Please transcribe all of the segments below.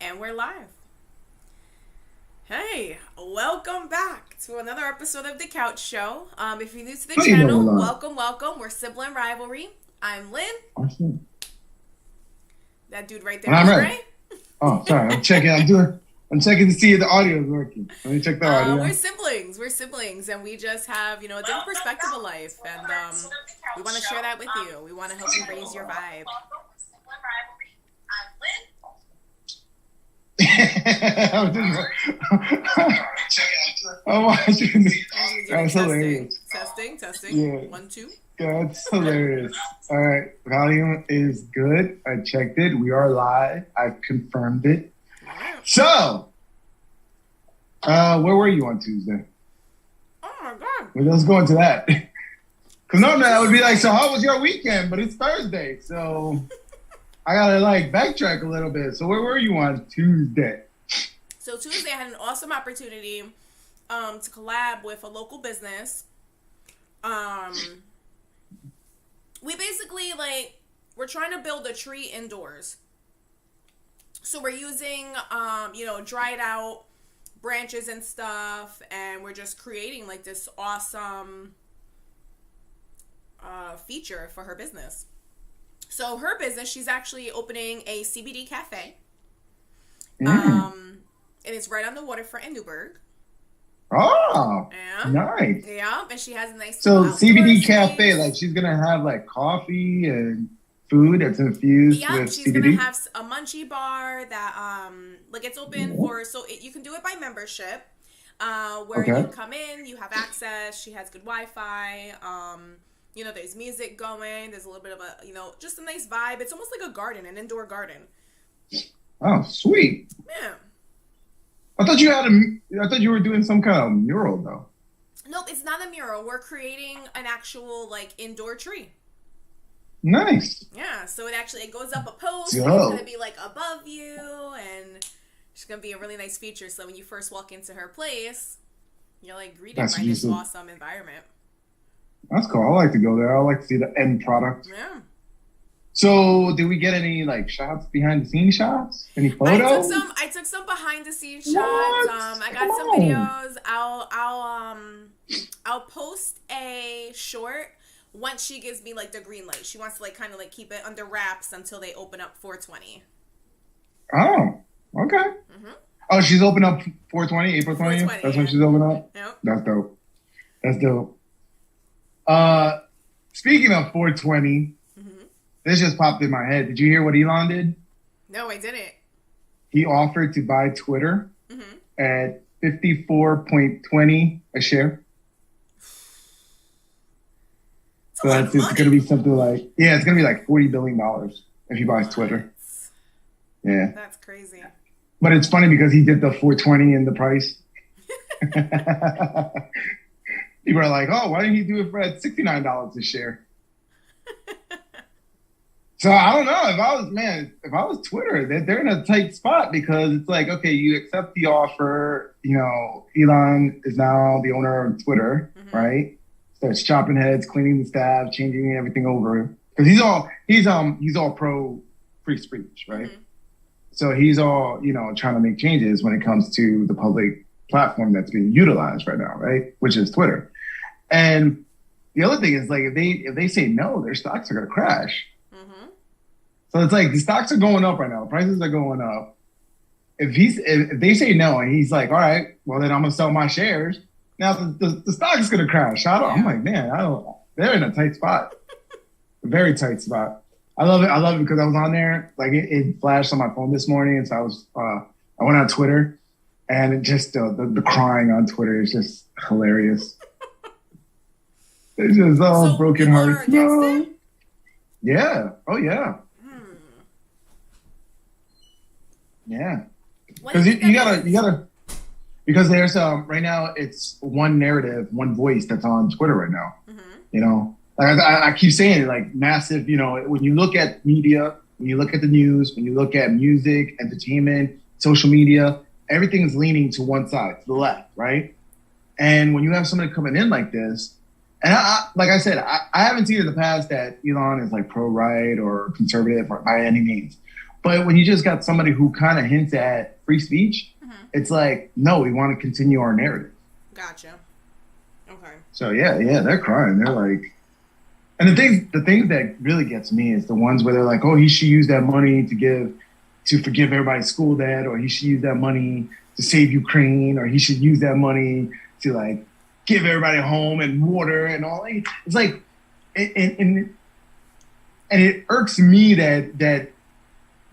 And we're live. Hey, welcome back to another episode of The Couch Show. If you're new to the channel, welcome. We're Sibling Rivalry. I'm Lynn. Awesome. That dude right there is Ray. Oh, sorry. I'm checking. I'm checking to see if the audio is working. Let me check the audio. We're siblings, and we just have, a different perspective of life, and we want to share that with you. We want to help you raise your vibe. I'm watching. That's hilarious. Testing. Yeah. 1, 2. That's hilarious. All right. Volume is good. I checked it. We are live. I've confirmed it. So, where were you on Tuesday? Oh my God. Well, let's go into that. Because normally I would be like, so how was your weekend? But it's Thursday. So I got to backtrack a little bit. So where were you on Tuesday? So Tuesday I had an awesome opportunity to collab with a local business. We basically we're trying to build a tree indoors. So we're using dried out branches and stuff, and we're just creating this awesome feature for her business. So her business, she's actually opening a CBD cafe. And it's right on the waterfront in Newburgh. Oh, yeah. Nice. Yeah, and she has a nice. So CBD cafe, she's gonna have coffee and food that's infused with CBD. Yeah, she's gonna have a munchie bar that it's open for you can do it by membership. Where you come in, you have access. She has good Wi-Fi. There's music going. There's a little bit of a just a nice vibe. It's almost like a garden, an indoor garden. Oh, sweet. Yeah. I thought you were doing some kind of mural though. Nope, it's not a mural. We're creating an actual indoor tree. Nice. Yeah, so it goes up a post. Yo. And it's gonna be above you, and it's gonna be a really nice feature. So when you first walk into her place, you're greeted by this awesome environment. That's cool. I like to go there. I like to see the end product. Yeah. So, did we get any shots, behind the scenes shots? Any photos? I took some behind the scenes shots. I got some videos. I'll post a short once she gives me the green light. She wants to kind of keep it under wraps until they open up 420. Oh, okay. Mm-hmm. Oh, she's opening up 420, April 20th? That's when she's opening up? Yep. That's dope. Speaking of 420, this just popped in my head. Did you hear what Elon did? No, I didn't. He offered to buy Twitter at 54.20 a share. So it's going to be something it's going to be $40 billion if he buys Twitter. Yeah. That's crazy. But it's funny because he did the 420 in the price. People are like, oh, why didn't he do it for at $69 a share? So I don't know. If I was Twitter, they're in a tight spot because it's okay, you accept the offer. Elon is now the owner of Twitter, right? Starts chopping heads, cleaning the staff, changing everything over because he's all pro free speech, right? So he's all trying to make changes when it comes to the public platform that's being utilized right now, right? Which is Twitter. And the other thing is if they say no, their stocks are gonna crash. So it's the stocks are going up right now. Prices are going up. If they say no and he's all right, well then I'm gonna sell my shares. Now the stock is gonna crash. I'm man, they're in a tight spot. A very tight spot. I love it because I was on there. It flashed on my phone this morning, and so I went on Twitter, and it just the crying on Twitter is just hilarious. It's just all broken hearts. No. Yeah. Oh yeah. Yeah, because you gotta because there's right now it's one narrative, one voice that's on Twitter right now. I keep saying it massive. When you look at media, when you look at the news, when you look at music, entertainment, social media, everything is leaning to one side, to the left, right? And when you have somebody coming in like this, and like I said, I haven't seen in the past that Elon is pro-right or conservative by any means. But when you just got somebody who kind of hints at free speech, it's like, no, we want to continue our narrative. Gotcha. Okay. So yeah, they're crying. They're like, and the things that really gets me is the ones where they're like, oh, he should use that money to forgive everybody's school debt, or he should use that money to save Ukraine, or he should use that money to like give everybody a home and water and all. It's like, and it irks me that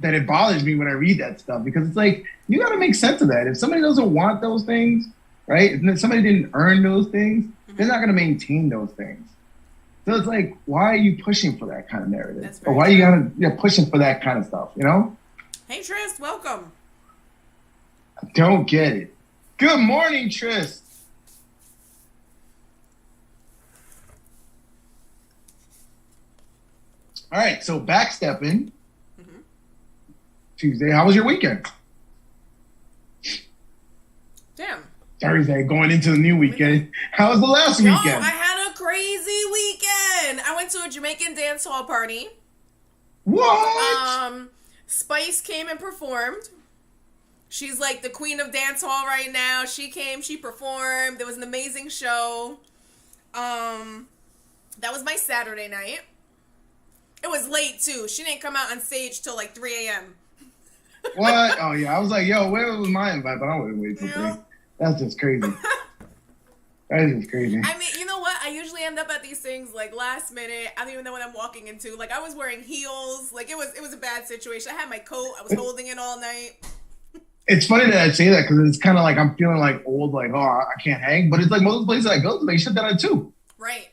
it bothers me when I read that stuff, because it's like, you got to make sense of that. If somebody doesn't want those things, right? If somebody didn't earn those things, they're not going to maintain those things. So it's like, why are you pushing for that kind of narrative? Or why are you pushing for that kind of stuff, you know? Hey, Tris, welcome. I don't get it. Good morning, Tris. All right, so backstepping. Tuesday, how was your weekend? Damn. Thursday, going into the new weekend. How was the last weekend? I had a crazy weekend. I went to a Jamaican dance hall party. What? Spice came and performed. She's like the queen of dance hall right now. She came, she performed. There was an amazing show. That was my Saturday night. It was late too. She didn't come out on stage till like 3 a.m. What? Oh yeah, I was like, yo, where was my invite? But I wouldn't wait till 3. That's just crazy. That is just crazy. I mean, you know what? I usually end up at these things like last minute. I don't even know what I'm walking into. Like, I was wearing heels. Like, it was a bad situation. I had my coat. I was holding it all night. It's funny that I say that, because it's kind of like I'm feeling like old, like, oh, I can't hang. But it's like most places I go to, they shut down at 2. Right.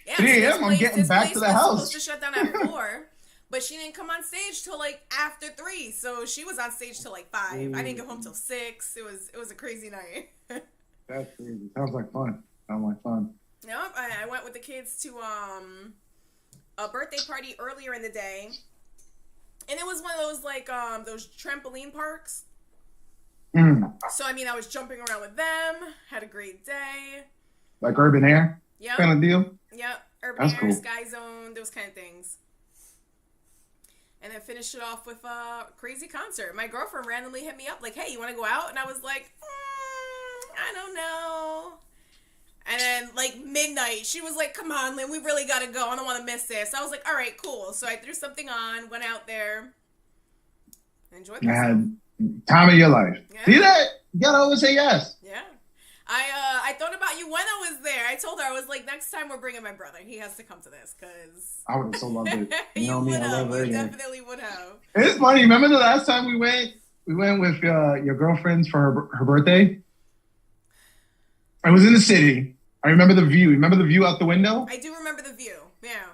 Yeah. 3 a.m. I'm getting back to the house. Supposed to shut down at 4. But she didn't come on stage till like after 3, so she was on stage till like 5. Ooh. I didn't get home till 6. It was a crazy night. That's crazy. Sounds like fun. Yep, I went with the kids to a birthday party earlier in the day, and it was one of those like those trampoline parks. So I mean, I was jumping around with them. Had a great day. Like Urban Air. Yep. Kind of deal. Yep. Urban Air, cool. Sky Zone, those kind of things. And then finished it off with a crazy concert. My girlfriend randomly hit me up like, hey, you want to go out? And I was like, I don't know. And then like midnight, she was like, come on, Lynn, we really got to go. I don't want to miss this. I was like, all right, cool. So I threw something on, went out there, enjoyed myself. Time of your life. Yeah. See that? You got to always say yes. Yeah. I thought about you when I was there. I told her, I was like, next time we're bringing my brother. He has to come to this, because I would have so loved it. You me, I love it. You definitely would have. It's funny. Remember the last time we went with your girlfriends for her birthday? I was in the city. I remember the view. Remember the view out the window? I do remember the view. Yeah.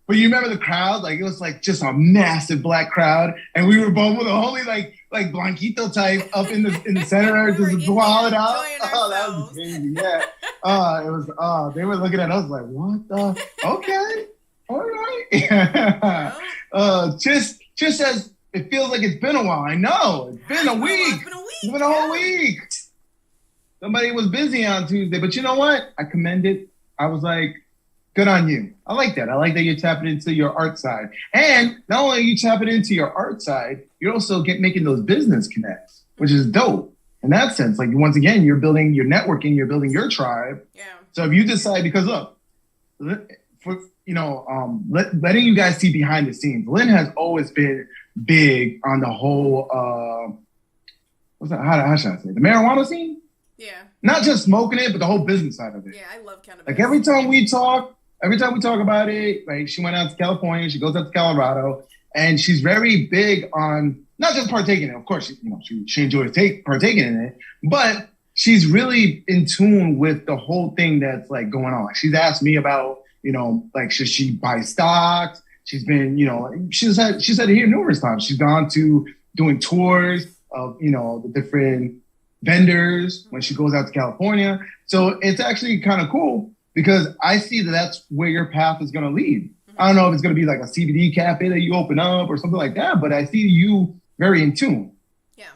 But you remember the crowd? Like, it was like just a massive black crowd, and we were both with a holy like Blanquito type up in the center, just wild out. Oh, that was crazy. Yeah. It was. They were looking at us like, what the? Okay. All right. Just as it feels like it's been a while. I know. It's been a week. It's been a whole week. Somebody was busy on Tuesday, but you know what? I commend it. I was like, good on you. I like that. I like that you're tapping into your art side. And not only are you tapping into your art side, you're also making those business connects, which is dope. In that sense, like, once again, you're building your networking, you're building your tribe. Yeah. So if you decide, because look, for letting you guys see behind the scenes, Lynn has always been big on the whole, what's that? How should I say? The marijuana scene? Yeah. Not just smoking it, but the whole business side of it. Yeah, I love cannabis. Like every time we talk about it, like she went out to California, she goes out to Colorado, and she's very big on not just partaking in it. Of course, she enjoys partaking in it, but she's really in tune with the whole thing that's like going on. She's asked me about, like, should she buy stocks? She's been, she said it here numerous times. She's gone to doing tours of, the different vendors when she goes out to California. So it's actually kind of cool, because I see that that's where your path is going to lead. I don't know if it's going to be like a CBD cafe that you open up or something like that, but I see you very in tune. Yeah.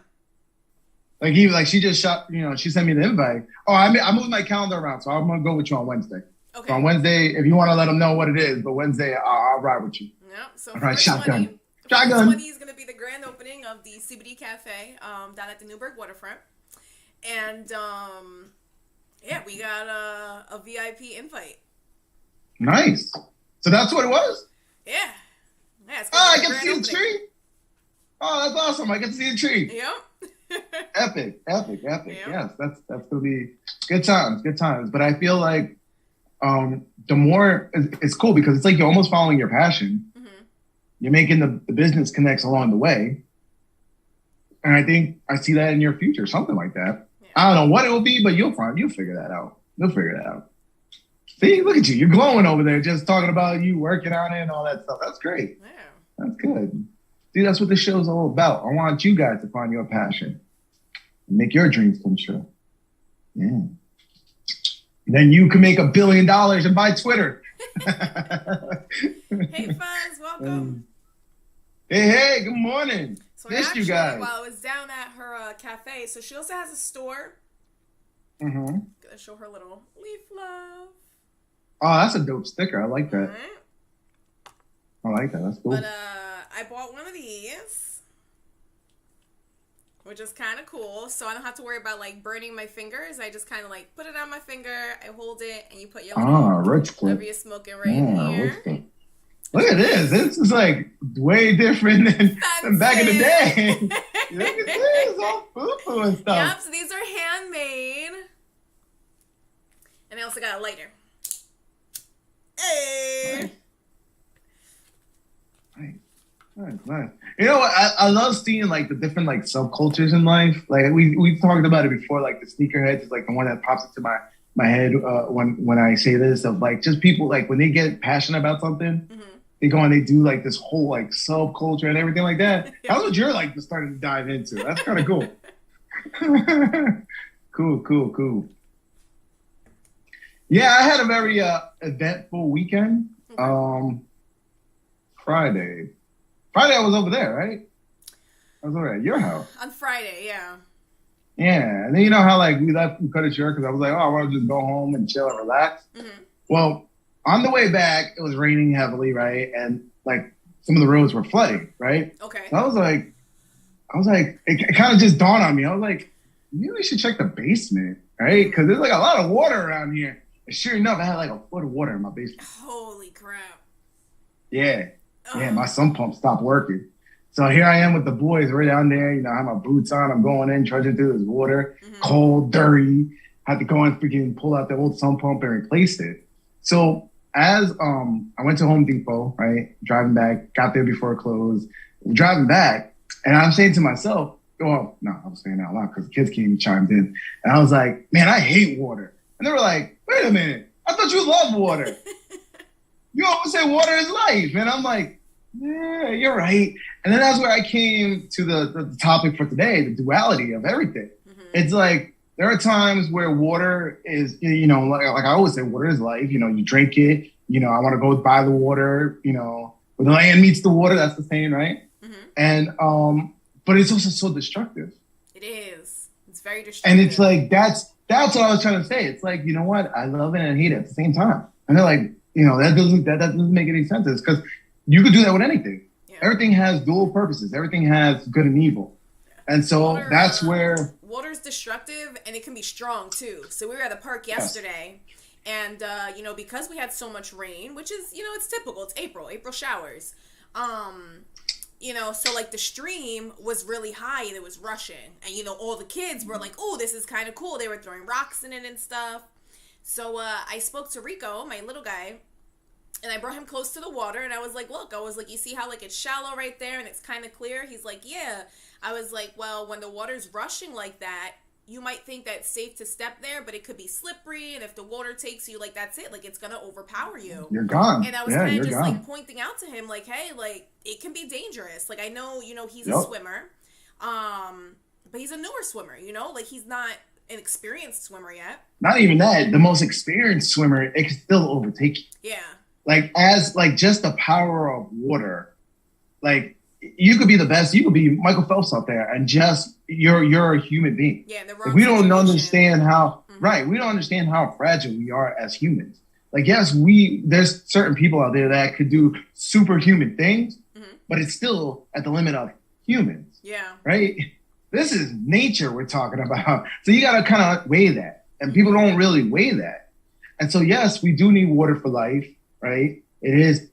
Like she just shot, she sent me the invite. Oh, I moved my calendar around, so I'm going to go with you on Wednesday. Okay. So on Wednesday, if you want to let them know what it is, but Wednesday, I'll ride with you. Yeah. So all right, shotgun. Shotgun is going to be the grand opening of the CBD Cafe down at the Newburgh waterfront. And, yeah, we got a VIP invite. Nice. So that's what it was? Yeah. I get to see the tree? Oh, that's awesome. I get to see the tree. Yep. Epic. Yep. Yes, that's going to be good times. But I feel like the more, it's cool because it's like you're almost following your passion. Mm-hmm. You're making the business connects along the way. And I think I see that in your future, something like that. Yeah. I don't know what it will be, but you'll figure that out. See, look at you. You're glowing over there just talking about you working on it and all that stuff. That's great. Yeah. That's good. See, that's what this show's all about. I want you guys to find your passion and make your dreams come true. Yeah. And then you can make $1 billion and buy Twitter. Hey, Fuzz, welcome. Hey, good morning. So missed you guys. While I was down at her cafe, so she also has a store. Mm-hmm. Gonna show her little leaf love. Oh, that's a dope sticker. I like that. Mm-hmm. I like that. That's cool. But I bought one of these, which is kind of cool. So I don't have to worry about like burning my fingers. I just kind of like put it on my finger. I hold it, and you put your whatever you're smoking right here. Look at this. This is like way different than back in the day. Look at this, all foo-foo and stuff. Yep, so these are handmade. And I also got a lighter. Hey! Nice. You know what? I love seeing like the different like subcultures in life. Like we talked about it before, like the sneakerheads is like the one that pops into my head when I say this, of like just people like when they get passionate about something. Mm-hmm. They go and they do like this whole like subculture and everything like that. That's what you're like starting to dive into. That's kind of cool. Cool. Yeah, I had a very eventful weekend. Friday I was over there, right? I was over at your house. On Friday, yeah. Yeah, and then you know how like we cut it short because I was like, oh, I want to just go home and chill and relax. Mm-hmm. Well, on the way back, it was raining heavily, right? And like some of the roads were flooding, right? Okay. So I was like, it kind of just dawned on me. I was like, maybe we should check the basement, right? Because there's like a lot of water around here. And sure enough, I had like a foot of water in my basement. Holy crap. Yeah. Yeah, my sump pump stopped working. So here I am with the boys right down there. You know, I have my boots on. I'm going in, trudging through this water, cold, dirty. Had to go and freaking pull out the old sump pump and replace it. So as I went to Home Depot, right, driving back, got there before it closed, driving back, and I'm saying to myself, well, no, I was saying out loud because the kids came and chimed in, and I was like, man, I hate water. And they were like, wait a minute, I thought you loved water. You always say water is life. And I'm like, yeah, you're right. And then that's where I came to the topic for today, the duality of everything. Mm-hmm. It's like, there are times where water is, you know, like I always say, water is life. You know, you drink it. You know, I want to go by the water. You know, where the land meets the water. That's the saying, right? Mm-hmm. And but it's also so destructive. It is. It's very destructive. And it's like that's what I was trying to say. It's like, you know what? I love it and hate it at the same time. And they're like, you know, that doesn't make any sense. It's because you could do that with anything. Yeah. Everything has dual purposes. Everything has good and evil. Yeah. And so that's where water's destructive, and it can be strong too. So we were at the park yesterday, and you know, because we had so much rain, which is, you know, it's typical. It's April showers. You know, so like the stream was really high and it was rushing, and you know, all the kids were like, "Oh, this is kind of cool." They were throwing rocks in it and stuff. So I spoke to Rico, my little guy, and I brought him close to the water, and I was like, "Look," I was like, "You see how like it's shallow right there and it's kind of clear?" He's like, "Yeah." I was like, well, when the water's rushing like that, you might think that it's safe to step there, but it could be slippery. And if the water takes you, like, that's it. Like, it's going to overpower you. You're gone. And I was kind of just, like, pointing out to him, like, hey, like, it can be dangerous. Like, I know, you know, he's a swimmer. But he's a newer swimmer, you know? Like, he's not an experienced swimmer yet. Not even that. The most experienced swimmer, it can still overtake you. Yeah. Like, as, like, just the power of water, like, you could be the best. You could be Michael Phelps out there, and just you're a human being. Yeah, like, we don't understand how we don't understand how fragile we are as humans. Like, yes, there's certain people out there that could do superhuman things, but it's still at the limit of humans. Yeah. Right? This is nature we're talking about. So you got to kind of weigh that. And people don't really weigh that. And so, yes, we do need water for life, right? It is,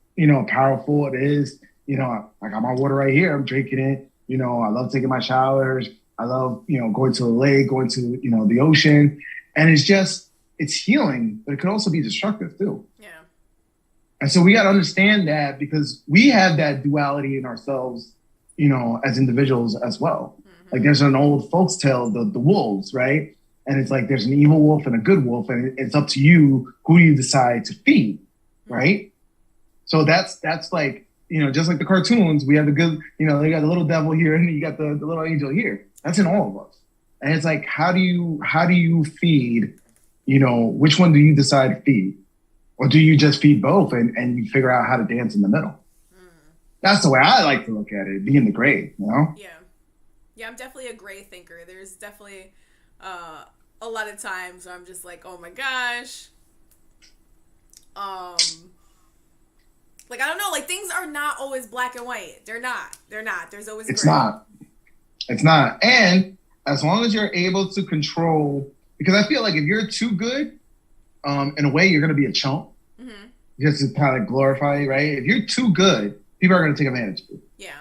powerful. It is, I got my water right here. I'm drinking it. I love taking my showers. I love, going to the lake, going to, the ocean. And it's healing, but it could also be destructive too. Yeah. And so we got to understand that because we have that duality in ourselves, as individuals as well. Mm-hmm. Like there's an old folks tale, the wolves, right? And it's like there's an evil wolf and a good wolf, and it's up to you who you decide to feed, right? So that's like, just like the cartoons, we have the good, they got the little devil here and you got the little angel here. That's in all of us. And it's like, how do you feed, which one do you decide to feed? Or do you just feed both and you figure out how to dance in the middle? That's the way I like to look at it, being the gray, Yeah. Yeah, I'm definitely a gray thinker. There's definitely a lot of times where I'm just like, oh my gosh. Like, I don't know, like things are not always black and white. They're not. There's always gray. It's not. And as long as you're able to control, because I feel like if you're too good, in a way, you're going to be a chump. Mm-hmm. Just to kind of glorify it, right? If you're too good, people are going to take advantage of you. Yeah.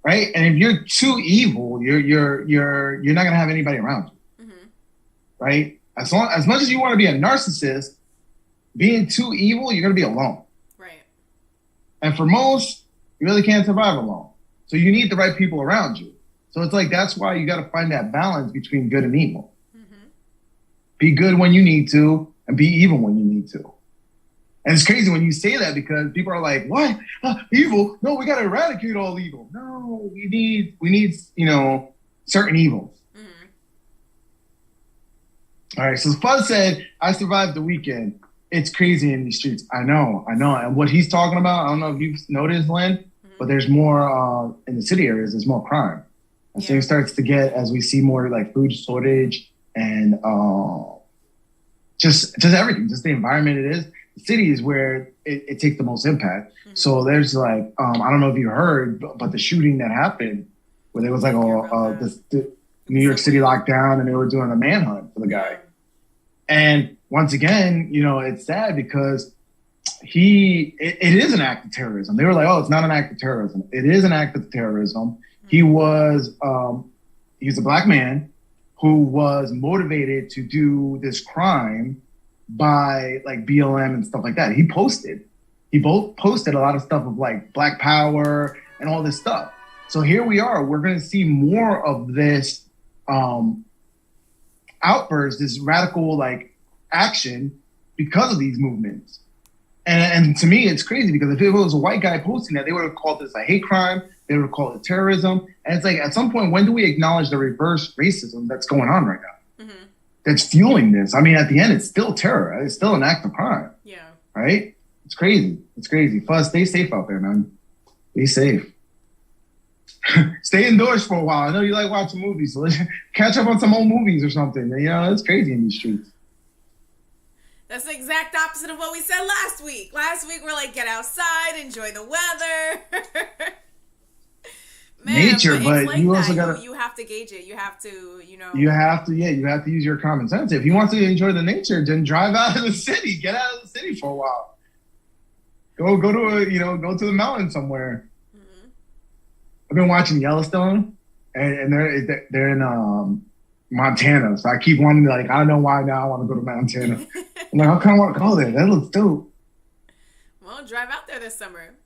Right? And if you're too evil, you're not going to have anybody around you. Mm-hmm. Right? As much as you want to be a narcissist, being too evil, you're going to be alone. Right. And for most, you really can't survive alone. So you need the right people around you. So it's like, that's why you got to find that balance between good and evil. Mm-hmm. Be good when you need to and be evil when you need to. And it's crazy when you say that because people are like, what? Evil? No, we got to eradicate all evil. No, we need, certain evils. Mm-hmm. All right. So Fuzz said, I survived the weekend. It's crazy in these streets. I know. And what he's talking about, I don't know if you've noticed, Lynn, but there's more in the city areas, there's more crime. And so it starts to get, as we see more like food shortage and just everything, just the environment it is. The city is where it takes the most impact. Mm-hmm. So there's like, I don't know if you heard, but the shooting that happened where there was like the New York City lockdown and they were doing a manhunt for the guy. And once again, it's sad because it is an act of terrorism. They were like, oh, it's not an act of terrorism. It is an act of terrorism. Mm-hmm. He was a black man who was motivated to do this crime by like BLM and stuff like that. He posted a lot of stuff of like Black Power and all this stuff. So here we are. We're going to see more of this outburst, this radical like action because of these movements. And to me, it's crazy because if it was a white guy posting that, they would have called this a hate crime. They would have called it terrorism. And it's like, at some point, when do we acknowledge the reverse racism that's going on right now? Mm-hmm. That's fueling this. I mean, at the end, it's still terror. It's still an act of crime. Yeah. Right? It's crazy. It's crazy. Fuzz, stay safe out there, man. Be safe. Stay indoors for a while. I know you like watching movies, so let's catch up on some old movies or something. It's crazy in these streets. That's the exact opposite of what we said last week. Last week, we're like, get outside, enjoy the weather. Man, nature, but like you also gotta. You have to gauge it. You have to, You have to, you have to use your common sense. If you want to enjoy the nature, then drive out of the city. Get out of the city for a while. Go to go to the mountain somewhere. Mm-hmm. I've been watching Yellowstone, and they're in Montana. So I keep wanting to I don't know why now I want to go to Montana. I'm like, I kind of want to go there. That looks dope. Well, drive out there this summer.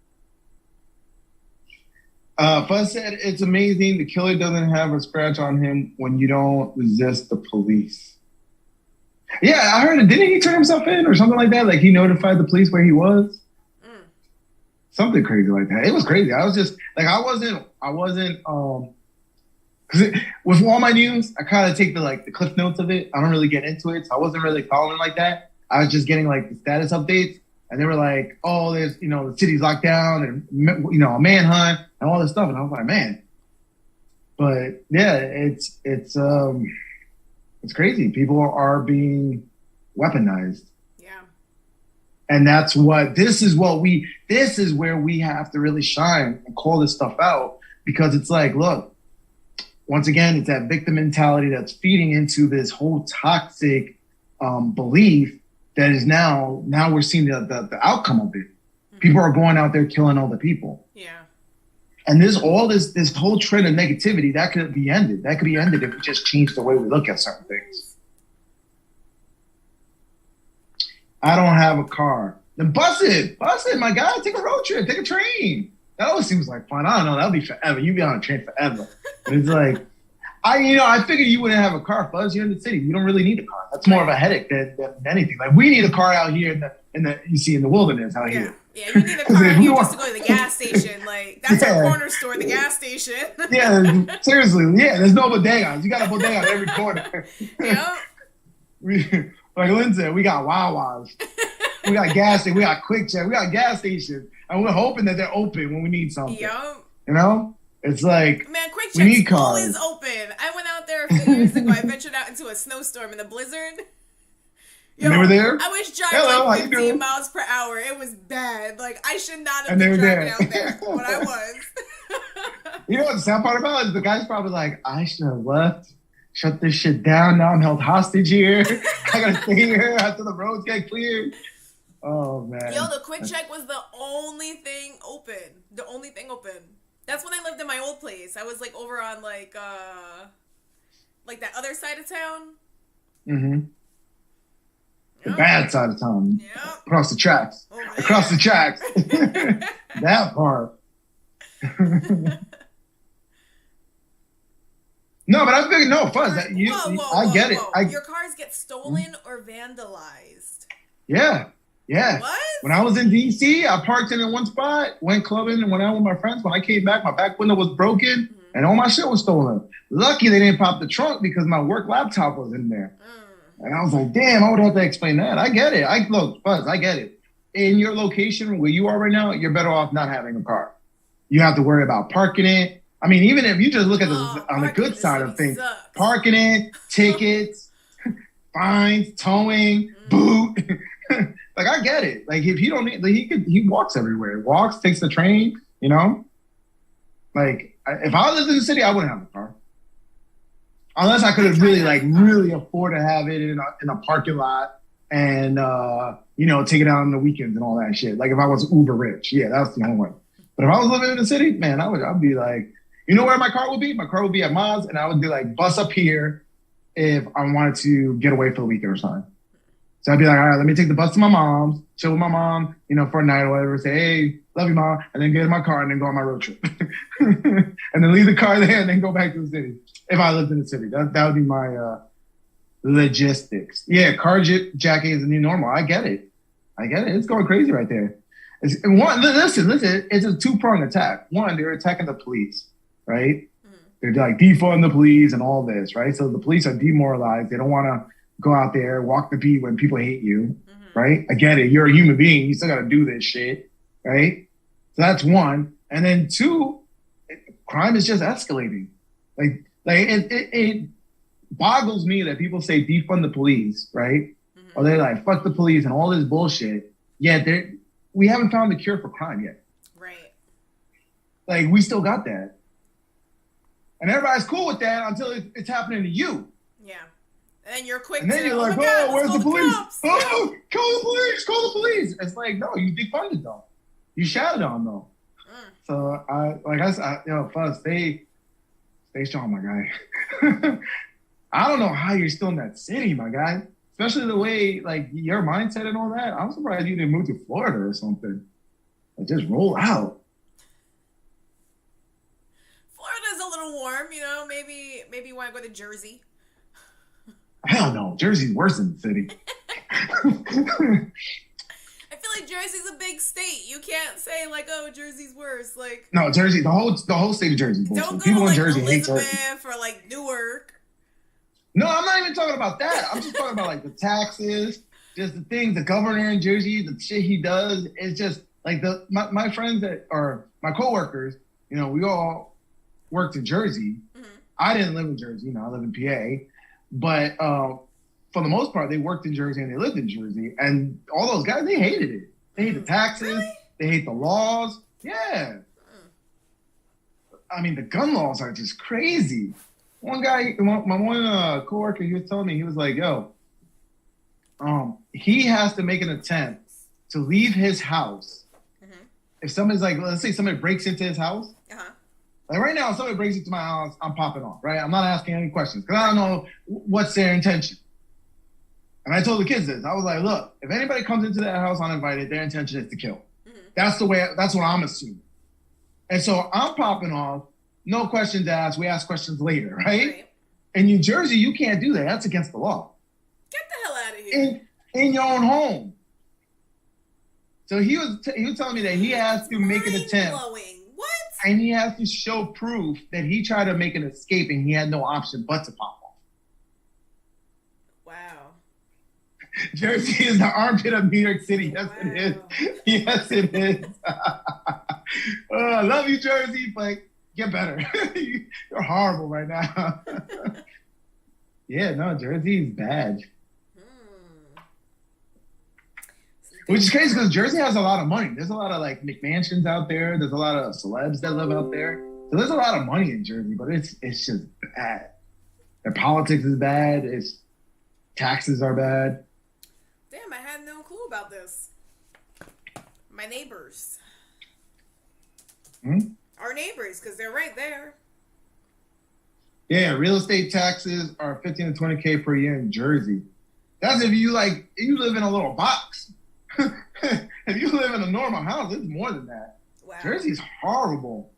Fuzz said, it's amazing. The killer doesn't have a scratch on him when you don't resist the police. Yeah, I heard it. Didn't he turn himself in or something like that? Like he notified the police where he was? Something crazy like that. It was crazy. I was just like, I wasn't, because with all my news, I kind of take the cliff notes of it. I don't really get into it. So I wasn't really following like that. I was just getting like the status updates. And they were like, oh, there's, the city's locked down and, a manhunt and all this stuff. And I was like, man. But yeah, it's crazy. People are being weaponized. Yeah. And this is where we have to really shine and call this stuff out because it's like, look, once again, it's that victim mentality that's feeding into this whole toxic belief that is now we're seeing the outcome of it. People are going out there killing other people. Yeah. And this whole trend of negativity, that could be ended. That could be ended if we just change the way we look at certain things. I don't have a car. Then bus it, my guy. Take a road trip, take a train. That always seems like fun. I don't know, that'll be forever. You'd be on a train forever. But it's like, I figured you wouldn't have a car, Fuzz. You're in the city. You don't really need a car. That's more of a headache than anything. Like, we need a car out here in the wilderness out here. Yeah, you need a car out here just to go to the gas station. Like, that's our corner store, the gas station. Yeah, seriously. Yeah, there's no bodegas. You got a bodega on every corner. Yep. Like Lynn said, we got Wawas. We got gas stations. We got Quick Check. We got gas stations. And we're hoping that they're open when we need something. Yep. You know? It's like, man, Quick Check's always open. I went out there a few years ago. I ventured out into a snowstorm in the blizzard. Yo, and they were there? I was driving like 15 miles per hour. It was bad. Like, I should not have been driving out there, but I was. You know what the sad part about it is? The guy's probably like, I should have left. Shut this shit down. Now I'm held hostage here. I gotta stay here until the roads get cleared. Oh, man. Yo, the Quick Check was the only thing open. The only thing open. That's when I lived in my old place. I was like over on like that other side of town. Mm-hmm. Yep. The bad side of town. Yep. Across the tracks. Across the tracks. That part. No, but I figured, no, Fuzz. I get it. Your cars get stolen or vandalized. Yeah. Yeah. What? When I was in DC, I parked in one spot, went clubbing, and went out with my friends. When I came back, my back window was broken, and all my shit was stolen. Lucky they didn't pop the trunk because my work laptop was in there. And I was like, damn, I would have to explain that. I get it. Look, Fuzz, I get it. In your location where you are right now, you're better off not having a car. You have to worry about parking it. I mean, even if you just look at on the good side of things, parking it, tickets, fines, towing, boot. Like, I get it. Like, if he don't need, like, he walks everywhere. Walks, takes the train, you know? Like, if I lived in the city, I wouldn't have a car. Unless I could have really afford to have it in a parking lot and, take it out on the weekends and all that shit. Like, if I was uber rich. Yeah, that's the only way. But if I was living in the city, man, I'd be like, you know where my car would be? My car would be at Moz, and I would be like, bus up here if I wanted to get away for the weekend or something. So I'd be like, all right, let me take the bus to my mom's, chill with my mom, for a night or whatever, say, hey, love you, Mom, and then get in my car and then go on my road trip. And then leave the car there and then go back to the city. If I lived in the city, that would be my logistics. Yeah, carjacking is the new normal. I get it. It's going crazy right there. Listen, it's a two-pronged attack. One, they're attacking the police, right? They're like defund the police and all this, right? So the police are demoralized. They don't want to go out there, walk the beat when people hate you, right? I get it. You're a human being. You still got to do this shit, right? So that's one. And then two, crime is just escalating. Like it boggles me that people say defund the police, right? Or they're like, fuck the police and all this bullshit. Yet we haven't found the cure for crime yet. Right. Like, we still got that. And everybody's cool with that until it's happening to you. Yeah. And you're quick and then you're like, where's the police? Oh, call the police. It's like, no, you defunded them. You shouted on them. So Fuzz, stay strong, my guy. I don't know how you're still in that city, my guy. Especially the way, like, your mindset and all that. I'm surprised you didn't move to Florida or something. Like, just roll out. Florida's a little warm, Maybe you want to go to Jersey. Hell no, Jersey's worse than the city. I feel like Jersey's a big state. You can't say like, oh, Jersey's worse. Like, no, Jersey, the whole state of Jersey. Don't go People to like in Jersey Elizabeth or like Newark. No, I'm not even talking about that. I'm just talking about like the taxes, just the things, the governor in Jersey, the shit he does. It's just like my friends that are my coworkers, we all worked in Jersey. I didn't live in Jersey, I live in PA. But for the most part, they worked in Jersey and they lived in Jersey. And all those guys, they hated it. They hate the taxes. Really? They hate the laws. Yeah. I mean, the gun laws are just crazy. One guy, my one coworker, he was telling me, he was like, yo, he has to make an attempt to leave his house. Mm-hmm. If somebody's like, let's say somebody breaks into his house. Uh-huh. Like right now, if somebody breaks into my house, I'm popping off, right? I'm not asking any questions because I don't know what's their intention. And I told the kids this. I was like, look, if anybody comes into that house uninvited, their intention is to kill. Mm-hmm. That's what I'm assuming. And so I'm popping off, no questions asked. We ask questions later, right? In New Jersey, you can't do that. That's against the law. Get the hell out of here. In your own home. So he was telling me that he has to make an attempt. What? And he has to show proof that he tried to make an escape and he had no option but to pop off. Wow. Jersey is the armpit of New York City. Yes, it is. Yes, it is. I love you, Jersey, but get better. You're horrible right now. Yeah, no, Jersey is bad. Which is crazy because Jersey has a lot of money. There's a lot of like McMansions out there. There's a lot of celebs that live out there. So there's a lot of money in Jersey, but it's just bad. Their politics is bad. Its taxes are bad. Damn, I had no clue about this. My neighbors. Our neighbors, because they're right there. Yeah, real estate taxes are 15 to 20K per year in Jersey. That's if you live in a little box. If you live in a normal house, it's more than that. Wow. Jersey's horrible.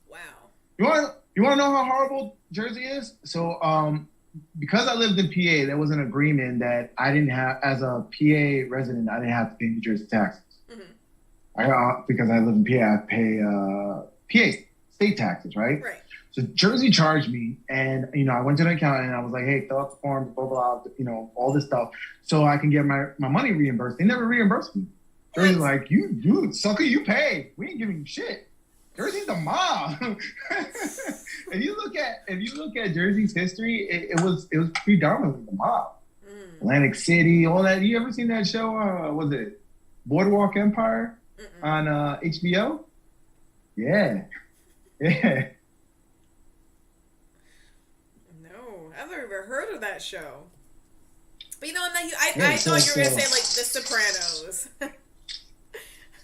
Wow. You want to know how horrible Jersey is? So, because I lived in PA, there was an agreement that I didn't have, as a PA resident, I didn't have to pay New Jersey taxes. Mm-hmm. Because I live in PA, I pay PA state taxes, right? Right. So Jersey charged me, and I went to the accountant and I was like, "Hey, fill out the forms, blah blah, all this stuff, so I can get my money reimbursed." They never reimbursed me. Jersey's like, "You sucker, you pay. We ain't giving you shit." Jersey's the mob. If you look at Jersey's history, it was predominantly the mob. Atlantic City, all that. You ever seen that show? Was it Boardwalk Empire on HBO? Yeah. I've never heard of that show. But I thought you were going to say like The Sopranos.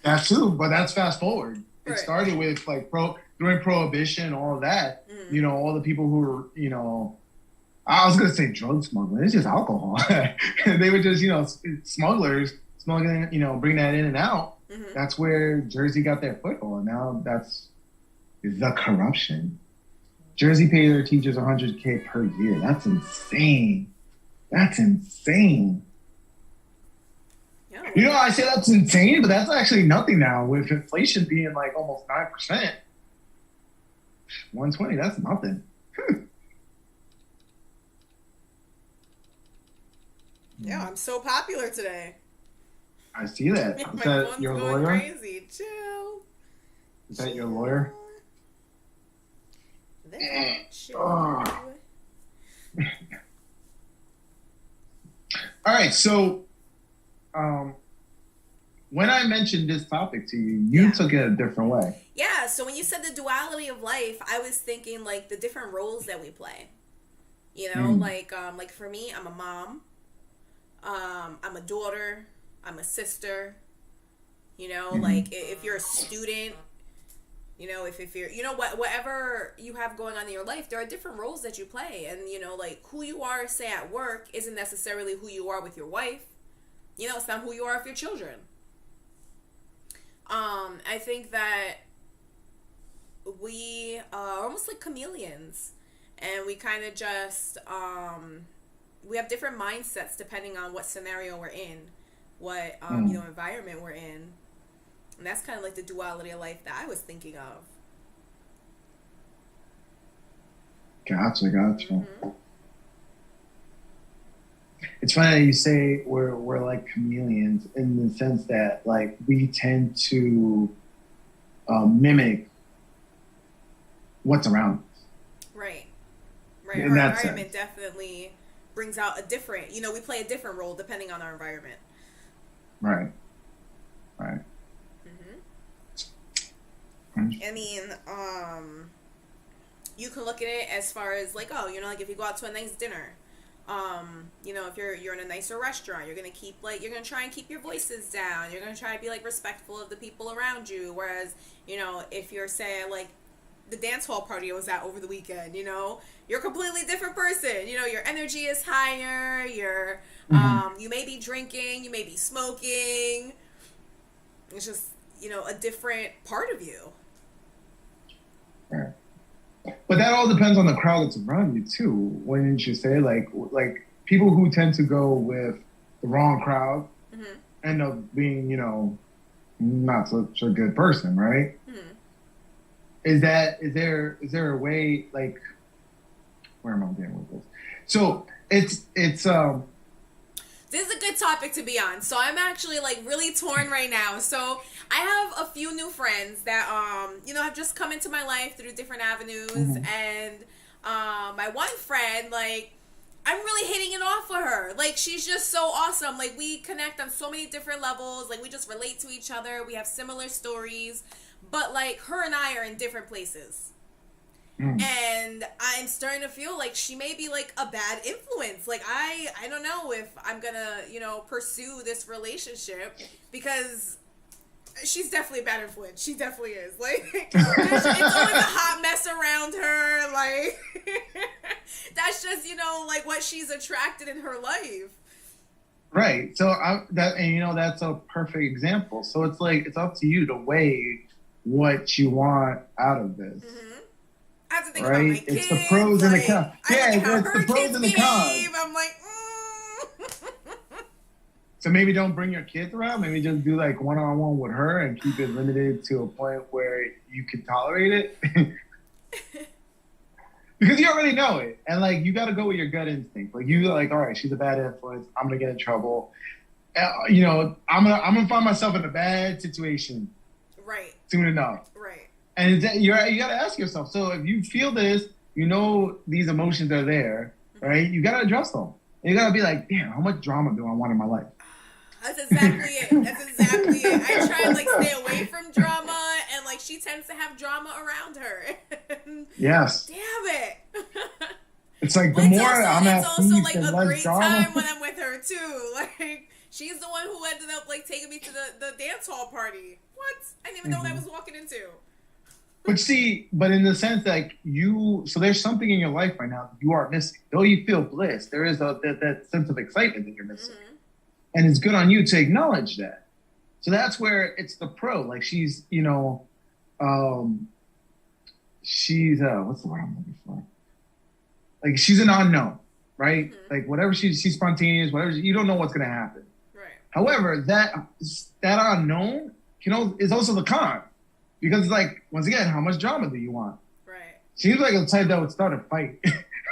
That too, but that's fast forward. Right. It started with like during Prohibition, all of that. All the people who were, I was going to say drug smuggling. It's just alcohol. They were just, smugglers smuggling, bring that in and out. Mm-hmm. That's where Jersey got their foothold. Now that's the corruption. Jersey pay their teachers $100K per year. That's insane. Yeah. I say that's insane, but that's actually nothing now with inflation being like almost 9%. 120, that's nothing. Yeah, I'm so popular today. I see that. Is My that phone's your going lawyer? Crazy. Chill. Is that your lawyer? All right, so when I mentioned this topic to you, you took it a different way. Yeah, so when you said the duality of life, I was thinking like the different roles that we play. Like for me, I'm a mom. I'm a daughter. I'm a sister. Like if you're a student, if you're, whatever you have going on in your life, there are different roles that you play. And, like who you are, say, at work isn't necessarily who you are with your wife. It's not who you are with your children. I think that we are almost like chameleons. And we kind of just, we have different mindsets depending on what scenario we're in, what, environment we're in. And that's kind of like the duality of life that I was thinking of. Gotcha. Mm-hmm. It's funny that you say we're like chameleons in the sense that like we tend to mimic what's around us. Right. In Our that environment sense. Definitely brings out a different, we play a different role depending on our environment. Right. I mean, you can look at it as far as like, oh, like if you go out to a nice dinner, if you're in a nicer restaurant, you're gonna try and keep your voices down. You're gonna try to be like respectful of the people around you. Whereas, if you're saying like the dance hall party I was at over the weekend, you're a completely different person. Your energy is higher. You may be drinking, you may be smoking. It's just, a different part of you. Right. But that all depends on the crowd that's around you too. Wouldn't you say, like people who tend to go with the wrong crowd end up being, not such a good person, right? Is there a way, like, where am I going with this? So it's this is a good topic to be on. So I'm actually like really torn right now. So I have a few new friends that have just come into my life through different avenues, and my one friend, like, I'm really hitting it off with her. Like, she's just so awesome. Like, we connect on so many different levels. Like, we just relate to each other. We have similar stories, but like her and I are in different places. And I'm starting to feel like she may be like a bad influence. Like, I don't know if I'm gonna, pursue this relationship, because she's definitely a bad influence. She definitely is. Like, it's always a hot mess around her. Like, that's just, like what she's attracted in her life. Right. So that's a perfect example. So it's like, it's up to you to weigh what you want out of this. I have to think about my kids. It's the pros and the cons. Yeah, it's the pros and the cons. I'm like, So maybe don't bring your kids around. Maybe just do like one-on-one with her and keep it limited to a point where you can tolerate it. Because you already know it. And like, you got to go with your gut instinct. Like, you're like, all right, she's a bad influence. I'm going to get in trouble. I'm going to find myself in a bad situation. Right. Soon enough. Right. And you got to ask yourself. So if you feel this, these emotions are there, right? You got to address them. You got to be like, damn, how much drama do I want in my life? That's exactly it. I try and like stay away from drama, and like she tends to have drama around her. Yes. Damn it. It's like the more I'm at peace, it's also like a great drama. time when I'm with her too. Like, she's the one who ended up like taking me to the dance hall party. What? I didn't even know what I was walking into. But in the sense that so there's something in your life right now that you are missing. Though you feel bliss, there is that sense of excitement that you're missing. And it's good on you to acknowledge that. So that's where it's the pro. Like, she's, she's, what's the word I'm looking for? Like, she's an unknown, right? Like, whatever she's spontaneous, whatever, you don't know what's going to happen. Right. However, that unknown is also the con. Because it's like, once again, how much drama do you want? Right. Seems like a type that would start a fight.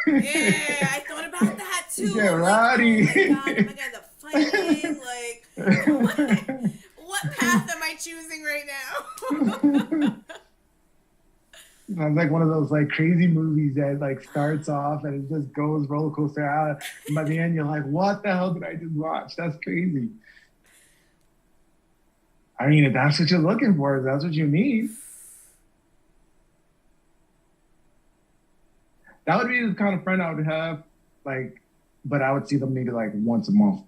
Yeah, I thought about that too. Yeah, rowdy. Like, oh my God, am I gonna fighting? Like, what path am I choosing right now? Sounds like one of those like crazy movies that like starts off and it just goes roller coaster out, and by the end you're like, what the hell did I just watch? That's crazy. I mean, if that's what you're looking for, if that's what you need, that would be the kind of friend I would have, like, but I would see them maybe like once a month.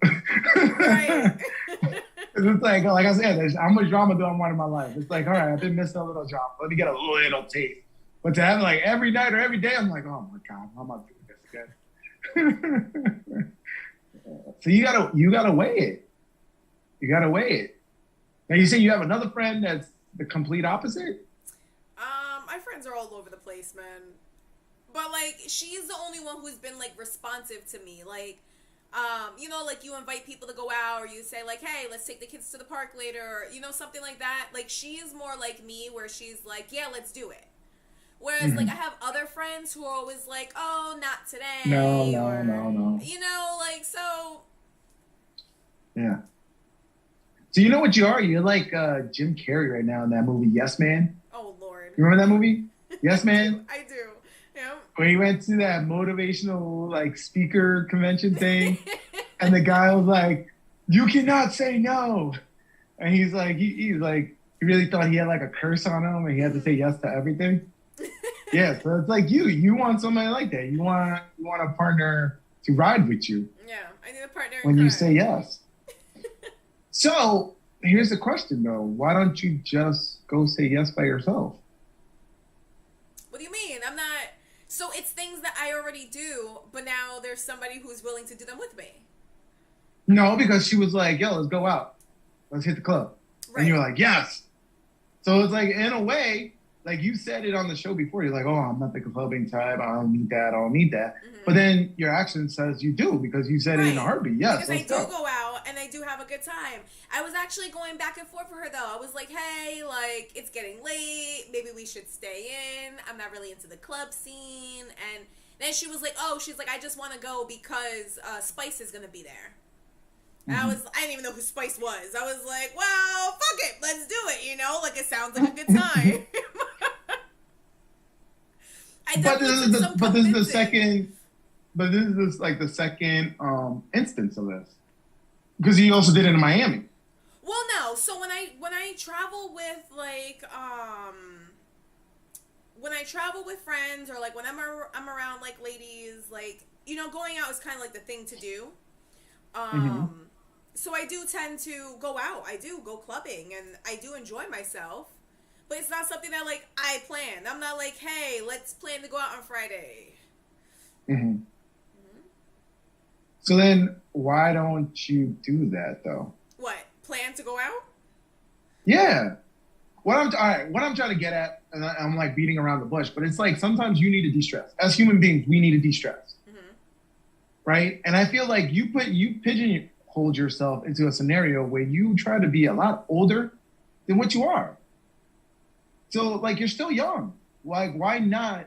Right. It's like I said, how much drama do I want in my life? It's like, all right, I've been missing a little drama. Let me get a little taste. But to have it like every night or every day, I'm like, oh my God, I'm not doing this again. So you gotta weigh it. You gotta weigh it. Now you say you have another friend that's the complete opposite? My friends are all over the place, man. But like, she's the only one who's been like responsive to me. Like, like you invite people to go out, or you say like, hey, let's take the kids to the park later, or, something like that. Like, she's more like me, where she's like, yeah, let's do it. Whereas like I have other friends who are always like, oh, not today. No. Like, so. Yeah. So you know what you are? You're like Jim Carrey right now in that movie, Yes Man. Oh, Lord. You remember that movie? Yes Man? I do. Yeah. Where he went to that motivational like speaker convention thing, and the guy was like, you cannot say no. And he's like, he's like, he really thought he had like a curse on him and he had to say yes to everything. Yeah, so it's like you want somebody like that. You want a partner to ride with you. Yeah, I need a partner when you say yes. So here's the question though: why don't you just go say yes by yourself? What do you mean? I'm not. So it's things that I already do, but now there's somebody who's willing to do them with me. No, because she was like, "Yo, let's go out, let's hit the club," and you're like, "Yes." So it's like, in a way, like you said it on the show before. You're like, "Oh, I'm not the clubbing type. I don't need that. I don't need that." Mm-hmm. But then your action says you do because you said it in a heartbeat. Yes, because I do go out and I do have a good time. I was actually going back and forth with her though. I was like, "Hey, like it's getting late. Maybe we should stay in. I'm not really into the club scene." And then she was like, "Oh, she's like, I just want to go because Spice is gonna be there." And I didn't even know who Spice was. I was like, well, fuck it, let's do it, you know? Like, it sounds like a good time. But this is the second instance of this. Because you also did it in Miami. Well, no. So when I travel with, like, when I travel with friends or, like, when I'm around, like, ladies, like, you know, going out is kind of, like, the thing to do. So I do tend to go out. I do go clubbing, and I do enjoy myself. But it's not something that, like, I plan. I'm not like, hey, let's plan to go out on Friday. So then, why don't you do that, though? What? Plan to go out? Yeah. What I'm trying to get at, and I'm, like, beating around the bush, but it's like sometimes you need to de-stress. As human beings, we need to de-stress. Right? And I feel like you pigeonhole yourself into a scenario where you try to be a lot older than what you are. So, like, you're still young. Like, why not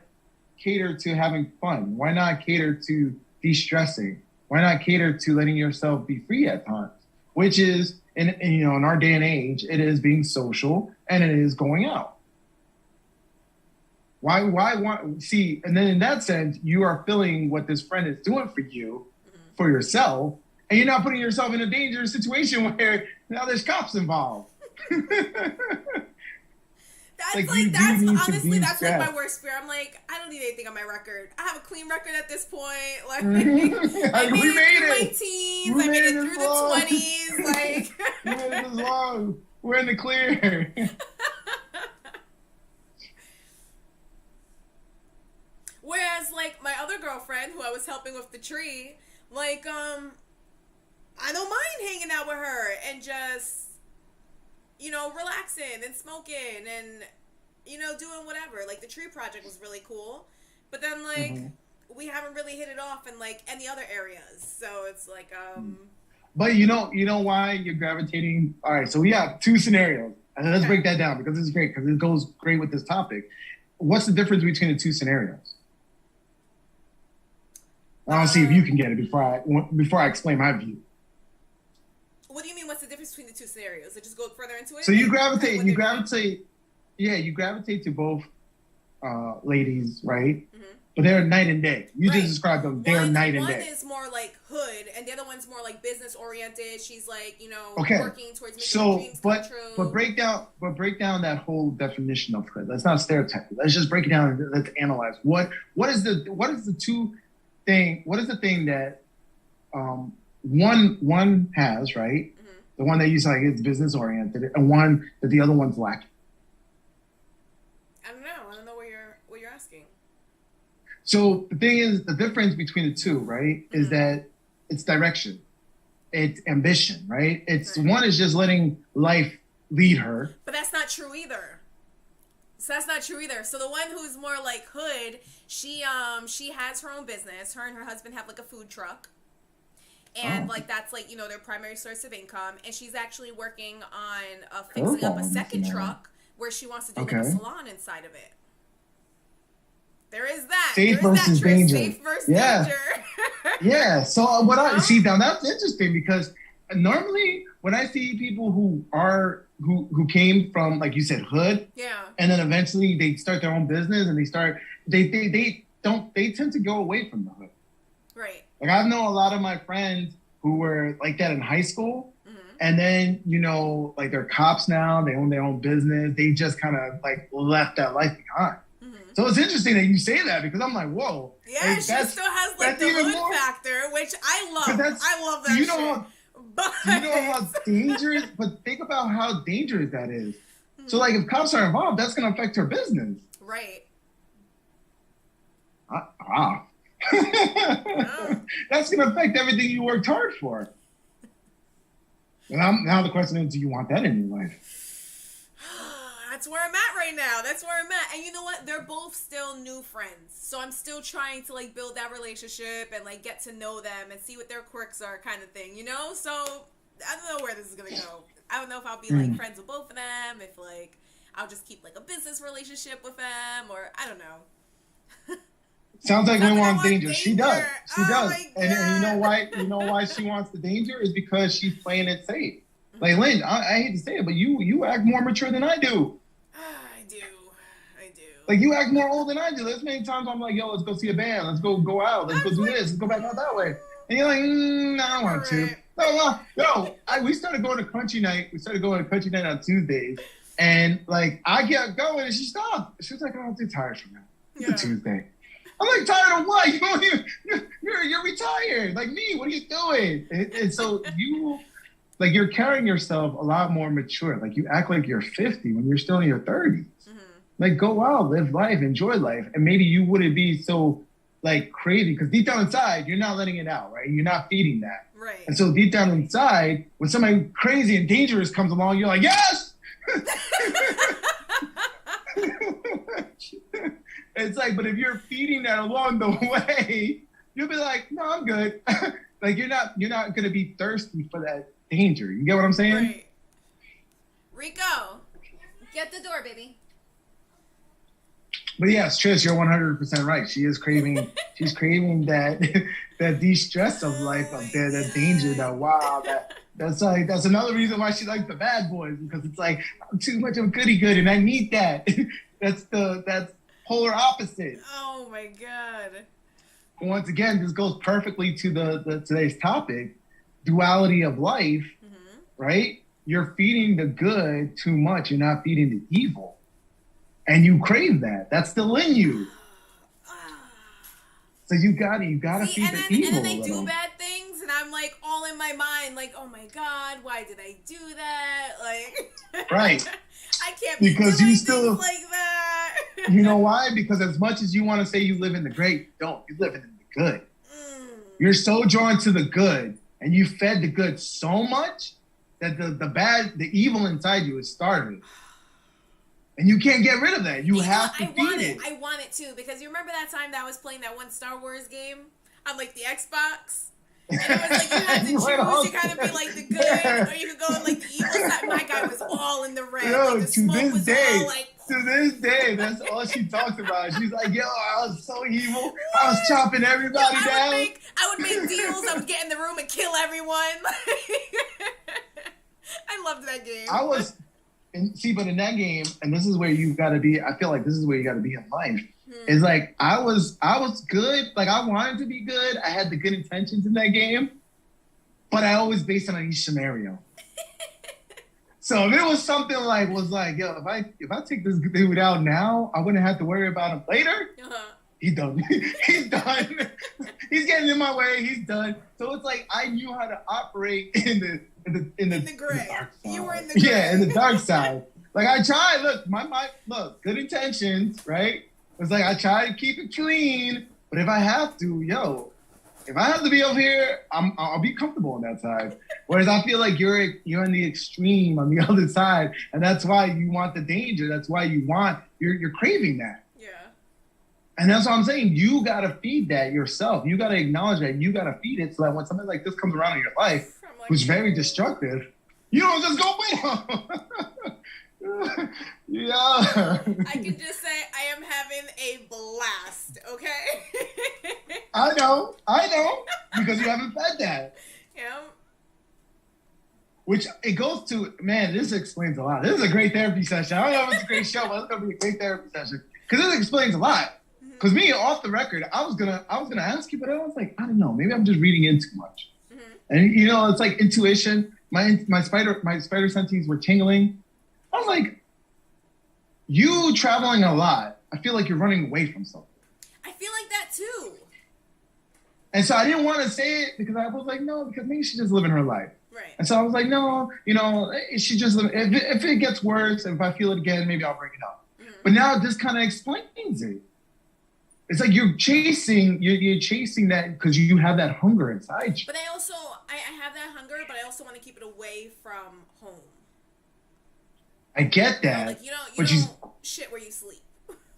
cater to having fun? Why not cater to de-stressing? Why not cater to letting yourself be free at times? Which is, in our day and age, it is being social and it is going out. See, and then in that sense, you are feeling what this friend is doing for you, for yourself, and you're not putting yourself in a dangerous situation where now there's cops involved. That's honestly that's like my worst fear. I'm like, I don't need anything on my record. I have a clean record at this point. Like, I made it through my teens. I made it through the 20s. Like, we made it this long. We're in the clear. Whereas, like, my other girlfriend, who I was helping with the tree, like, I don't mind hanging out with her and just, you know, relaxing and smoking and, you know, doing whatever. Like, the tree project was really cool. But then, like, we haven't really hit it off in, like, any other areas. So it's like, But you know why you're gravitating? All right, so we have two scenarios. And let's break that down because this is great because it goes great with this topic. What's the difference between the two scenarios? I'll see if you can get it before I explain my view. What do you mean? What's the difference between the two scenarios? I just go further into it. So you gravitate to both ladies, right? But they're night and day. You just described them. They're night and day. One is more like hood, and the other one's more like business oriented. She's like, you know, working towards making dreams come true. But break down that whole definition of hood. Let's not stereotype it. Let's just break it down and let's analyze. What is the thing that one has, right? The one that you say like it's business oriented, and one that the other one's lacking. I don't know what you're asking. So the thing is, the difference between the two, right, is that it's direction, it's ambition, right? It's one is just letting life lead her. But that's not true either. So the one who's more like hood, she has her own business. Her and her husband have like a food truck. And like that's like, you know, their primary source of income. And she's actually working on fixing up a second truck where she wants to do like a salon inside of it. There is that. Safe versus danger. Safe versus danger. Yeah. So what I see now, that's interesting because normally when I see people who came from, like you said, hood, and then eventually they start their own business and they tend to go away from the hood. Right. Like I've known a lot of my friends who were like that in high school, And then, you know, like they're cops now, they own their own business. They just kind of like left that life behind. So it's interesting that you say that because I'm like, whoa. Yeah, like, she still has like the hood factor, which I love. I love that you know how dangerous, but think about how dangerous that is. So like if cops are involved, that's going to affect her business. Right. That's going to affect everything you worked hard for. And now the question is, do you want that in your life? That's where I'm at right now. That's where I'm at. And you know what? They're both still new friends. So I'm still trying to like build that relationship and like get to know them and see what their quirks are kind of thing, you know? So I don't know where this is going to go. I don't know if I'll be like friends with both of them, if like I'll just keep like a business relationship with them, or I don't know. Sounds like Lynn wants danger. She does. She does. And you know why? You know why she wants the danger is because she's playing it safe. Like Lynn, I hate to say it, but you act more mature than I do. I do. Like you act more old than I do. There's many times I'm like, yo, let's go see a band. Let's go out. Let's go do this. Let's go back out that way. And you're like, no, I don't want to. No. We started going to country night. We started going to country night on Tuesdays. And like I kept going and she stopped. She was like, oh, I'm too tired from that. It's a Tuesday. I'm like, tired of what? You're retired. Like me, what are you doing? And so you're carrying yourself a lot more mature. Like you act like you're 50 when you're still in your 30s. Like go out, live life, enjoy life. And maybe you wouldn't be so like crazy because deep down inside, you're not letting it out, right? You're not feeding that. Right. And so deep down inside, when somebody crazy and dangerous comes along, you're like, yes! It's like, but if you're feeding that along the way, you'll be like, no, I'm good. Like you're not gonna be thirsty for that danger. You get what I'm saying? Right. Rico, get the door, baby. But yes, Trish, you're 100% right. She is craving. She's craving that de-stress of life, of that danger, that's another reason why she likes the bad boys, because it's like I'm too much of a goody good and I need that. That's polar opposite. Oh my God. Once again, this goes perfectly to the today's topic, duality of life, right? You're feeding the good too much. You're not feeding the evil. And you crave that. That's still in you. So you gotta feed the evil. And then they do bad things, and I'm like all in my mind, like, oh my God, why did I do that? Like, right. I can't be because doing things like that. You know why? Because as much as you want to say you live in the great, you don't. You live in the good. You're so drawn to the good, and you fed the good so much that the evil inside you is starving. And you can't get rid of that. You have to feed it. I want it too, because you remember that time that I was playing that one Star Wars game on like the Xbox? And it was like you had to choose. You kind of be like the good, or you could go in like the evil side. My guy was all in the red. Yo, like the smoke was all like. To this day, that's all she talks about. She's like, yo, I was so evil. I was chopping everybody down. I would make deals. I would get in the room and kill everyone. I loved that game. But in that game, and this is where you got to be. I feel like this is where you got to be in life. It's like I was good. Like I wanted to be good. I had the good intentions in that game, but I always based it on each scenario. So if it was something like yo, if I take this dude out now, I wouldn't have to worry about him later. He's done. He's done. He's getting in my way. He's done. So it's like I knew how to operate in the gray. Dark side. You were in the gray. Yeah, in the dark side. Like I tried. Look, good intentions, right? It's like I try to keep it clean, but if I have to, if I have to be over here, I'll be comfortable on that side. Whereas I feel like you're in the extreme on the other side, and that's why you want the danger. That's why you're craving that. Yeah. And that's what I'm saying. You gotta feed that yourself. You gotta acknowledge that. You gotta feed it so that when something like this comes around in your life, who's very destructive, you don't just go bam. Yeah. I can just say I am having a blast, okay? I know, because you haven't fed that. Yeah. Which it goes to, man, this explains a lot. This is a great therapy session. I don't know if it's a great show, but it's gonna be a great therapy session. Because this explains a lot. Because me, off the record, I was gonna ask you, but I was like, I don't know, maybe I'm just reading in too much. And it's like intuition. my spider senses were tingling. I was like, you traveling a lot, I feel like you're running away from something. I feel like that too. And so I didn't want to say it because I was like, no, because maybe she's just living her life. Right. And so I was like, no, she just if it gets worse, if I feel it again, maybe I'll bring it up. Mm-hmm. But now this kind of explains it. It's like you're chasing that because you have that hunger inside you. But I also I have that hunger, but I also want to keep it away from home. I get that. You don't shit where you sleep,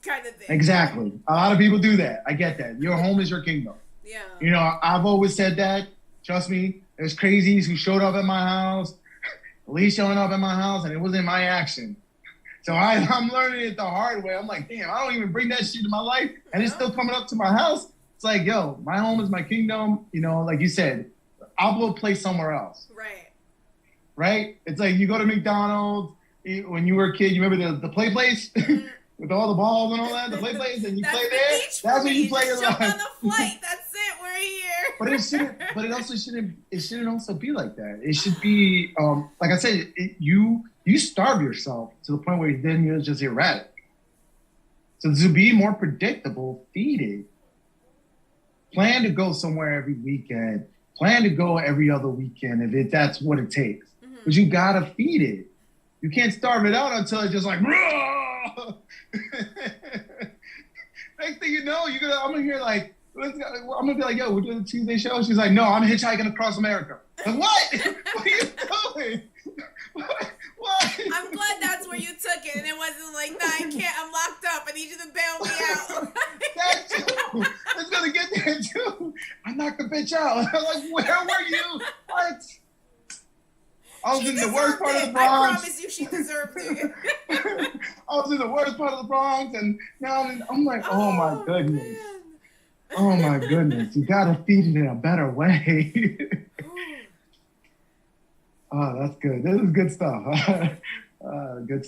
kind of thing. Exactly. A lot of people do that. I get that. Your home is your kingdom. Yeah. I've always said that. Trust me. There's crazies who showed up at my house, at least showing up at my house, and it wasn't my action. So I'm learning it the hard way. I'm like, damn, I don't even bring that shit to my life, and it's still coming up to my house. It's like, yo, my home is my kingdom. Like you said, I'll go play somewhere else. Right. Right? It's like you go to McDonald's when you were a kid. You remember the play place with all the balls and all that, the play place, and you play there. That's when you play your life. Jump on the flight. That's it. We're here. But it shouldn't. But it also shouldn't. It shouldn't also be like that. It should be like I said. You starve yourself to the point where then you're just erratic. So to be more predictable, feed it. Plan to go somewhere every weekend. Plan to go every other weekend if that's what it takes. Mm-hmm. But you gotta feed it. You can't starve it out until it's just like. Next thing you know, I'm gonna hear like. I'm gonna be like, yo, we're doing a Tuesday show. She's like, no, I'm hitchhiking across America. Like, what? What are you doing? What? I'm glad that's where you took it, and it wasn't like, nah, I'm locked up. I need you to bail me out. That too. It's gonna get there too. I knocked the bitch out. I'm like, where were you? What? I was in the worst part of the Bronx. I promise you, she deserved it. I was in the worst part of the Bronx, and now I'm like, oh my goodness. Man. Oh my goodness, you gotta feed it in a better way. Oh, that's good. This is good stuff. Good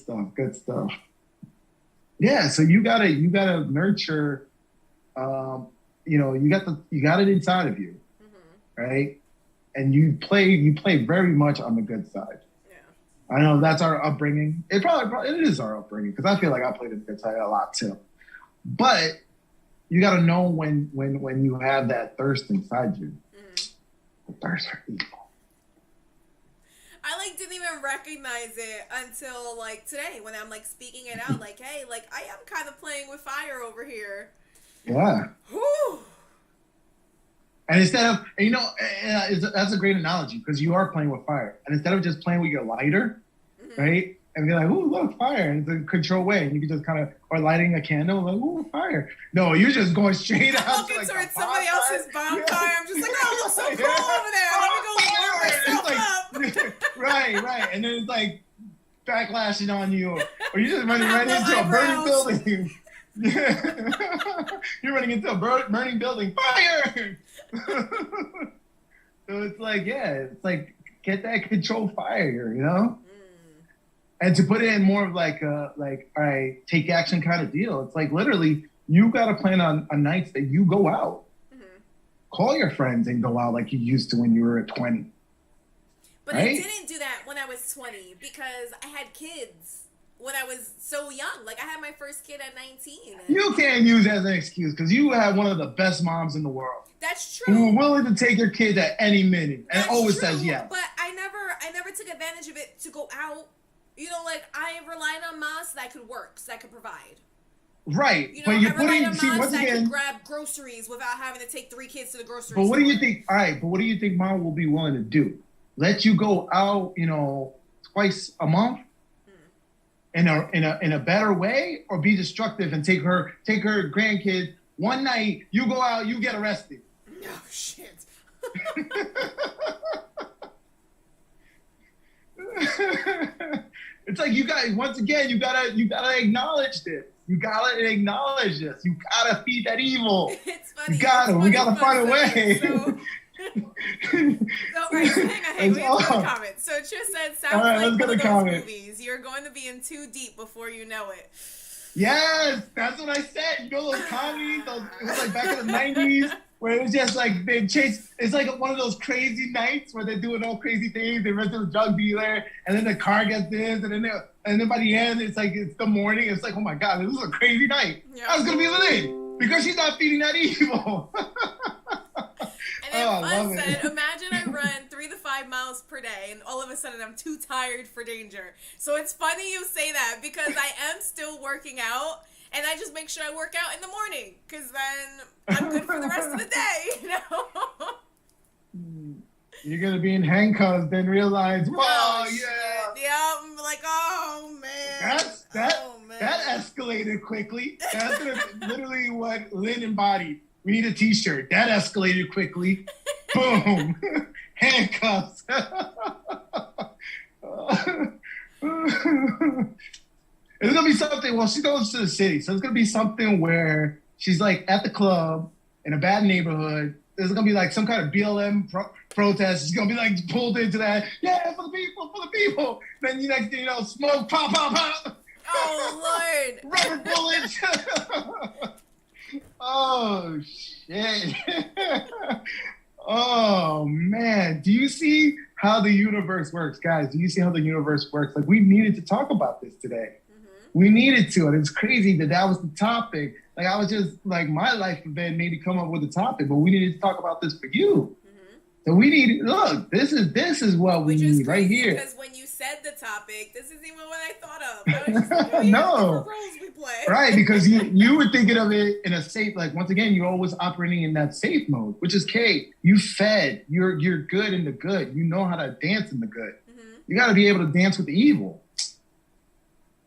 stuff. Yeah, so you gotta nurture. You got it inside of you, mm-hmm. right? And you play very much on the good side. Yeah. I know that's our upbringing. It is our upbringing because I feel like I played the good side a lot too, but. You got to know when you have that thirst inside you. Mm. The thirst for evil. I didn't even recognize it until today when I'm speaking it out. Hey, I am kind of playing with fire over here. Yeah. Whew. And instead of that's a great analogy because you are playing with fire. And instead of just playing with your lighter, mm-hmm. right? And be like, ooh, look, fire. And it's a controlled way. And you can just kind of, or lighting a candle, like, ooh, fire. No, you're just going straight out. Looking towards somebody else's bonfire. Yeah. I'm just like, oh, it looks so cool over there. Let me go warm myself up. Right. And then it's like backlashing on you. Or you're just running right into a burning building. You're running into a burning building. Fire! So it's like, get that controlled fire, And to put it in more of all right, take action kind of deal. It's like literally you got to plan on nights that you go out. Mm-hmm. Call your friends and go out like you used to when you were 20. But right? I didn't do that when I was 20 because I had kids when I was so young. I had my first kid at 19. You can't use that as an excuse because you have one of the best moms in the world. That's true. Who are willing to take your kids at any minute and always says yes. But I never took advantage of it to go out. I relied on moms that I could work, so I could provide. Right. But you're putting, once again, I could grab groceries without having to take 3 kids to the grocery store. But what do you think, all right, but what do you think mom will be willing to do? Let you go out, twice a month in a better way, or be destructive and take her grandkids one night, you go out, you get arrested. Oh, shit. It's like you gotta acknowledge this. You gotta acknowledge this. You gotta feed that evil. It's funny. We gotta find a way. Right, so hang on. We have a comment. So Trish said, sounds like one of those movies. You're going to be in too deep before you know it. Yes, that's what I said. You know those comedies? It was like back in the 90s where it was just like they chase. It's like one of those crazy nights where they're doing all crazy things. They run to the drug dealer, and then the car gets this, and then by the end, it's like it's the morning. It's like, oh my god, this is a crazy night. Yeah. I was gonna be Lynn because she's not feeding that evil. And then Fun said, imagine I run 3 to 5 miles per day and all of a sudden I'm too tired for danger. So it's funny you say that because I am still working out and I just make sure I work out in the morning because then I'm good for the rest of the day, you know? You're going to be in handcuffs, then realize, whoa, yeah. Yeah, I'm like, oh, man. That escalated quickly. That's literally what Lynn embodied. We need a t-shirt. That escalated quickly. Boom. Handcuffs. It's going to be something, well, she goes to the city, so it's going to be something where she's like at the club in a bad neighborhood. There's going to be like some kind of BLM protest. She's going to be like pulled into that. Yeah, for the people, for the people. Then you next thing you know, smoke, pop, pop, pop. Oh, Lord. Rubber bullets. Oh, shit. Oh, man. Do you see how the universe works? Guys, do you see how the universe works? Like, we needed to talk about this today. Mm-hmm. We needed to. And it's crazy that was the topic. Like, I was just, like, my life event made me come up with a topic, but we needed to talk about this for you. Mm-hmm. So we need, look, this is what we need right here. Because when you said the topic, this isn't even what I thought of. I was just like, no. Roles we play. Right, because you were thinking of it in a safe, like, once again, you're always operating in that safe mode, which is Kate. You fed. You're good in the good. You know how to dance in the good. Mm-hmm. You got to be able to dance with the evil.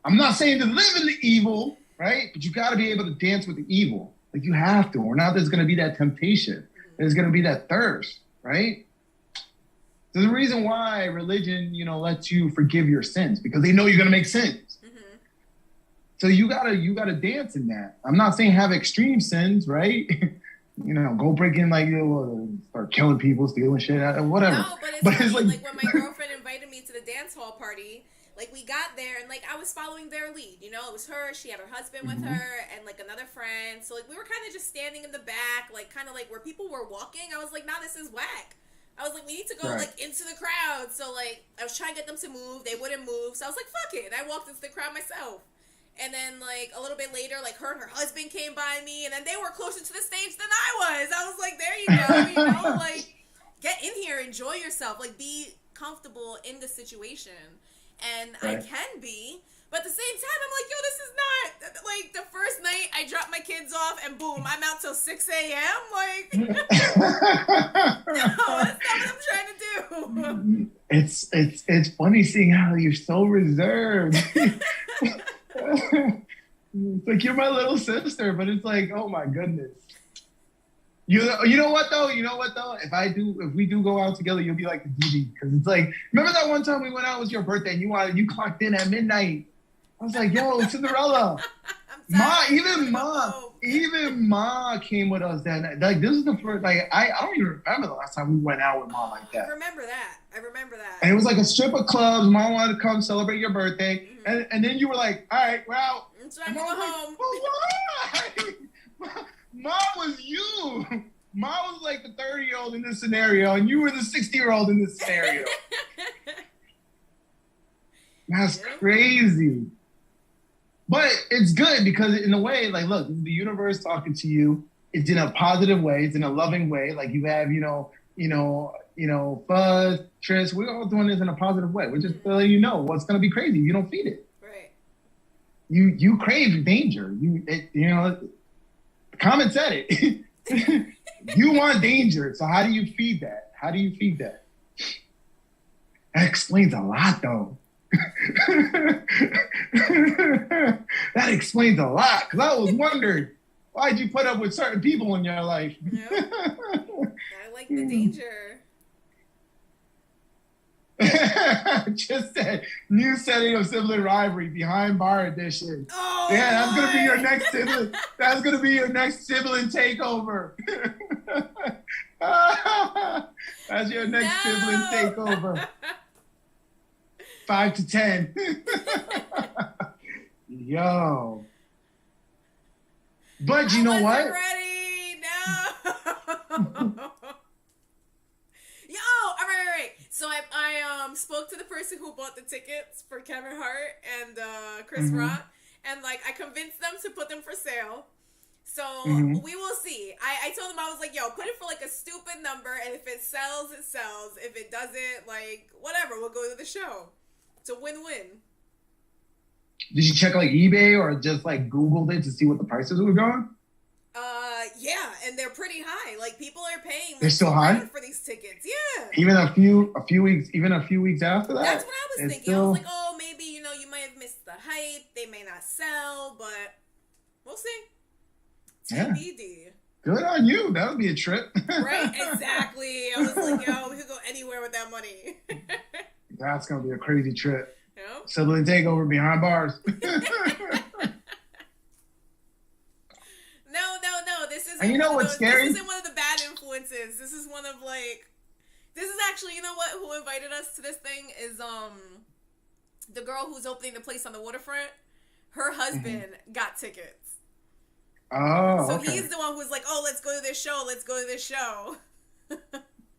I'm not saying to live in the evil, right? But you got to be able to dance with the evil. Like, you have to, or now there's going to be that temptation. Mm-hmm. There's going to be that thirst, right? There's a reason why religion, lets you forgive your sins, because they know you're going to make sins. Mm-hmm. So you gotta dance in that. I'm not saying have extreme sins, right? Go break in, like, start killing people, stealing shit, whatever. No, but it's like when my girlfriend invited me to the dance hall party, like, we got there and, like, I was following their lead, it was her, she had her husband with her and, like, another friend. So, like, we were kind of just standing in the back, like, kind of like where people were walking. I was like, nah, this is whack. I was like, we need to go, like, into the crowd. So, like, I was trying to get them to move. They wouldn't move. So I was like, fuck it. And I walked into the crowd myself. And then, like, a little bit later, like, her and her husband came by me. And then they were closer to the stage than I was. I was like, there you go. Like, get in here. Enjoy yourself. Like, be comfortable in the situation. And I can be. But at the same time, I'm like, yo, this is not, like, the first night I dropped my kids off and boom, I'm out till 6 a.m. Like, no, that's not what I'm trying to do. It's funny seeing how you're so reserved. It's like, you're my little sister, but it's like, oh my goodness. You know what though? If we do go out together, you'll be like the DD. Because it's like, remember that one time we went out, it was your birthday, and you clocked in at midnight. I was like, yo, Cinderella. Even Ma came with us that night. Like, this is the first, like, I don't even remember the last time we went out with Ma like that. I remember that. And it was like a strip of clubs. Ma wanted to come celebrate your birthday. Mm-hmm. And then you were like, all right, we're out. I'm trying to go home. Well, why? Ma was you. Ma was like the 30-year-old in this scenario, and you were the 60-year-old in this scenario. That's crazy. But it's good because in a way, like, look, the universe talking to you. It's in a positive way. It's in a loving way. Like, you have, Fuzz, Trish. We're all doing this in a positive way. We're just letting you know what's going to be crazy. You don't feed it. Right. You crave danger. The comment said it. You want danger. So how do you feed that? That explains a lot, though. That explains a lot, because I was wondering, why'd you put up with certain people in your life? Yep. I like the danger. Just said, new setting of sibling rivalry, behind bar edition. Oh, yeah, that's gonna be your next sibling. That's gonna be your next sibling takeover. That's your next sibling takeover. 5 to 10. Yo. But you know what? Ready? No. Yo, all right. So I spoke to the person who bought the tickets for Kevin Hart and Chris Rock, and like I convinced them to put them for sale. So we will see. I told them, I was like, yo, put it for like a stupid number, and if it sells, it sells. If it doesn't, like whatever, we'll go to the show. It's a win-win. Did you check like eBay or just like Googled it to see what the prices were going? Yeah, and they're pretty high. Like people are paying. They're still high for these tickets. Yeah. Even a few weeks after that. That's what I was thinking. Still... I was like, oh, maybe you might have missed the hype. They may not sell, but we'll see. TBD. Yeah. Good on you. That would be a trip. Right? Exactly. I was like, yo, we could go anywhere with that money. That's gonna be a crazy trip. Yep. Sibling takeover behind bars. No. This isn't. And you know what's scary? This isn't one of the bad influences. This is one of like. This is actually, you know what? Who invited us to this thing is the girl who's opening the place on the waterfront. Her husband got tickets. Oh. So he's the one who's like, oh, let's go to this show. Let's go to this show.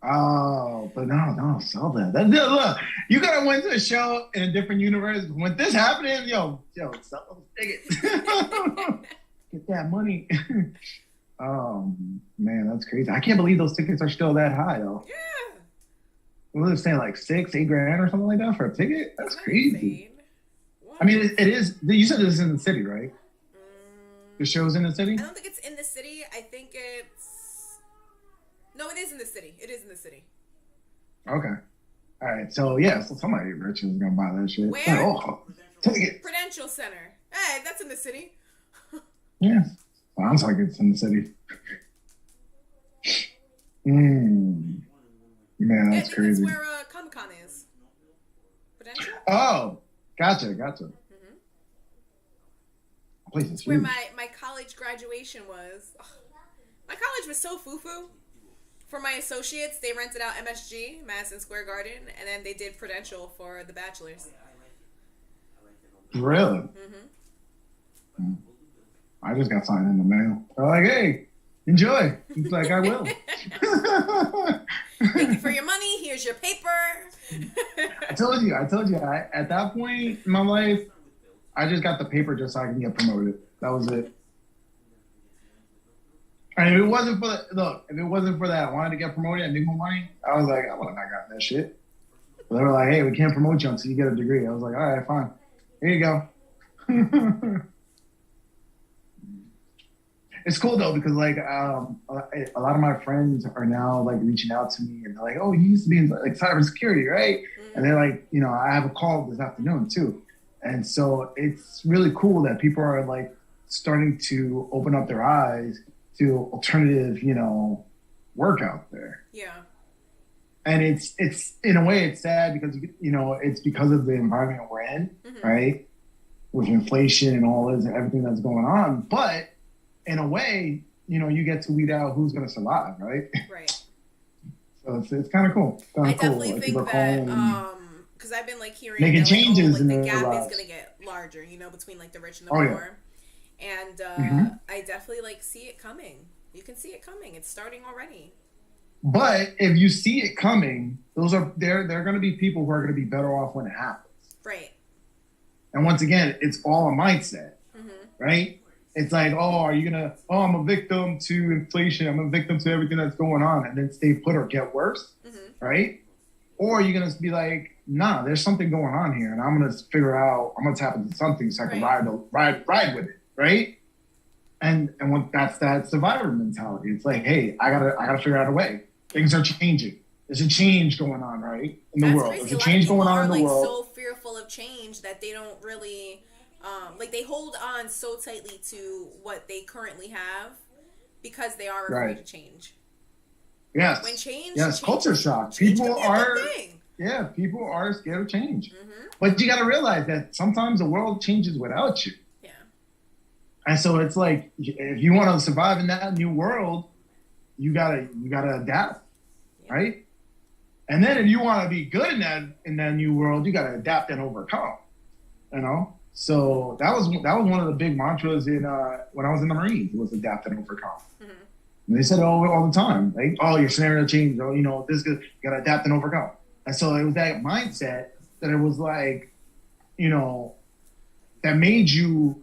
Oh, but no, sell that. Look, you gotta went to a show in a different universe. When this happening, yo, sell those tickets. Get that money. Oh man, that's crazy. I can't believe those tickets are still that high though. Yeah. What was it saying, like $6-8 grand or something like that for a ticket? That's crazy. I mean, it is. You said this is in the city, right? The show's in the city? I don't think it's in the city. I think it's... No, it is in the city. It is in the city. Okay. All right. So, yeah. So somebody rich is going to buy that shit. Where? Oh, ticket. Prudential Center. Hey, that's in the city. Yeah. Sounds like it's in the city. Man, that's crazy. That's where Comic-Con is. Prudential? Oh, gotcha. It's where my college graduation was. Ugh. My college was so foo-foo. For my associates, they rented out MSG, Madison Square Garden, and then they did Prudential for the bachelors. Really? I just got signed in the mail. They're like, hey, enjoy. He's like, I will. Thank you for your money. Here's your paper. I told you. At that point in my life, I just got the paper just so I can get promoted. That was it. And if it wasn't for that, I wanted to get promoted and make more money. I was like, I wouldn't have got that shit. But they were like, hey, we can't promote you until you get a degree. I was like, all right, fine. Here you go. It's cool though because like a lot of my friends are now like reaching out to me and they're like, oh, you used to be in like cybersecurity, right? And they're like, I have a call this afternoon too. And so it's really cool that people are like starting to open up their eyes to alternative, work out there. Yeah. And it's in a way it's sad because, it's because of the environment we're in, right? With inflation and all this and everything that's going on. But in a way, you get to weed out who's going to survive, right? Right. So it's kind of cool. I definitely think that, because I've been like hearing making that, changes the gap lives. is going to get larger, between like the rich and the poor. Yeah. And I definitely like see it coming. You can see it coming. It's starting already. But if you see it coming, they're going to be people who are going to be better off when it happens. Right. And once again, it's all a mindset, right? It's like, I'm a victim to inflation. I'm a victim to everything that's going on. And then stay put or get worse, right? Or you're going to be like, nah, there's something going on here. And I'm going to I'm going to tap into something so I can ride with it, right? And that's that survivor mentality. It's like, hey, I gotta figure out a way. Things are changing. There's a change going on, right? In the world. Crazy. There's a change going on in the world. So fearful of change that they don't really... they hold on so tightly to what they currently have because they are afraid to change. Yes. When change, culture shock. People are scared of change. But you got to realize that sometimes the world changes without you. Yeah. And so it's like if you want to survive in that new world, you gotta adapt, right? And then if you want to be good in that new world, you gotta adapt and overcome. So that was one of the big mantras in when I was in the Marines, was adapt and overcome. Mm-hmm. And they said it all the time, like, oh, your scenario change, oh, you know, this good, you gotta adapt and overcome. And so it was that mindset that it was like, you know, that made you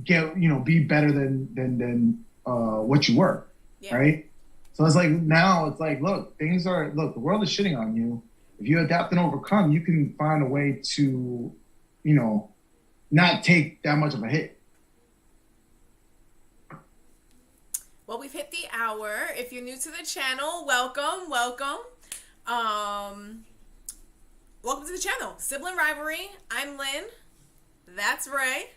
get, you know, be better than what you were, right? So it's like, now it's like, look, the world is shitting on you. If you adapt and overcome, you can find a way to, you know, not take that much of a hit. Well, we've hit the hour. If you're new to the channel, welcome. Welcome to the channel. Sibling Rivalry. I'm Lynn. That's Ray.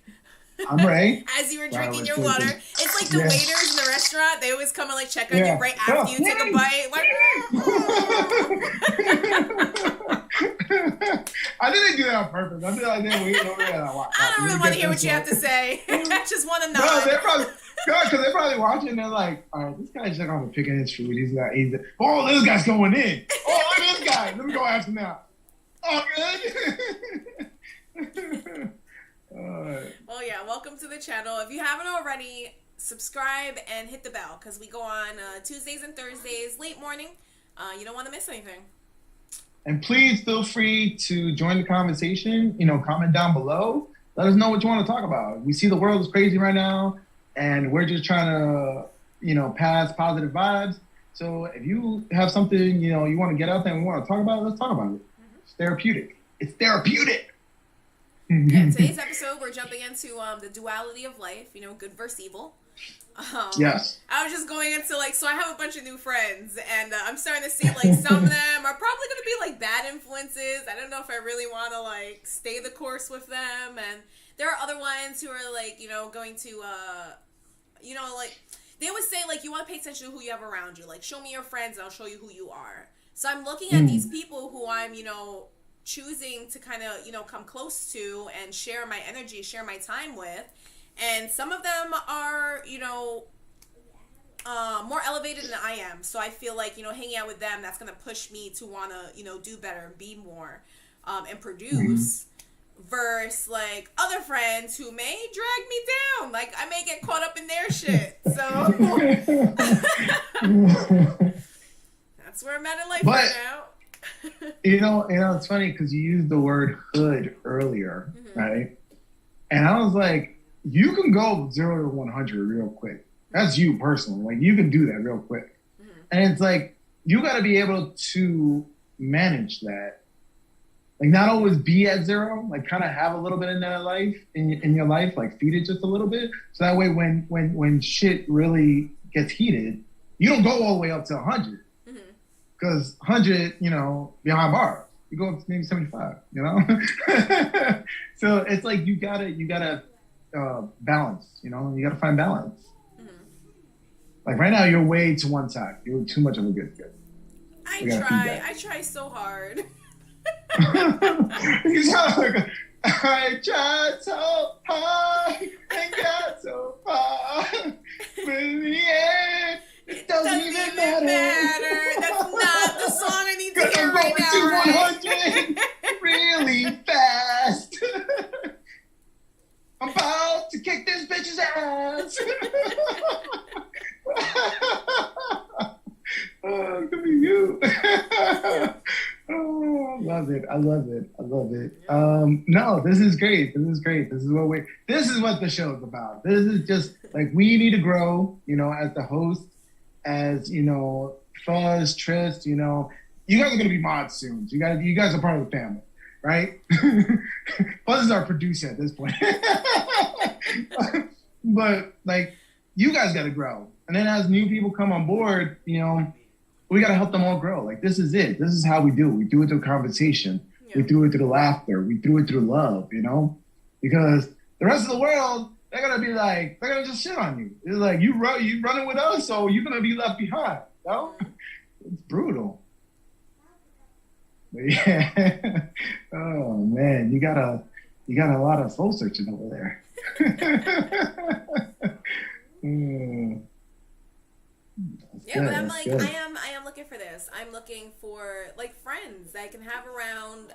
I'm Ray. As you were drinking your water. It's like the waiters in the restaurant. They always come and like check on you right after you take a bite. Like, I didn't do that on purpose. I didn't wait over there. I don't really want to hear what you have to say. I just want to know. No, they're probably watching. They're like, all right, this guy's just on picking his food. He's oh, this guy's going in. Oh, look at this guy. Let me go after him now. Oh, good. Well, yeah, welcome to the channel. If you haven't already, subscribe and hit the bell, because we go on Tuesdays and Thursdays, late morning. You don't want to miss anything. And please feel free to join the conversation. You know, comment down below. Let us know what you want to talk about. We see the world is crazy right now, and we're just trying to, you know, pass positive vibes. So if you have something, you know, you want to get out there and we want to talk about it, let's talk about it. Mm-hmm. It's therapeutic. It's therapeutic. Yeah, today's episode, we're jumping into the duality of life, you know, good versus evil. Yes. I was just going into, like, so I have a bunch of new friends, and I'm starting to see, like, some of them are probably going to be, like, bad influences. I don't know if I really want to, like, stay the course with them, and there are other ones who are, like, you know, going to, you know, like, they always say, like, you want to pay attention to who you have around you. Like, show me your friends, and I'll show you who you are. So I'm looking at these people who I'm, you know, choosing to kind of, you know, come close to and share my energy, share my time with. And some of them are, you know, more elevated than I am. So I feel like, you know, hanging out with them, that's going to push me to want to, you know, do better and be more and produce. Versus, like, other friends who may drag me down. Like, I may get caught up in their shit. So that's where I'm at in life right now. You know, it's funny because you used the word hood earlier, right? And I was like, you can go 0 to 100 real quick. That's you personally. Like, you can do that real quick. And it's like, you got to be able to manage that. Like, not always be at 0. Like, kind of have a little bit in that life, in your life. Like, feed it just a little bit. So that way, when shit really gets heated, you don't go all the way up to 100. Because 100, you know, behind bars, you go up to maybe 75, you know? So it's like, you gotta balance, you know? You gotta find balance. Like, right now, you're way to one side. You're too much of a good kid. I try so hard. You sound like I tried so hard and got so far. But in the end, it doesn't even matter. That's not the song I need to hear right now. I'm going to 100 really fast. I'm about to kick this bitch's ass. Oh, it could be you. Oh, I love it. No, this is great. This is what the show is about. This is just like, we need to grow, you know, as the host, as, you know, Fuzz, Trist, you know, you guys are gonna be mods soon. So you guys are part of the family, right? Fuzz is our producer at this point. But like, you guys gotta grow. And then as new people come on board, you know, we gotta help them all grow. Like, this is it. This is how we do it. We do it through conversation. Yeah. We do it through laughter. We do it through love, you know? Because the rest of the world, they're gonna just shit on you. It's like, you running with us, so you're gonna be left behind. You know? It's brutal. But yeah. Oh man, you got a lot of soul searching over there. Yeah, but I'm like, I am looking for this. I'm looking for like friends that I can have around.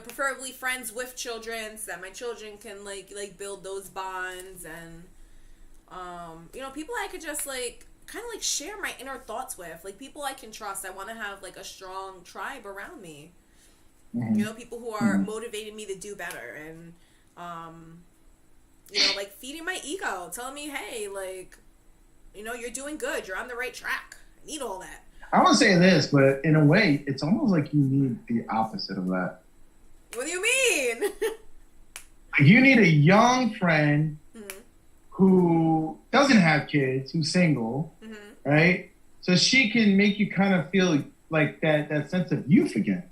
Preferably friends with children, so that my children can like build those bonds, and people I could just like kind of like share my inner thoughts with, like people I can trust. I want to have like a strong tribe around me. People who are motivating me to do better, and like feeding my ego, telling me, hey, like, you're doing good, you're on the right track. I need all that. I want to say this, but in a way, it's almost like you need the opposite of that. What do you mean? You need a young friend who doesn't have kids, who's single, right? So she can make you kind of feel like that sense of youth again.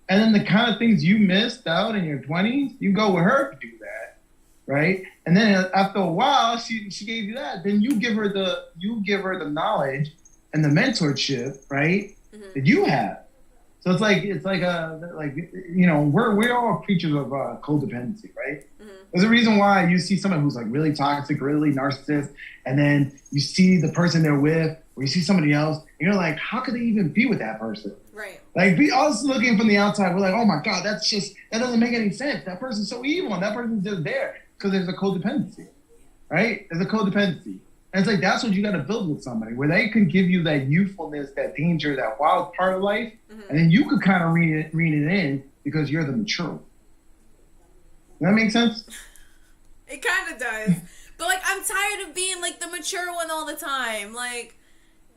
And then the kind of things you missed out in your 20s, you go with her to do that, right? And then after a while, she gave you that. Then you give her the knowledge and the mentorship, right? That you have. So we're all creatures of codependency, right? There's a reason why you see someone who's like really toxic, really narcissist, and then you see the person they're with, or you see somebody else, and you're like, how could they even be with that person? Right. Like, be us looking from the outside, we're like, oh my God, that doesn't make any sense. That person's so evil, and that person's just there because there's a codependency, right? There's a codependency. And it's like, that's what you got to build with somebody, where they can give you that youthfulness, that danger, that wild part of life, and then you could kind of rein it in because you're the mature one. Does that make sense? It kind of does. But, like, I'm tired of being, like, the mature one all the time. Like,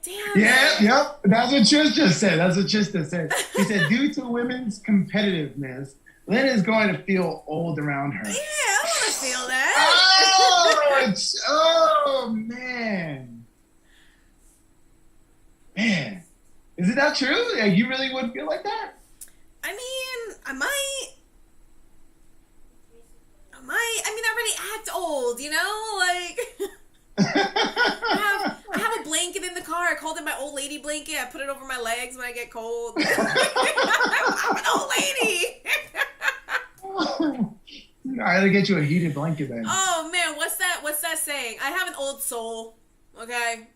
damn. Yeah, yep. That's what Trish just said. She said, due to women's competitiveness, Lynn is going to feel old around her. Yeah, I want to feel that. Oh, man. Man. Is it not true? Like, you really would feel like that? I mean, I might. I already act old, Like, I have a blanket in the car. I called it my old lady blanket. I put it over my legs when I get cold. I'm an old lady. I had to get you a heated blanket then. Oh, man, what's that saying? I have an old soul, okay?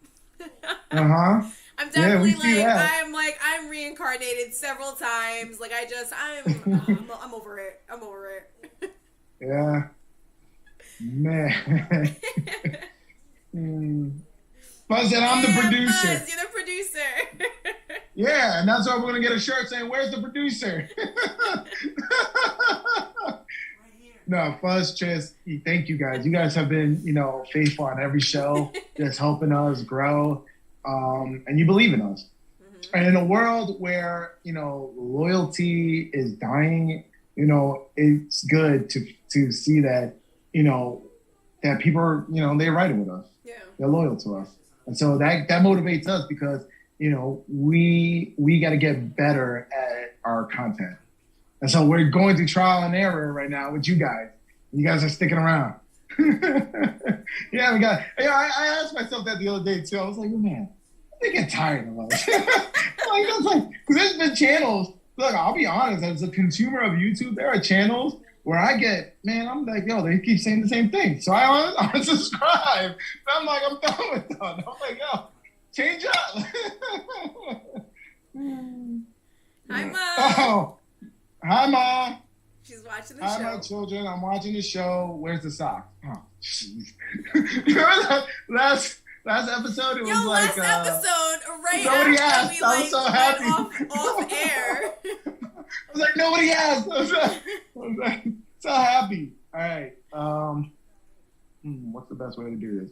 Uh-huh. I'm definitely I'm reincarnated several times. Like, I'm over it. I'm over it. Yeah. Man. Buzz said, I'm the producer. Buzz, you're the producer. Yeah, and that's why we're going to get a shirt saying, where's the producer? No, Fuzz, Tris, thank you guys. You guys have been, faithful on every show, just helping us grow. And you believe in us. And in a world where, loyalty is dying, it's good to see that, that people are, they're riding with us. Yeah. They're loyal to us. And so that motivates us because, we got to get better at our content. And so we're going through trial and error right now with you guys. You guys are sticking around. Yeah, I asked myself that the other day too. I was like, man, I get tired of us. Because there's been channels. Look, I'll be honest, as a consumer of YouTube, there are channels where I get, I'm like, yo, they keep saying the same thing. So I unsubscribe. And I'm like, I'm done with them. I'm like, yo, change up. Hi, Mom. Oh, hi, Mom. She's watching the show. Hi, my children. I'm watching the show. Where's the sock? Oh, jeez. Remember that last episode? It was last episode, right nobody after asked. we, I was so happy. Off air. I was like, nobody asked. I was like, so happy. All right. What's the best way to do this?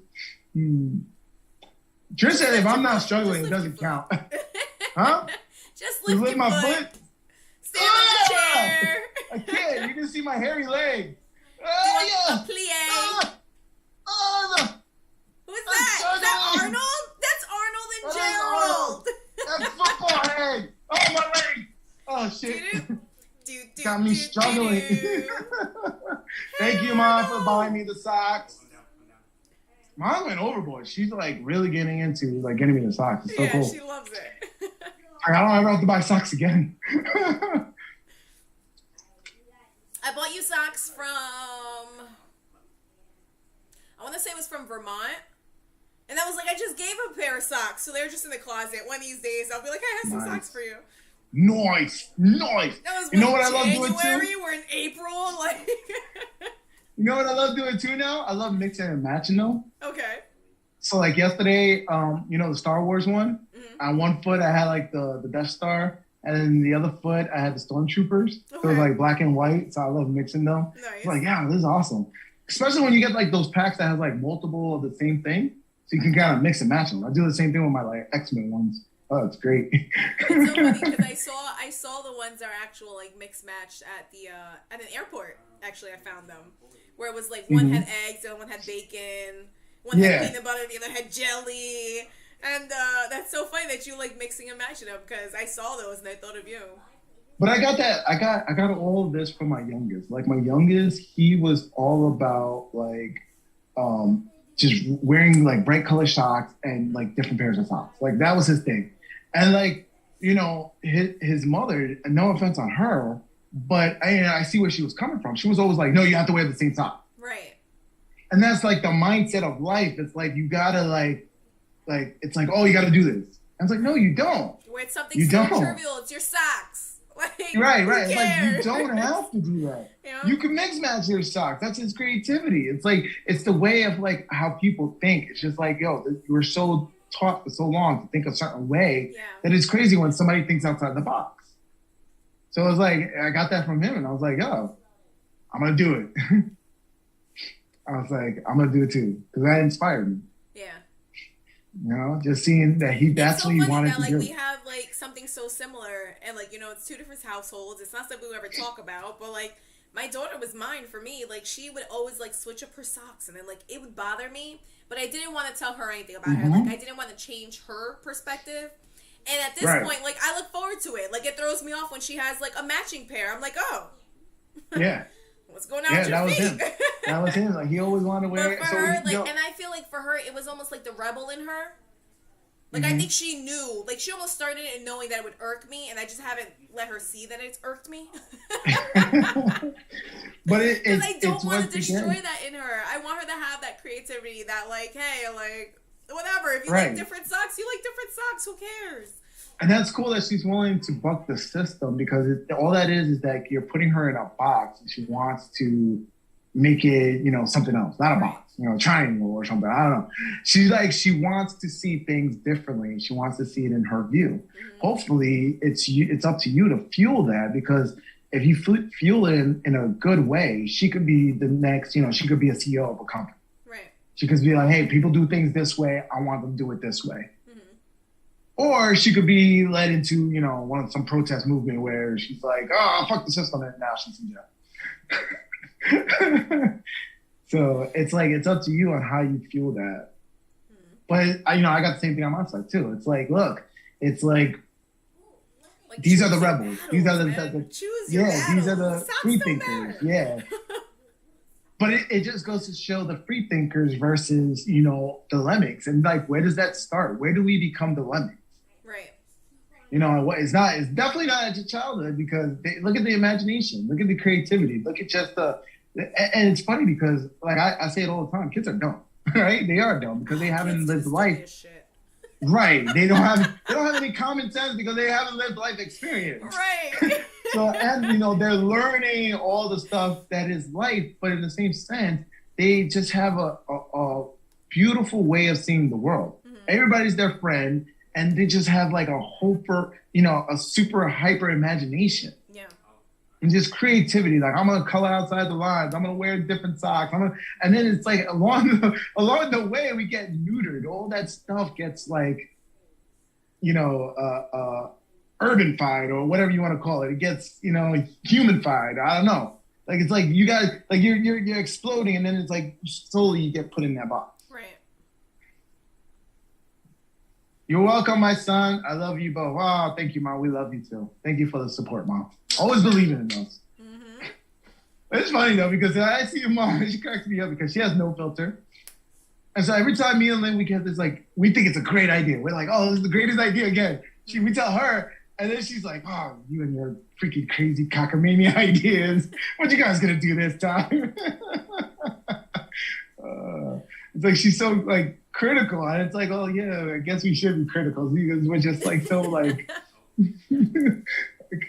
Trish said if I'm not struggling, it doesn't count. Huh? Just lift my foot. foot. Stand on the chair. I can't. You can see my hairy leg. A plie. Who's that? Is that Arnold? That's Arnold and Gerald. That's football head. Oh, my leg. Oh, shit. Got me struggling. Thank you, Mom, for buying me the socks. Mom went overboard. She's like really getting into getting me the socks. It's so cool. She loves it. I don't ever have to buy socks again. I bought you socks from, I want to say it was from Vermont. And I was like, I just gave a pair of socks, so they're just in the closet. One of these days, I'll be like, I have some socks for you. Nice. That was you know what I love doing January. too? We're in April, like. You know what I love doing too now? I love mixing and matching them. Okay. So like yesterday, the Star Wars one. Mm-hmm. On one foot I had like the Death Star, and then the other foot I had the Stormtroopers. Okay. So it was like black and white. So I love mixing them. Nice. It's like, yeah, this is awesome. Especially when you get like those packs that has like multiple of the same thing. So you can kind of mix and match them. I do the same thing with my like X-Men ones. Oh, it's great. It's so funny because I saw the ones that are actual like mixed matched at an airport. Actually, I found them where it was like one had eggs, the other one had bacon, one had peanut butter, the other had jelly, and that's so funny that you like mixing and matching them because I saw those and I thought of you. But I got that. I got all of this from my youngest. Like my youngest, he was all about like just wearing like bright color socks and like different pairs of socks. Like that was his thing. And like, his mother, no offense on her, but I see where she was coming from. She was always like, no, you have to wear the same sock. Right. And that's like the mindset of life. It's like, you gotta like, it's like, oh, you gotta do this. And it's like, no, you don't. Where it's something so trivial, it's your socks. Like, right. It's like, you don't have to do that. Yeah. You can mix match your socks. That's his creativity. It's like, it's the way of like how people think. It's just like, we're so taught for so long to think a certain way that it's crazy when somebody thinks outside the box. So it was like, I got that from him and I was like, I'm going to do it. I was like, I'm going to do it too. Because that inspired me. Yeah. Just seeing that that's what he wanted to do. We have like something so similar and like, it's two different households. It's not something we ever talk about, but like my daughter was mine for me. Like she would always like switch up her socks and then like it would bother me, but I didn't want to tell her anything about her. Like I didn't want to change her perspective. And at this point, like I look forward to it. Like it throws me off when she has like a matching pair. I'm like, oh. Yeah. What's going on with your feet? Him. That was him. Like he always wanted to wear it. But for her, like, and I feel like for her, it was almost like the rebel in her. Like I think she knew, like she almost started it knowing that it would irk me, and I just haven't let her see that it's irked me. But I don't want to destroy that in her. I want her to have that creativity, that like, hey, like whatever. If you like different socks, you like different socks. Who cares? And that's cool that she's willing to buck the system because all that is that you're putting her in a box and she wants to make it, something else, not a box, triangle or something. I don't know. She's like, she wants to see things differently. She wants to see it in her view. Mm-hmm. Hopefully it's up to you to fuel that because if you fuel it in a good way, she could be the next, she could be a CEO of a company. Right. She could be like, hey, people do things this way. I want them to do it this way. Or she could be led into, some protest movement where she's like, oh, fuck the system, and now she's in jail. So it's like, it's up to you on how you fuel that. But, I got the same thing on my side, too. It's like, look, it's like these are the rebels. These are these are the free thinkers. Yeah. But it just goes to show the free thinkers versus, the lemmings. And, like, where does that start? Where do we become the lemmings? It's definitely not at your childhood because look at the imagination, look at the creativity, look at just and it's funny because like I say it all the time, kids are dumb, right? They are dumb because they haven't lived life. Right. They don't have any common sense because they haven't lived life experience. Right. So, and they're learning all the stuff that is life, but in the same sense, they just have a beautiful way of seeing the world. Mm-hmm. Everybody's their friend. And they just have like a super hyper imagination. Yeah. And just creativity. Like I'm gonna color outside the lines. I'm gonna wear different socks. And then it's like along the way we get neutered. All that stuff gets like, urbanified or whatever you want to call it. It gets humanified. I don't know. Like it's like you guys like you're exploding, and then it's like slowly you get put in that box. You're welcome, my son. I love you both. Oh, thank you, Mom. We love you too. Thank you for the support, Mom. Always believing in us. Mm-hmm. It's funny though because I see your mom. She cracks me up because she has no filter, and so every time me and Lynn we get this like we think it's a great idea. We're like, oh, this is the greatest idea again. We tell her, and then she's like, oh, you and your freaking crazy cockamamie ideas. What you guys gonna do this time? It's like she's so like critical, and it's like, oh yeah, I guess we should be critical because we're just like so like, this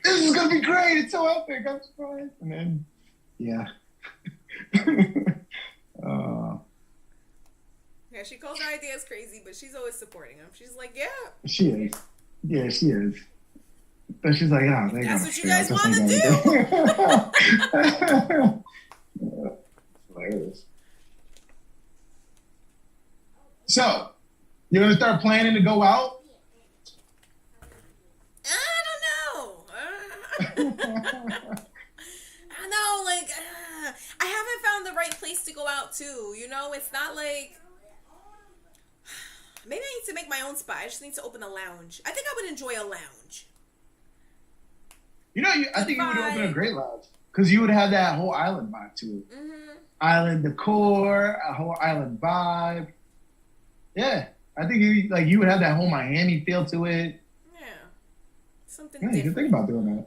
is gonna be great. It's so epic. I'm surprised, and then yeah. Yeah, she calls her ideas crazy, but she's always supporting them. She's like, yeah. She is. Yeah, she is. But she's like, oh, that's what you guys want to do. Hilarious. So, you're gonna start planning to go out? I don't know. Like, I haven't found the right place to go out to. You know, it's not like. Maybe I need to make my own spot. I just need to open a lounge. I think I would enjoy a lounge. You know, I think you would open a great lounge because you would have that whole island vibe to it. Mm-hmm. Island decor, a whole island vibe. Yeah, I think you would have that whole Miami feel to it. Yeah, something different. You should think about doing that.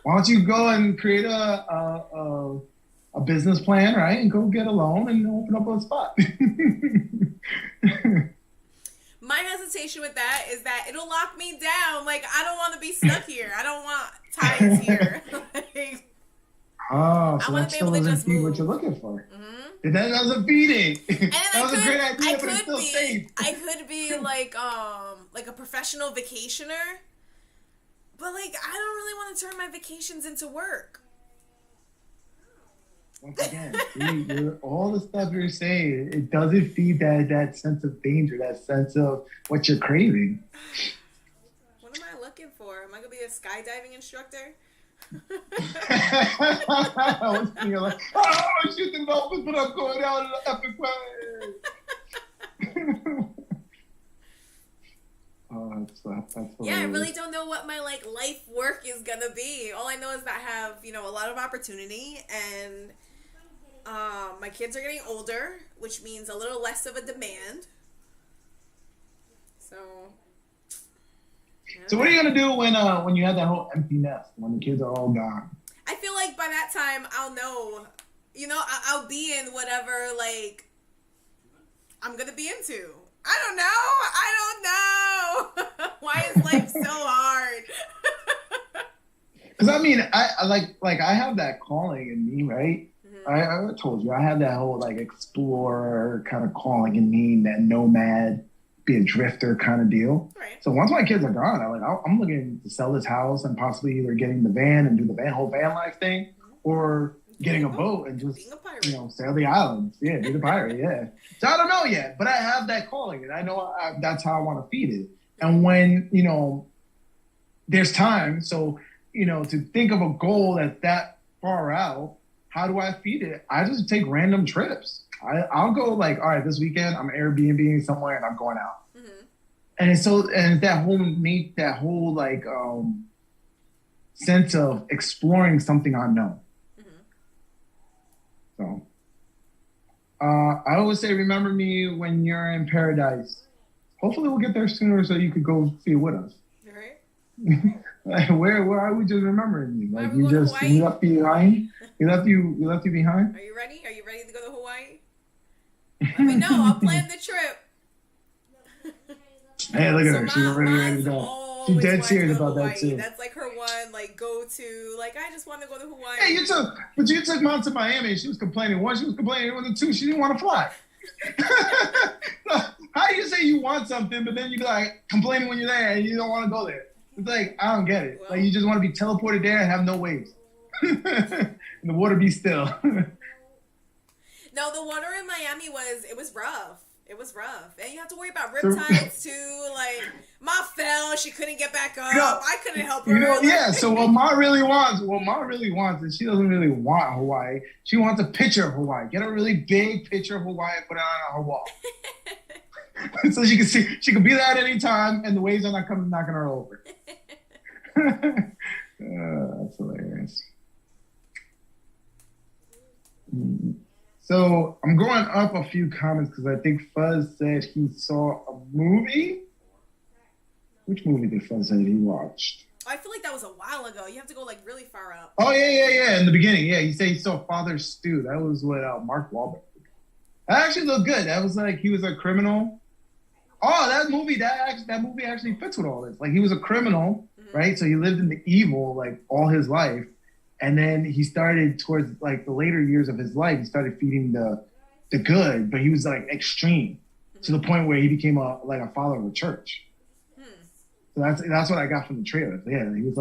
Why don't you go and create a business plan, right, and go get a loan and open up a spot. My hesitation with that is that it'll lock me down. Like, I don't want to be stuck here. I don't want ties here. I want to be able to just move. What you're looking for. Mm-hmm. That doesn't feed it. That was a great idea, but it's still safe. I could be like a professional vacationer, but like I don't really want to turn my vacations into work. Once again, all the stuff you're saying, it doesn't feed that sense of danger, that sense of what you're craving. What am I looking for? Am I going to be a skydiving instructor? I was thinking like, oh, shoot the dolphins, but I'm going out in an epic way. That's yeah, I really don't know what my like life work is gonna be. All I know is that I have, a lot of opportunity, and my kids are getting older, which means a little less of a demand. So what are you gonna do when you have that whole empty nest, when the kids are all gone? I feel like by that time I'll know, I'll be in whatever like I'm gonna be into. I don't know. Why is life so hard? Because I mean, I like I have that calling in me, right? Mm-hmm. I told you I have that whole like explorer kind of calling in me, that nomad, be a drifter kind of deal. Right. So once my kids are gone, I'm looking to sell this house and possibly either getting the van and do the whole van life thing, or getting a boat and just sail the islands. Yeah, be the pirate. Yeah. So I don't know yet, but I have that calling, and I know that's how I want to feed it. And when there's time, so to think of a goal that's that far out, how do I feed it? I just take random trips. I'll go like, all right, this weekend I'm Airbnb somewhere and I'm going out. Mm-hmm. And it's that whole like sense of exploring something unknown. So, I always say, remember me when you're in paradise. Hopefully we'll get there sooner so you could go see it with us. All right. Like, where are we just remembering you? Like, you left behind? You left you behind? Are you ready? Are you ready to go to Hawaii? Let me know. I'll plan the trip. Hey, look at her. She's already ready to go. She's dead serious about Hawaii. That too. That's like her one go to. Like, I just want to go to Hawaii. Hey, you took Mom to Miami. She was complaining. One, she was complaining. One, two, she didn't want to fly. How do you say you want something, but then you be like complaining when you're there and you don't want to go there? It's like, I don't get it. Well, like, you just want to be teleported there and have no waves. And the water be still. No, the water in Miami was rough. It was rough. And you have to worry about riptides too. Like, Ma fell, she couldn't get back up. I couldn't help her. Yeah, so what Ma really wants is she doesn't really want Hawaii. She wants a picture of Hawaii. Get a really big picture of Hawaii and put it on her wall. So she can be there at any time and the waves are not coming knocking her over. That's hilarious. So I'm going up a few comments because I think Fuzz said he saw a movie. Which movie did Fuzz say he watched? I feel like that was a while ago. You have to go like really far up. Oh yeah. In the beginning, yeah, he said he saw Father Stew. That was what Mark Wahlberg did. That actually looked good. That was like he was a criminal. Oh, that movie actually fits with all this. Like he was a criminal, right? So he lived in the evil like all his life, and then he started towards like the later years of his life. He started feeding the good, but he was like extreme to the point where he became a follower of the church. So that's what I got from the trailer. Yeah, he was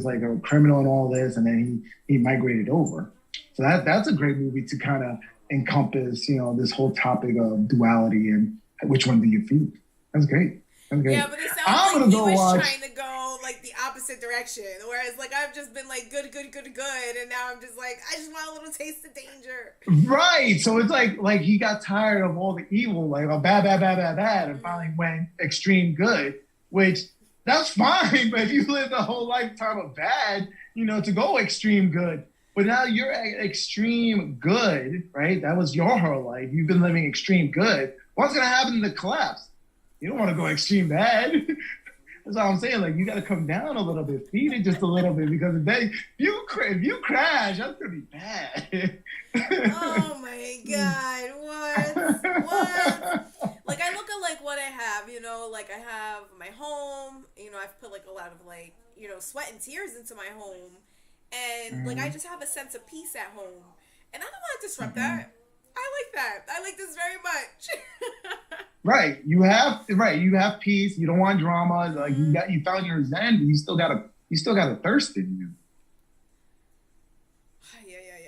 like a criminal and all this, and then he migrated over. So that's a great movie to kind of encompass, this whole topic of duality and which one do you feed. That's great. That's great. Yeah, but it sounds like he was trying to go like the opposite direction, whereas like I've just been like good, and now I'm just like I just want a little taste of danger. Right. So it's like he got tired of all the evil, like bad, and finally went extreme good, which. That's fine, but if you lived a whole lifetime of bad, to go extreme good, but now you're extreme good, right? That was your whole life. You've been living extreme good. What's going to happen in the collapse? You don't want to go extreme bad. That's all I'm saying. Like, you got to come down a little bit, feed it just a little bit, because if you crash, that's going to be bad. Oh my God. What? Like, I look at like what I have, like I have my home, I've put like a lot of like, sweat and tears into my home. And like, I just have a sense of peace at home. And I don't want to disrupt that. I like that. I like this very much. Right. You have peace. You don't want drama. Like you found your zen, but you still got a thirst in you.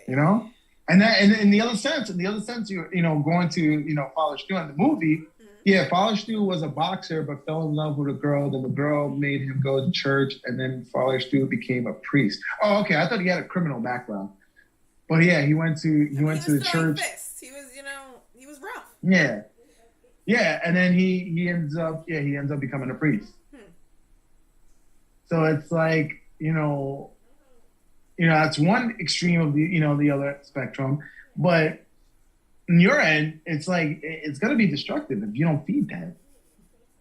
Yeah. And that, and in the other sense, you're, going to, Father Stu in the movie. Yeah, Father Stu was a boxer, but fell in love with a girl. Then the girl made him go to church, and then Father Stu became a priest. Oh, okay. I thought he had a criminal background, but yeah, he went to the church. He was, he was rough. Yeah, and then he ends up becoming a priest. So it's like, that's one extreme of the other spectrum, but in your end, it's like it's gonna be destructive if you don't feed that.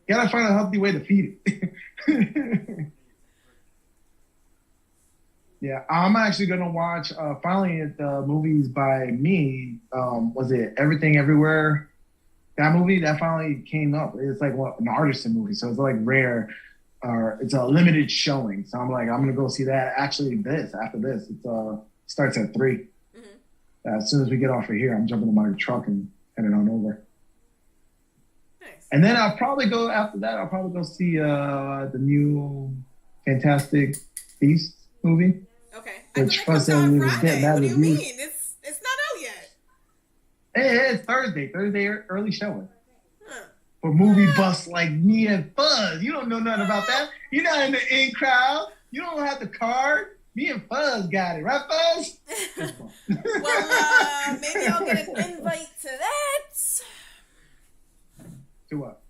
You gotta find a healthy way to feed it. Yeah, I'm actually gonna watch. Finally, at the movies by me. Was it Everything Everywhere? That movie that finally came up. It's like an artisan movie, so it's like rare. It's a limited showing, so I'm gonna go see that. Actually, after this, it starts at 3. As soon as we get off of here, I'm jumping in my truck and heading on over. Nice. And then I'll probably go see the new Fantastic Beasts movie. Okay. Which comes out on Friday. What do you mean? It's not out yet. It's Thursday early showing. For movie buffs like me and Fuzz. You don't know nothing about that. You're not in the in crowd. You don't have the card. Me and Fuzz got it, right, Fuzz? Well, maybe I'll get an invite to that. To what?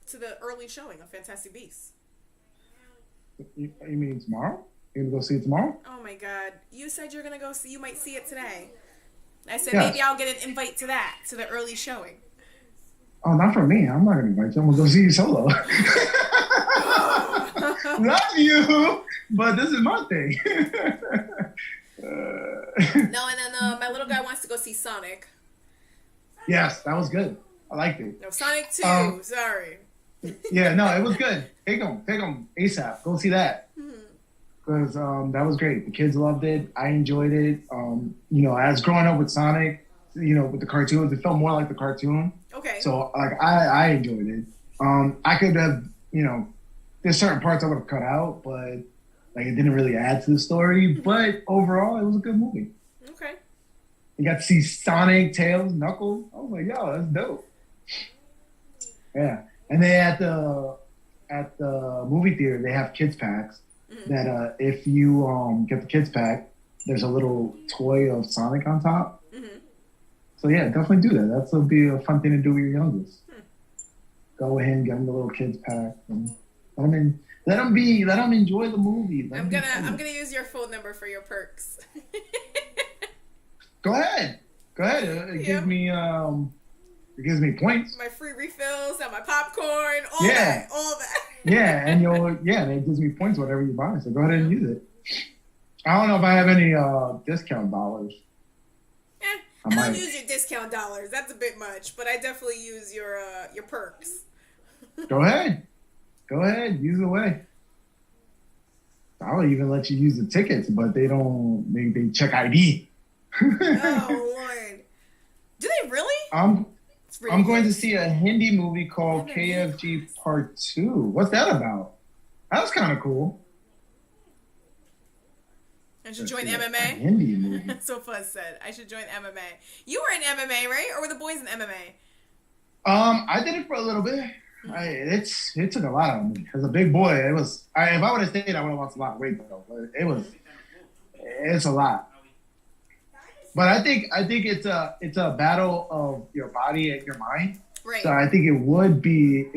To the early showing of Fantastic Beasts. You mean tomorrow? You're gonna go see it tomorrow? Oh my God! You said you're gonna go see. You might see it today. I said maybe I'll get an invite to that, to the early showing. Oh, not for me. I'm not gonna invite you. I'm gonna go see you solo. Love you, but this is my thing. No, and then my little guy wants to go see Sonic. Yes, that was good. I liked it. No, Sonic 2. Sorry. Yeah, no, it was good. Take them ASAP. Go see that. Because that was great. The kids loved it. I enjoyed it. As growing up with Sonic, with the cartoons, it felt more like the cartoon. Okay. So like I enjoyed it. I could have, there's certain parts I would have cut out, but like it didn't really add to the story. But overall, it was a good movie. Okay. You got to see Sonic, Tails, Knuckles. I was like, yo, that's dope. Yeah. And then at the movie theater, they have kids packs that if you get the kids pack, there's a little toy of Sonic on top. So yeah, definitely do that. That'll be a fun thing to do with your youngest. Go ahead and get them the little kids pack and let them enjoy the movie. I'm gonna use your phone number for your perks. Go ahead. It gives me points. My free refills and my popcorn, all that. Yeah, and it gives me points whatever you buy. So go ahead and use it. I don't know if I have any discount dollars. I don't use your discount dollars. That's a bit much, but I definitely use your perks. Go ahead. Use it away. I'll even let you use the tickets, but they don't. They check ID. Oh Lord. Do they really? I'm going to see a Hindi movie called KFG Part 2. What's that about? That was kind of cool. I should join MMA. Hindi movie. That's what Fuzz said. I should join MMA. You were in MMA, right? Or were the boys in MMA? I did it for a little bit. It took a lot out of me. As a big boy, it was. If I would have stayed, I would have lost a lot of weight though. But it's a lot. But I think it's a battle of your body and your mind. Right. So I think it would be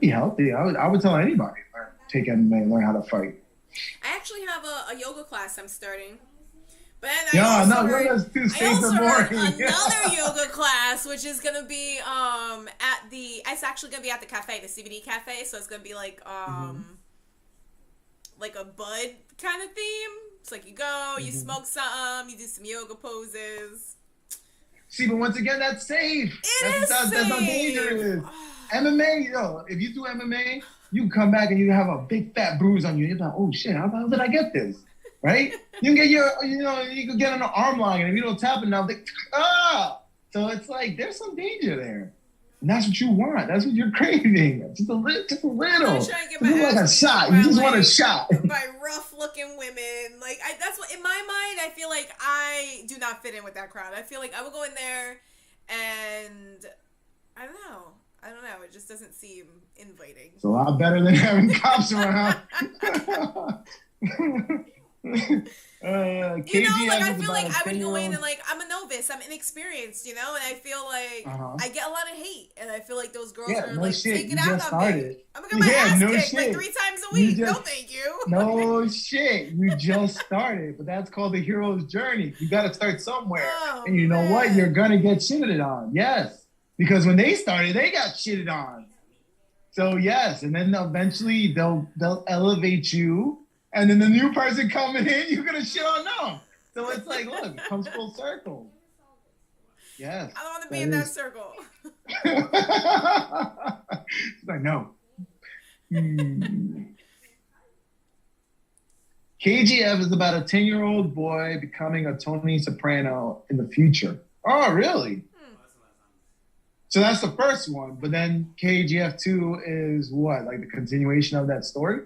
healthy. I would tell anybody take MMA, learn how to fight. I actually have a yoga class I'm starting. But yoga's too safe and boring. Another yoga class, which is gonna be it's actually gonna be at the cafe, the CBD cafe. So it's gonna be like like a bud kind of theme. It's like you go, you smoke something, you do some yoga poses. See, but once again, that's safe. That's not dangerous. MMA, if you do MMA, you come back and you have a big fat bruise on you. You're like, oh shit, how did I get this? Right? You can get you can get on an arm lock, and if you don't tap enough, So it's like there's some danger there, and that's what you want. That's what you're craving. Just a little. I'm trying to get my like a shot. You just want a shot. By rough-looking women, that's what in my mind. I feel like I do not fit in with that crowd. I feel like I would go in there, and I don't know. It just doesn't seem inviting. It's a lot better than having cops around. I feel like I would go in and I'm a novice, I'm inexperienced, and I feel like I get a lot of hate, and I feel like those girls are take it out on me. I'm gonna get my ass kicked 3 times a week. No, thank you. No shit, you just started, but that's called the hero's journey. You got to start somewhere, and you know what? You're gonna get shitted on. Yes. Because when they started, they got shitted on. So yes, and then eventually they'll elevate you, and then the new person coming in, you're gonna shit on them. So it's like, look, it comes full circle. Yes. I don't want to be in that circle. It's like no. KGF is about a 10-year-old boy becoming a Tony Soprano in the future. Oh, really? So that's the first one, but then KGF 2 is what, like the continuation of that story?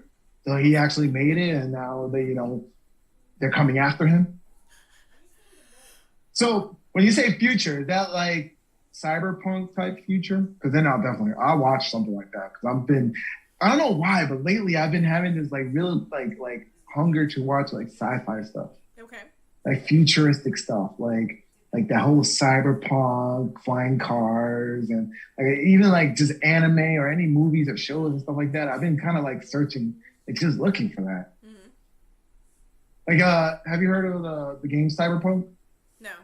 So he actually made it, and now they're coming after him. So when you say future, is that like cyberpunk type future? Because then I'll watch something like that. Because I don't know why, but lately I've been having this real hunger to watch sci-fi stuff. Okay. Futuristic stuff, like the whole cyberpunk, flying cars, and even just anime or any movies or shows and stuff like that. I've been kind of searching, just looking for that. Mm-hmm. Have you heard of the game Cyberpunk? No.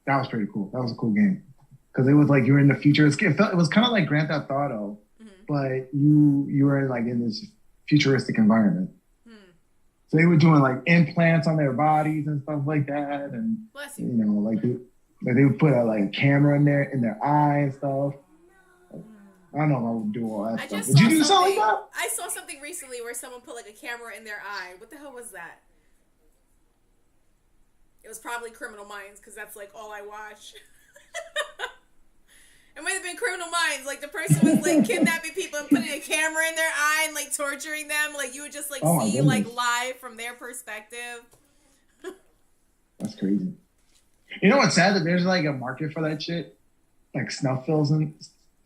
That was pretty cool. That was a cool game because it was you were in the future. It was kind of like Grand Theft Auto, but you were in this futuristic environment. So they were doing implants on their bodies and stuff like that, and they would put a camera in their eye and stuff. I don't know if I would do all that stuff. Would you do something like that? I saw something recently where someone put a camera in their eye. What the hell was that? It was probably Criminal Minds because that's all I watch. It might have been Criminal Minds. The person was kidnapping people and putting a camera in their eye and torturing them. You would just see live from their perspective. That's crazy. You know what's sad? That there's a market for that shit, snuff films and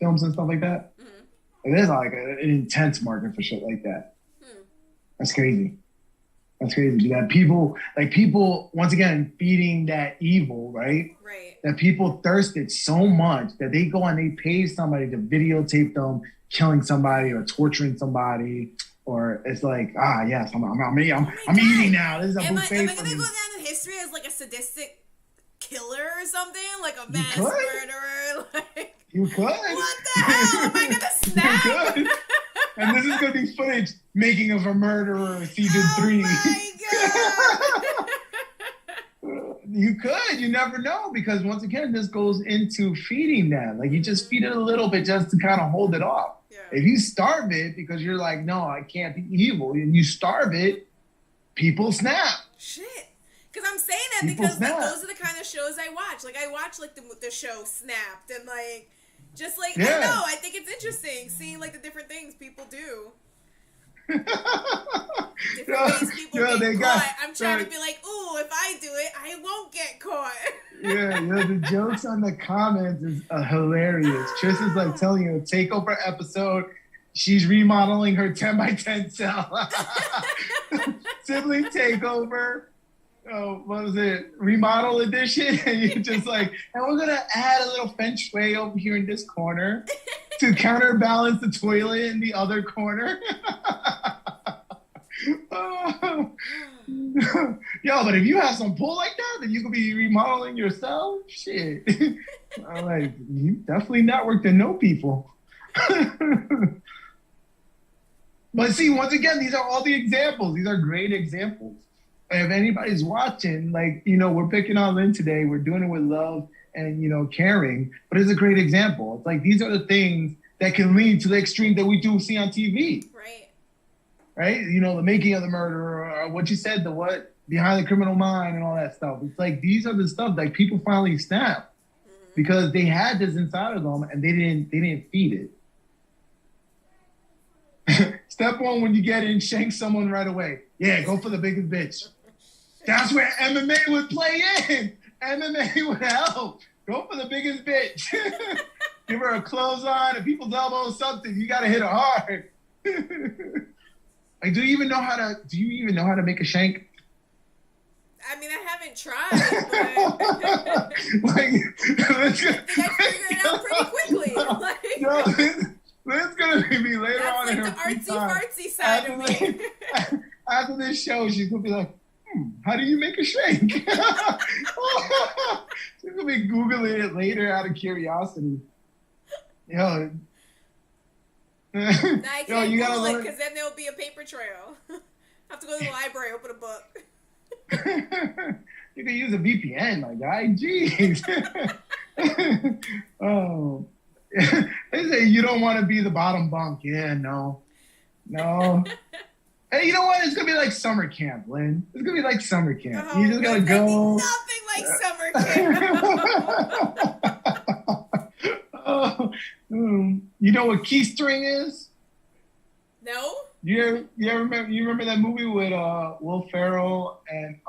stuff like that. Mm-hmm. There's an intense market for shit like that. That's crazy. That's crazy. That people once again feeding that evil, right? Right. That people thirsted so much that they go and they pay somebody to videotape them killing somebody or torturing somebody, or it's yes, I'm eating now. This is a buffet. Am I gonna go down in history as a sadistic killer or something, a mass murderer? You could. What the hell? Am I gonna snap? You could. And this is going to be footage, Making of a Murderer, season 3. Oh my God. You could. You never know, because once again, this goes into feeding them. Like, you just feed it a little bit just to kind of hold it off. Yeah. If you starve it because you're like, no, I can't be evil, and you starve it, people snap. Shit. Because I'm saying that because like those are the kind of shows I watch. Like, I watch like the show Snapped, and like just like I don't know. I think it's interesting seeing like the different things people do. Different ways people get caught. I'm trying to be like, ooh, if I do it, I won't get caught. The jokes on the comments is hilarious. Tristan's like telling you a takeover episode. She's remodeling her 10 by 10 cell. Sibling takeover. Oh, what was it? Remodel edition. And you're just like, and we're gonna add a little feng shui over here in this corner to counterbalance the toilet in the other corner. Yo, but if you have some pull like that, then you could be remodeling yourself. Shit. I'm like, you definitely networked and know people. But see, once again, these are all the examples. These are great examples. And if anybody's watching, like, we're picking on Lynn today. We're doing it with love and, caring. But it's a great example. It's like, these are the things that can lead to the extreme that we do see on TV. Right? The making of the murder, or what you said, the what behind the criminal mind and all that stuff. It's like, these are the stuff that people finally snap because they had this inside of them and they didn't feed it. Step one, when you get in, shank someone right away. Yeah, go for the biggest bitch. That's where MMA would play in. MMA would help. Go for the biggest bitch. Give her a clothesline, a people's elbow, something. You gotta hit her hard. Like, do you even know how to make a shank? I mean, I haven't tried, but I think I figured it out pretty quickly. It's gonna be later that's on like in her the artsy side of me. After this show, she's gonna be like, how do you make a shank? She's gonna be Googling it later out of curiosity. I can't Google it because then there'll be a paper trail. I have to go to the library, open a book. You can use a VPN, my guy. Jeez. Oh. They say you don't want to be the bottom bunk. Yeah, no. Hey, you know what? It's gonna be like summer camp, Lynn. It's gonna be like summer camp. You just gotta go. Nothing like summer camp. You know what keystring is? No. You remember that movie with Will Ferrell and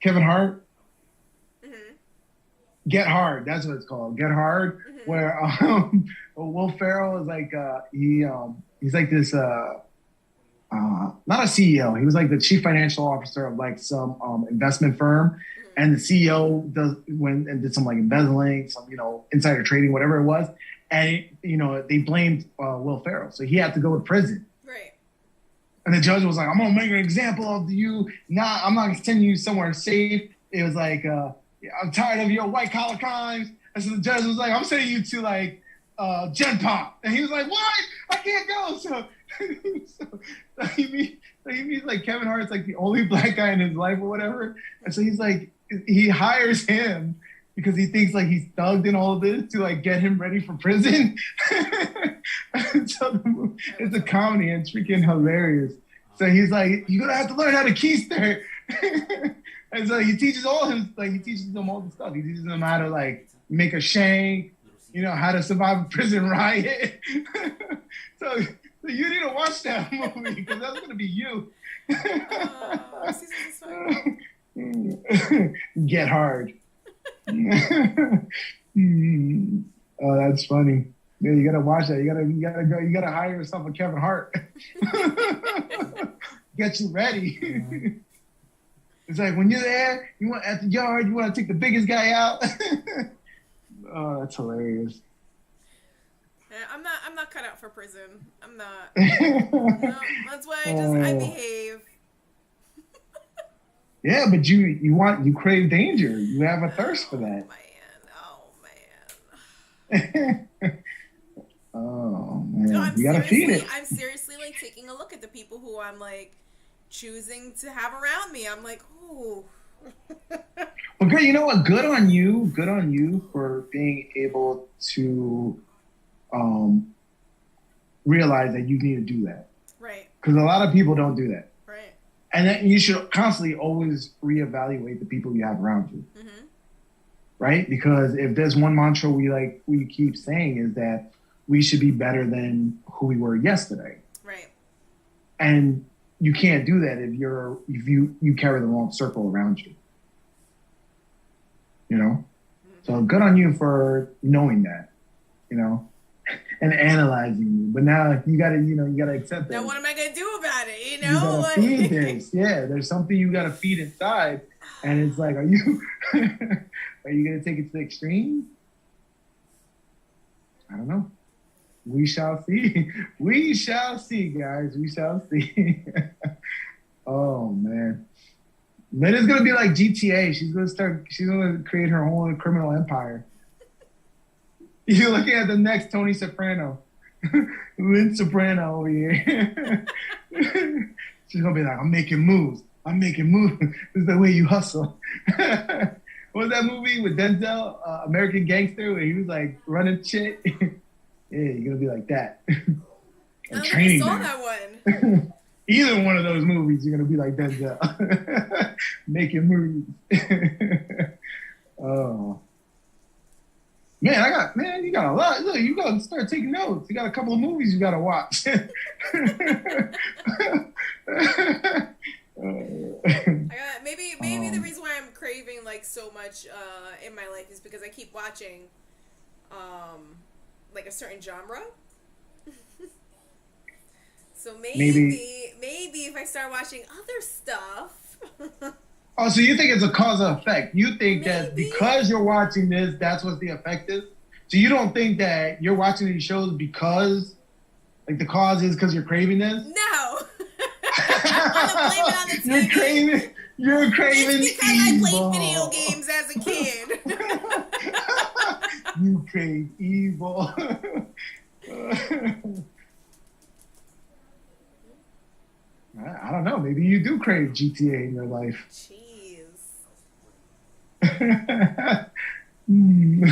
Kevin Hart? Mm-hmm. Get Hard. That's what it's called. Get Hard. Mm-hmm. Where Will Ferrell is like he's like this not a CEO. He was like the chief financial officer of like some investment firm, and the CEO did some like embezzling, some insider trading, whatever it was, and they blamed Will Ferrell, so he had to go to prison. Right. And the judge was like, "I'm gonna make an example of you. I'm not gonna send you somewhere safe." It was like, "I'm tired of your white collar crimes." And so the judge was like, "I'm sending you to like Gen Pop," and he was like, "What? I can't go." So he means like Kevin Hart's like the only black guy in his life or whatever, and so he's like, he hires him because he thinks like he's thugged in all of this to like get him ready for prison. So it's a comedy and it's freaking hilarious. So he's like, "You're gonna have to learn how to keister." And so he teaches them all the stuff. He teaches them how to like make a shank, how to survive a prison riot. So you need to watch that movie because that's going to be you. Get Hard. Oh, that's funny. Yeah, you got to watch that. You got to hire yourself a Kevin Hart. Get you ready. It's like when you're there, at the yard, you want to take the biggest guy out. Oh, that's hilarious. Yeah, I'm not cut out for prison. I'm not. No, that's why I behave. Yeah, but you crave danger. You have a thirst for that. Oh man. No, you gotta feed it. I'm seriously like taking a look at the people who I'm like choosing to have around me. I'm like, ooh, Well, good. You know what? Good on you. Good on you for being able to um, realize that you need to do that. Right. Because a lot of people don't do that. Right. And then you should constantly always reevaluate the people you have around you. Mm-hmm. Right? Because if there's one mantra we keep saying is that we should be better than who we were yesterday. Right. And you can't do that if you carry the wrong circle around you. You know? Mm-hmm. So good on you for knowing that, you know, and analyzing you. But now you gotta accept that. Now what am I gonna do about it? You know? You gotta feed this. Yeah, there's something you gotta feed inside. And it's like, are you gonna take it to the extreme? I don't know. We shall see. We shall see, guys. We shall see. Oh man. Then it's gonna be like GTA. She's gonna create her own criminal empire. You're looking at the next Tony Soprano. Lynn Soprano over here. She's gonna be like, I'm making moves. This is the way you hustle. What was that movie with Denzel, American Gangster, where he was like running shit? Yeah, you're gonna be like that. I don't think I saw that one. Either one of those movies, you're gonna be like Denzel, making moves. Oh man, you got a lot. Look, you gotta start taking notes. You got a couple of movies you gotta watch. Maybe the reason why I'm craving like so much in my life is because I keep watching like a certain genre. So maybe if I start watching other stuff. Oh, so you think it's a cause and effect? You think that because you're watching this, that's what the effect is? So you don't think that you're watching these shows because, like, the cause is because you're craving this? No. I'm gonna blame it on the TV. You're craving it's because evil. I played video games as a kid. You crave evil. I don't know. Maybe you do crave GTA in your life. Jeez. You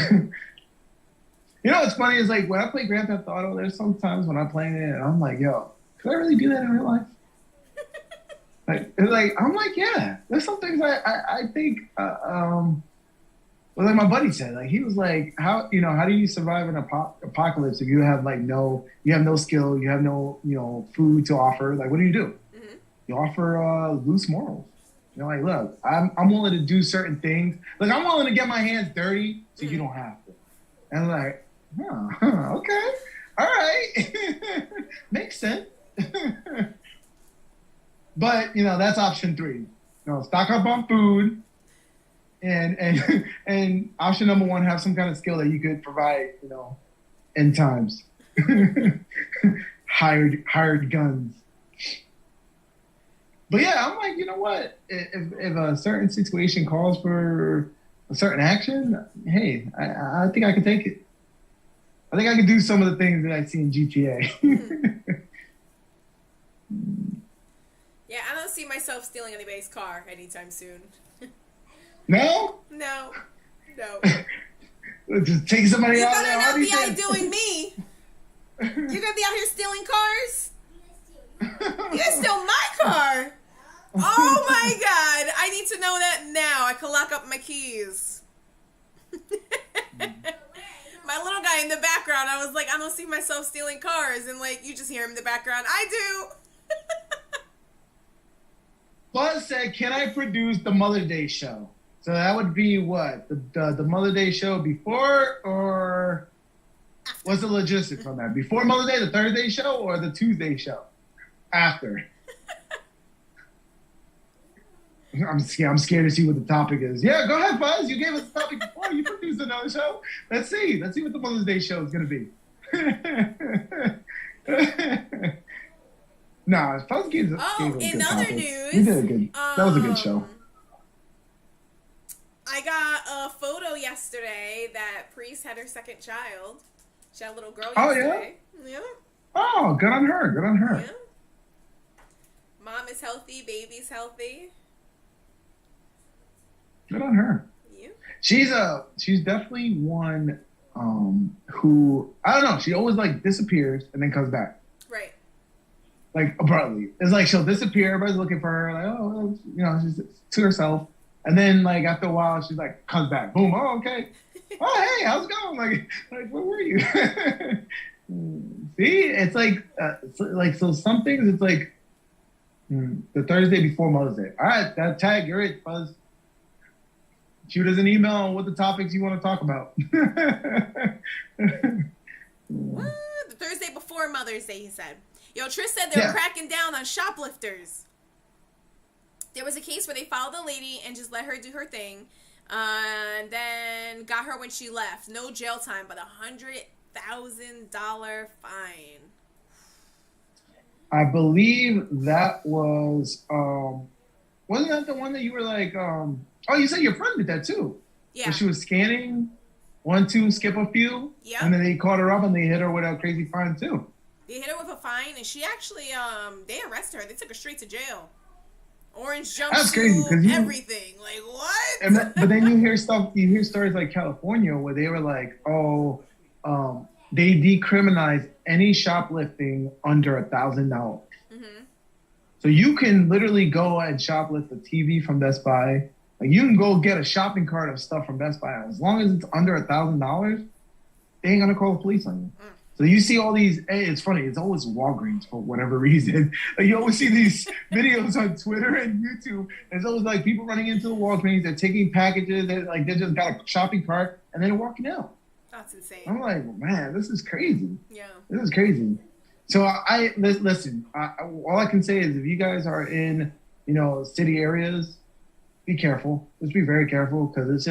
know what's funny is like when I play Grand Theft Auto, there's sometimes when I'm playing it and I'm like, yo, could I really do that in real life? I'm like, yeah. There's some things I think. Well, like my buddy said, like he was like, how do you survive an apocalypse if you have no skill, you have no food to offer? Like, what do? Mm-hmm. You offer loose morals. You know, like, look, I'm willing to do certain things. Like, I'm willing to get my hands dirty so you don't have to. And I'm like, okay, all right, makes sense. But that's option 3. Stock up on food. And option number 1, have some kind of skill that you could provide, in times. hired guns. But yeah, I'm like, you know what? If a certain situation calls for a certain action, hey, I think I can take it. I think I can do some of the things that I see in GTA. Yeah, I don't see myself stealing anybody's car anytime soon. No? No. Just take somebody out. You better not be out doing me. You're gonna be out here stealing cars? You're gonna steal my car? Oh my God! I need to know that now. I can lock up my keys. My little guy in the background, I was like, I don't see myself stealing cars, and like you just hear him in the background. I do. Buzz said, "Can I produce the Mother's Day show?" So that would be what? The Mother's Day show before, or what's the logistics on that? Before Mother's Day, the Thursday show, or the Tuesday show? After. I'm scared to see what the topic is. Yeah, go ahead, Buzz. You gave us the topic before. You produced another show. Let's see what the Mother's Day show is going to be. Nah, Buzz gave us a good in other topic. news, You did a good. That was a good show. I got a photo yesterday that Priest had her second child. She had a little girl yesterday. Yeah. Oh, good on her. Yeah. Mom is healthy, baby's healthy. Good on her. You? She's definitely one who, I don't know, she always like disappears and then comes back. Right. Like abruptly. It's like she'll disappear, everybody's looking for her, like, oh, you know, she's to herself. And then like after a while she's like comes back. Boom, oh okay. Oh hey, how's it going? Like where were you? See, it's like so some things it's like the Thursday before Mother's Day. All right, that tag, you're it, Buzz. Shoot us an email on what the topics you want to talk about. What? The Thursday before Mother's Day, he said. Yo, Trish said they were cracking down on shoplifters. There was a case where they followed the lady and just let her do her thing, and then got her when she left. No jail time, but $100,000 fine. I believe that was wasn't that the one that you were like oh, you said your friend did that too. Yeah. So she was scanning 1, 2, skip a few. Yeah. And then they caught her up and they hit her with a crazy fine too. They hit her with a fine and she actually they arrested her. They took her straight to jail. Orange jumpsuit, that's crazy, everything. Like what? But then you hear stories like California where they were like, oh, they decriminalized any shoplifting under $1,000. Mm-hmm. So you can literally go and shoplift a TV from Best Buy. Like you can go get a shopping cart of stuff from Best Buy. As long as it's under $1,000, they ain't gonna call the police on you. Mm. So you see all these. It's funny. It's always Walgreens for whatever reason. Like you always see these videos on Twitter and YouTube. And it's always like people running into the Walgreens. They're taking packages. They just got a shopping cart and then they're walking out. That's insane. I'm like, man, this is crazy. Yeah. This is crazy. So listen. All I can say is if you guys are in, city areas, be careful. Just be very careful because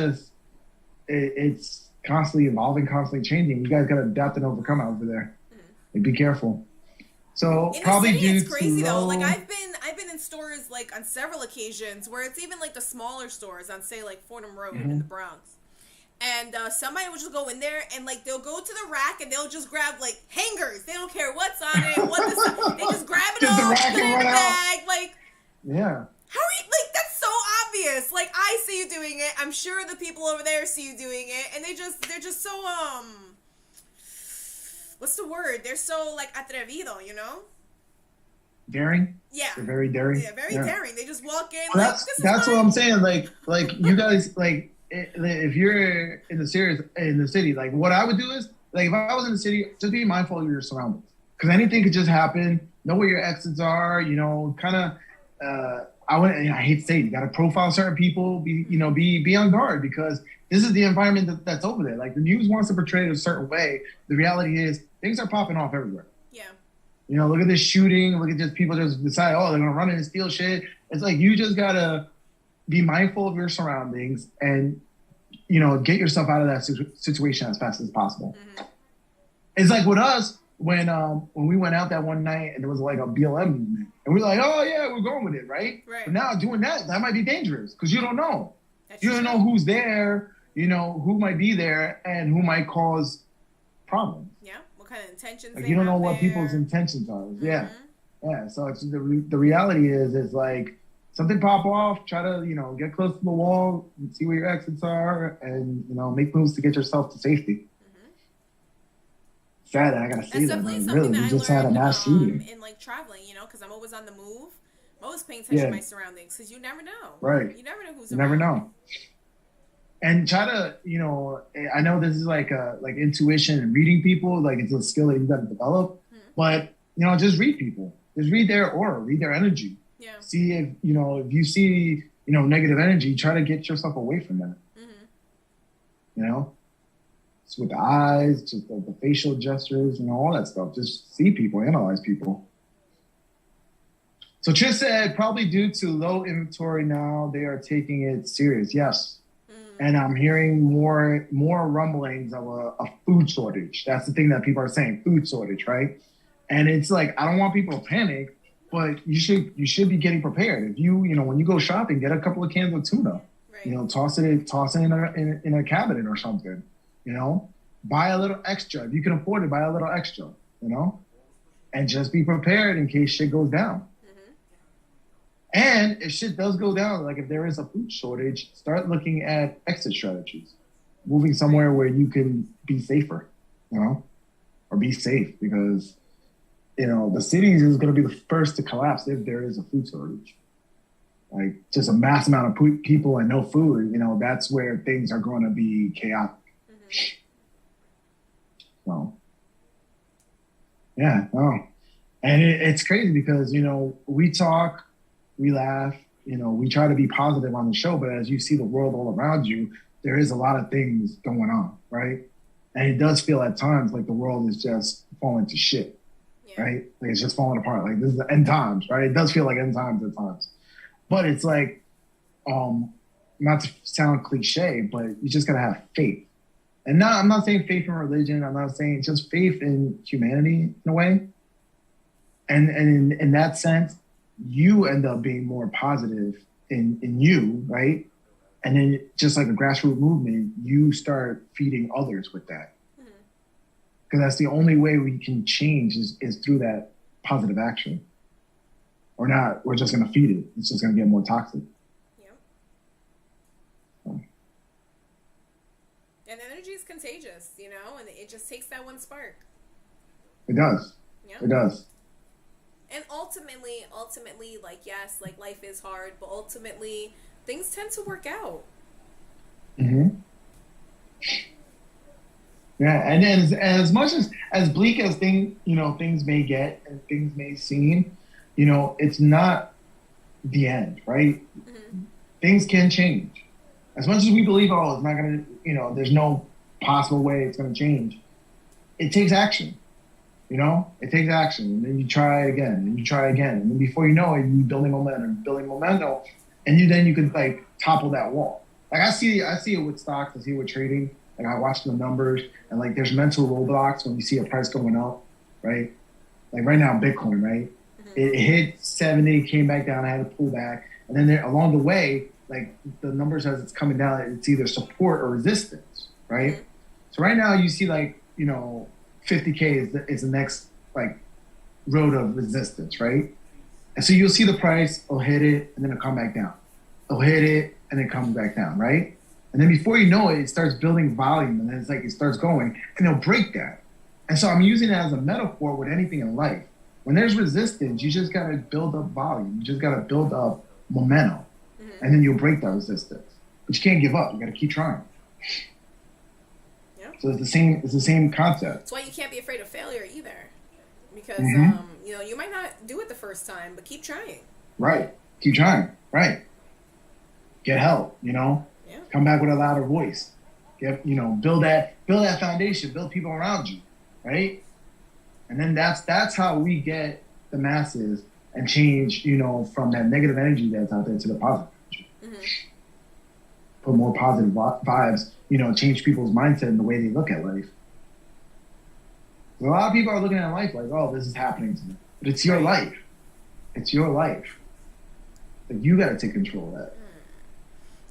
it's constantly evolving, constantly changing. You guys got to adapt and overcome over there. Like, be careful. So in probably the city, it's crazy though. Like I've been in stores like on several occasions where it's even like the smaller stores on say like Fordham Road in the Bronx. And somebody will just go in there and like they'll go to the rack and they'll just grab like hangers. They don't care what's on it, they just grab it all, put it in the bag. Like, yeah. How are you, like, that's so obvious. Like, I see you doing it. I'm sure the people over there see you doing it. And they're just so, what's the word? They're so, like, atrevido, Daring? Yeah. They're very daring. Yeah, very daring. They just walk in. Well, that's what I'm saying. Like you guys, like, if you're in the city, like, what I would do is, like, if I was in the city, just be mindful of your surroundings. Because anything could just happen. Know where your exits are, kind of, I hate to say it, you got to profile certain people, be on guard because this is the environment that's over there. Like the news wants to portray it a certain way. The reality is things are popping off everywhere. Yeah. Look at this shooting. Look at just people just decide, oh, they're going to run in and steal shit. It's like, you just got to be mindful of your surroundings and, get yourself out of that situation as fast as possible. Mm-hmm. It's like with us, when we went out that one night and there was like a BLM movement and we were like, oh yeah, we're going with it, right? But now doing that might be dangerous because you don't know. You don't know who's there, who might be there and who might cause problems. Yeah, what kind of intentions you don't know what people's intentions are. Mm-hmm. Yeah. So it's the reality is like something pop off, try to, get close to the wall and see where your exits are and, make moves to get yourself to safety. Sad that I gotta say that. Really, we just had a mass shooting. In like traveling, because I'm always on the move. I'm always paying attention to my surroundings because you never know. Right. You never know who's around. You never know. And try to, I know this is like intuition and reading people, like it's a skill that you got to develop. But just read people. Just read their aura, read their energy. Yeah. See if if you see negative energy, try to get yourself away from that. Mm-hmm. Just with the eyes, just the facial gestures, all that stuff. Just see people, analyze people. So Trish said, probably due to low inventory now, they are taking it serious. Yes. And I'm hearing more rumblings of a food shortage. That's the thing that people are saying, food shortage, right? And it's like, I don't want people to panic, but you should be getting prepared. If you when you go shopping, get a couple of cans of tuna. Right. Toss it in a cabinet or something. Buy a little extra. If you can afford it, buy a little extra, and just be prepared in case shit goes down. And if shit does go down, like if there is a food shortage, start looking at exit strategies, moving somewhere where you can be safer, you know, or be safe, because, you know, the cities is going to be the first to collapse if there is a food shortage. Like just a mass amount of people and no food, you know, that's where things are going to be chaotic. So, yeah, no. And it's crazy because, you know, we talk, we laugh, you know, we try to be positive on the show, but as you see the world all around you, there is a lot of things going on, right? And it does feel at times like the world is just falling to shit, right? Like it's just falling apart. Like this is the end times, right? It does feel like end times at times. But it's like, not to sound cliche, but you just gotta have faith. And I'm not saying faith in religion. I'm not saying just faith in humanity in a way. And in that sense, you end up being more positive in you, right? And then just like a grassroots movement, you start feeding others with that. Because that's the only way we can change is through that positive action. Or not, we're just gonna feed it. It's just gonna get more toxic. Yep. And energy is contagious, you know, and it just takes that one spark. It does. Yep. It does. And ultimately, like, yes, like life is hard, but ultimately things tend to work out. Mm-hmm. Yeah, and as much as bleak as things may get and things may seem, you know, it's not the end, right? Things can change. As much as we believe, oh, it's not gonna, you know, there's no possible way it's gonna change. It takes action. You know, it takes action, and then you try again, and you try again, and then before you know it, you're building momentum, and then you can like topple that wall. Like I see it with stocks, I see it with trading. Like I watch the numbers, and like there's mental roadblocks when you see a price going up, right? Like right now, Bitcoin, right? It hit 70, came back down, I had to pull back, and then there along the way, like the numbers as it's coming down, it's either support or resistance, right? So right now you see like, you know, 50K is the next like road of resistance, right? And so you'll see the price, it'll hit it, and then it'll come back down. It'll hit it, and then comes back down, right? And then before you know it, it starts building volume, and then it's like it starts going, and it'll break that. And so I'm using it as a metaphor with anything in life. When there's resistance, you just gotta build up volume. You just gotta build up momentum, and then you'll break that resistance. But you can't give up. You gotta keep trying. So it's the same concept. That's why you can't be afraid of failure either, because you know, you might not do it the first time, but keep trying. Right, keep trying. Right, get help. You know, come back with a louder voice. Build that foundation. Build people around you. Right, and then that's how we get the masses and change. You know, from that negative energy that's out there to the positive energy. Put more positive vibes. You know, change people's mindset and the way they look at life. A lot of people are looking at life like, oh, this is happening to me. But it's your life. It's your life. Like, you got to take control of that.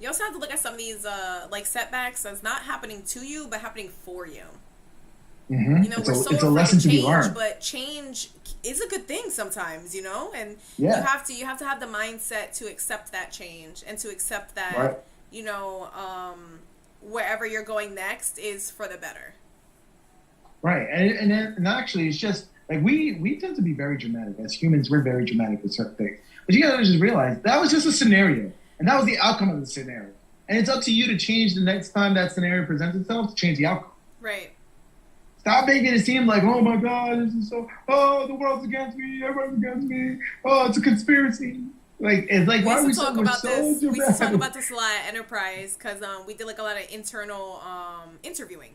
You also have to look at some of these like setbacks as not happening to you, but happening for you. You know, it's a lesson to be learned. But change is a good thing sometimes, you know? And you have to have the mindset to accept that change and to accept that, you know, wherever you're going next is for the better. Right. And actually, it's just like we tend to be very dramatic. As humans, we're very dramatic with certain things. But you gotta just realize that was just a scenario. And that was the outcome of the scenario. And it's up to you to change the next time that scenario presents itself to change the outcome. Right. Stop making it seem like, oh my God, this is so, the world's against me, everyone's against me, it's a conspiracy. Like, it's like, why are we so dramatic? We used to talk about this a lot at Enterprise because we did like a lot of internal interviewing.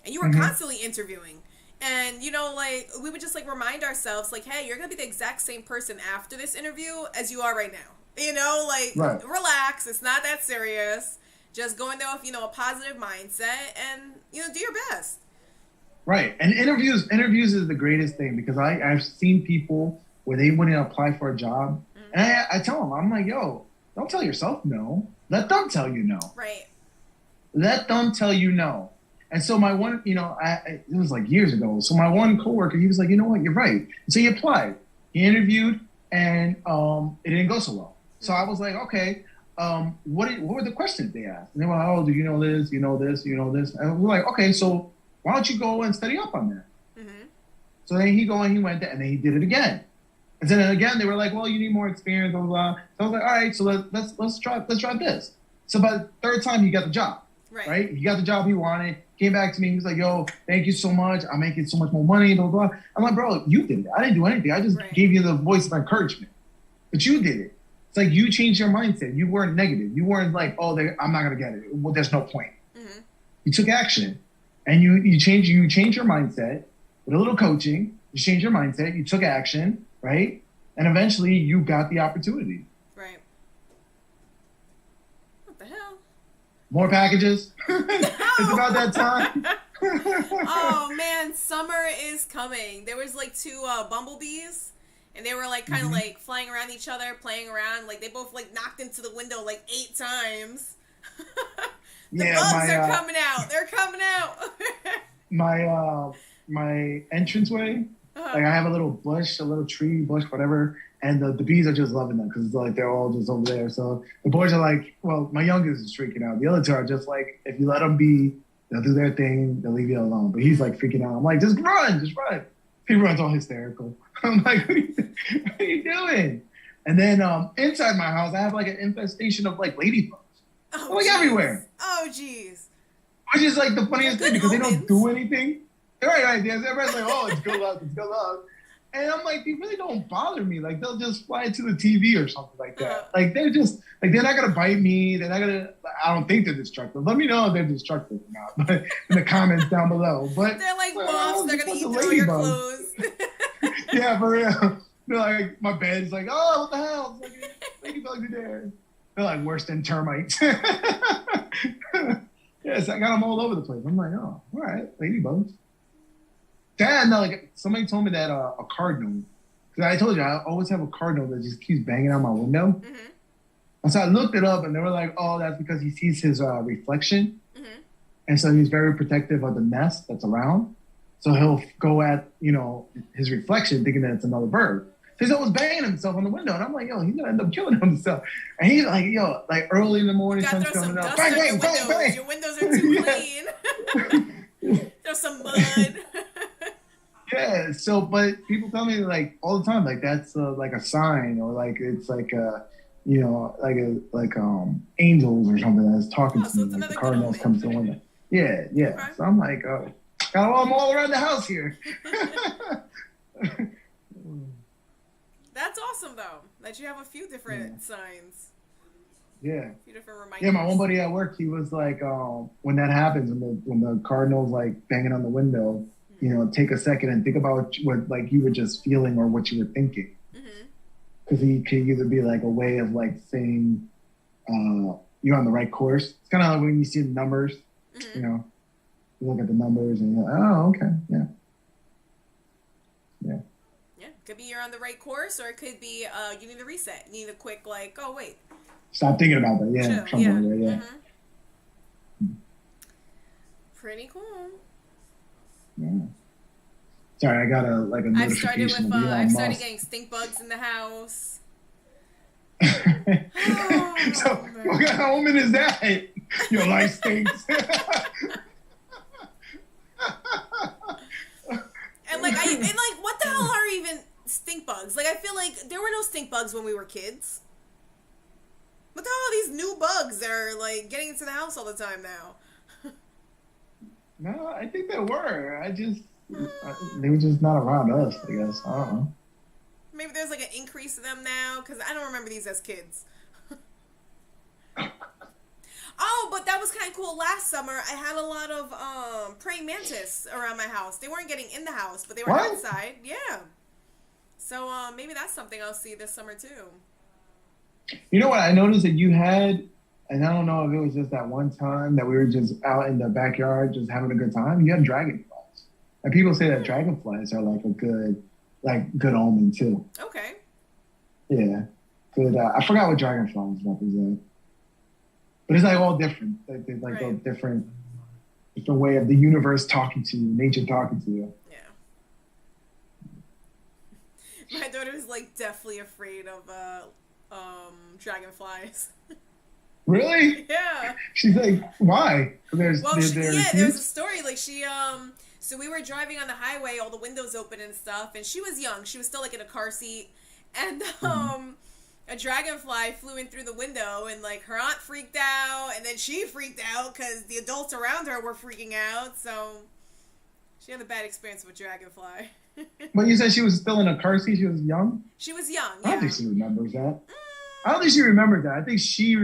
And you were constantly interviewing. And, you know, like, we would just like remind ourselves, like, hey, you're going to be the exact same person after this interview as you are right now. You know, like, relax. It's not that serious. Just go in there with, you know, a positive mindset and, you know, do your best. Right. And interviews is the greatest thing because I've seen people where they wouldn't apply for a job. And I tell them, I'm like, yo, don't tell yourself no. Let them tell you no. Right. Let them tell you no. And so my one, you know, it was like years ago. So my one coworker, he was like, you know what, you're right. And so he applied. He interviewed. and it didn't go so well. So I was like, okay, what were the questions they asked? And they were like, oh, do you know this? You know this? You know this? And we're like, okay, so why don't you go and study up on that? Mm-hmm. So then he went there, and then he did it again. And then again, they were like, well, you need more experience, blah, blah, blah. So I was like, all right, so let's try this. So by the third time, he got the job, right? He got the job he wanted, came back to me, he was like, yo, thank you so much. I'm making so much more money, blah, blah, blah. I'm like, bro, you did it. I didn't do anything. I just gave you the voice of encouragement. But you did it. It's like you changed your mindset. You weren't negative. You weren't like, oh, I'm not going to get it. Well, there's no point. Mm-hmm. You took action. And you changed your mindset with a little coaching. You changed your mindset. You took action, right? And eventually you got the opportunity. Right. What the hell? More packages. It's about that time. Oh, man. Summer is coming. There was like 2 bumblebees. And they were like kind of like flying around each other, playing around. Like they both like knocked into the window like 8 times. The bugs are coming out. They're coming out. my entranceway, like I have a little bush, a little tree, bush, whatever. And the bees are just loving them because like they're all just over there. So the boys are like, well, my youngest is freaking out. The other 2 are just like, if you let them be, they'll do their thing. They'll leave you alone. But he's like freaking out. I'm like, just run. He runs all hysterical. I'm like, what are you doing? And then inside my house, I have like an infestation of like ladybugs. Oh, like everywhere. Oh, jeez. Which is like the funniest thing because they don't do anything. Right. Everybody's like, oh, it's good luck. And I'm like, they really don't bother me. Like they'll just fly to the TV or something like that. Like they're just like they're not gonna bite me. They're not gonna. I don't think they're destructive. Let me know if they're destructive or not. But in the comments down below. But they're like moths. They're gonna eat through your clothes. Yeah, for real. They're like my bed's like, oh, what the hell? It's like ladybugs are there. They're like worse than termites. Yes, I got them all over the place. I'm like, oh, all right, ladybugs. Dad, no, like somebody told me that a cardinal, because I told you I always have a cardinal that just keeps banging on my window. Mm-hmm. And so I looked it up, and they were like, oh, that's because he sees his reflection, and so he's very protective of the nest that's around. So he'll go at his reflection, thinking that it's another bird. So he's always banging himself on the window, and I'm like, yo, he's gonna end up killing himself. And he's like, yo, like early in the morning, sun's coming up, bang, bang, bang, bang. Your windows are too clean. There's some mud. Yeah, so, but people tell me like all the time, like that's like a sign, or like it's like angels or something that's talking to me. Like the cardinals come to the window. Yeah. Okay. So I'm like, oh, got them all around the house here. That's awesome though, that you have a few different signs. Yeah. A few different reminders. Yeah, my one buddy at work, he was like, when that happens, when the cardinal's like banging on the window. Take a second and think about what like you were just feeling or what you were thinking. Because he could either be like a way of like saying you're on the right course. It's kind of like when you see the numbers, you look at the numbers and you're like, oh, okay, yeah. Yeah, could be you're on the right course, or it could be you need a reset. You need a quick like, oh wait. Stop thinking about that. Yeah, something like that. Yeah. Pretty cool. Yeah. Sorry, I got a notification. I've started getting stink bugs in the house. So what kind of omen is that? Your life stinks. And what the hell are even stink bugs? Like I feel like there were no stink bugs when we were kids. What the hell are these new bugs that are like getting into the house all the time now? No, I think there were. They were just not around us, I guess. I don't know. Maybe there's like an increase in them now, because I don't remember these as kids. Oh, but that was kind of cool. Last summer, I had a lot of praying mantis around my house. They weren't getting in the house, but they were outside. Yeah. So maybe that's something I'll see this summer too. You know what? I noticed that you had, and I don't know if it was just that one time that we were just out in the backyard just having a good time. You had dragonflies. And people say that dragonflies are like a good omen too. Okay. Yeah. Good. I forgot what dragonflies represent. But it's like all different. There's like a different way of the universe talking to you, nature talking to you. Yeah. My daughter is like definitely afraid of dragonflies. Really? Yeah. She's like, why? Well, There's there was huge. a story like so we were driving on the highway, all the windows open and stuff, and she was young. She was still like in a car seat, and a dragonfly flew in through the window, and like her aunt freaked out, and then she freaked out because the adults around her were freaking out. So she had a bad experience with a dragonfly. But you said she was still in a car seat. She was young. She was young. I don't Yeah. think she remembers that. I don't think she remembered that. I think she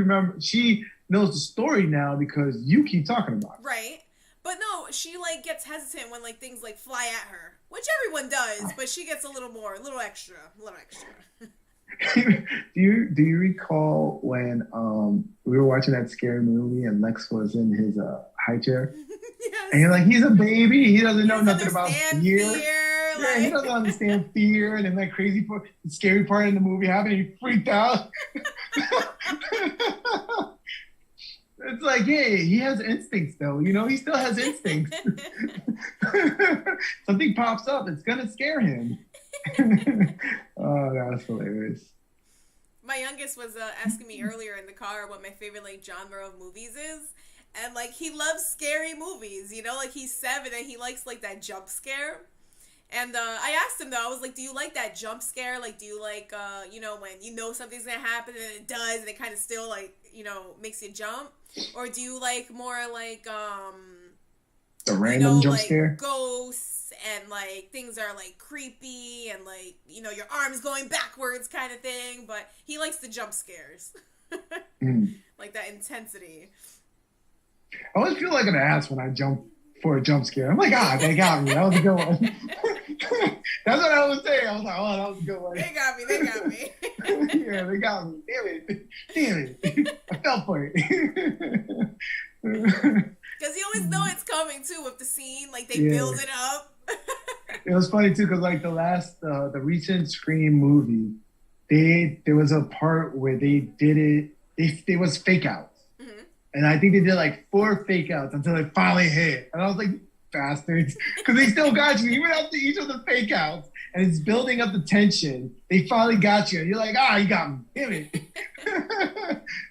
knows the story now because you keep talking about it. Right. But no, she like gets hesitant when like things like fly at her, which everyone does, but she gets a little extra. Do you recall when we were watching that scary movie and Lex was in his high chair? Yes. And you're like, he's a baby. He doesn't know nothing about fear. Yeah, he doesn't understand fear, and then that crazy part, the scary part in the movie happened. He freaked out. It's like, hey, he has instincts, though. You know, he still has instincts. Something pops up, it's gonna scare him. Oh, that's hilarious. My youngest was asking me earlier in the car what my favorite like genre of movies is, and like he loves scary movies. You know, like he's 7 and he likes like that jump scare. And I asked him though, I was like, do you like that jump scare? Like, do you like, you know, when you know something's gonna happen and it does and it kind of still like, you know, makes you jump? Or do you like more like, the random jump like scare? Ghosts and like things are like creepy and like, you know, your arms going backwards kind of thing. But he likes the jump scares. Like that intensity. I always feel like an ass when I jump for a jump scare. I'm like, they got me. That was a good one. That's what I was saying. I was like, oh, that was a good one. They got me. Yeah, they got me. Damn it. I fell for it. Because you always know it's coming too with the scene. Like they build it up. It was funny too because like the recent Scream movie, there was a part where they did it. There was fake outs. And I think they did like 4 fake outs until it finally hit. And I was like, bastards. Because they still got you. Even after each of the fake outs. And it's building up the tension. They finally got you. And you're like, you got me. Damn it.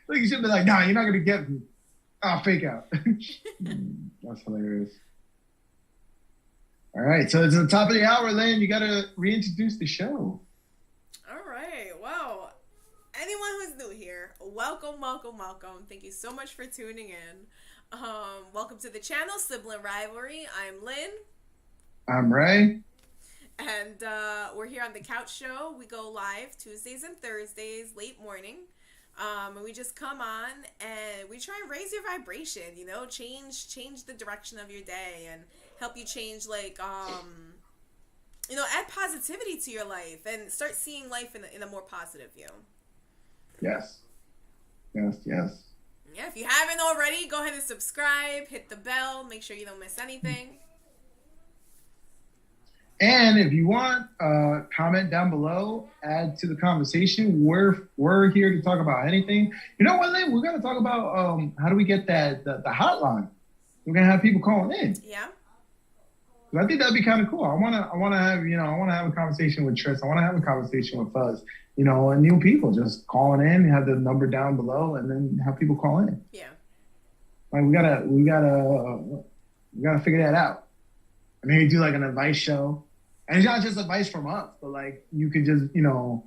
Like you should be like, nah, you're not going to get me. Fake out. That's hilarious. All right. So it's the top of the hour, Lynn. You got to reintroduce the show. All right. Well, anyone who's new here, welcome. Thank you so much for tuning in. Welcome to the channel, Sibling Rivalry. I'm Lynn. I'm Ray. And we're here on the Couch Show. We go live Tuesdays and Thursdays, late morning. And we just come on and we try and raise your vibration, you know, change the direction of your day and help you change, like, you know, add positivity to your life and start seeing life in a more positive view. Yes. Yeah, if you haven't already, go ahead and subscribe, hit the bell, make sure you don't miss anything. And if you want, comment down below, add to the conversation. We're here to talk about anything. You know what, Lynn? We're gonna talk about how do we get the hotline. We're gonna have people calling in. Yeah. I think that'd be kind of cool. I wanna have a conversation with Tris. I wanna have a conversation with Fuzz. You know, and new people just calling in, have the number down below, and then have people call in. Yeah. Like we gotta figure that out. And maybe do like an advice show. And it's not just advice from us, but like you could just, you know,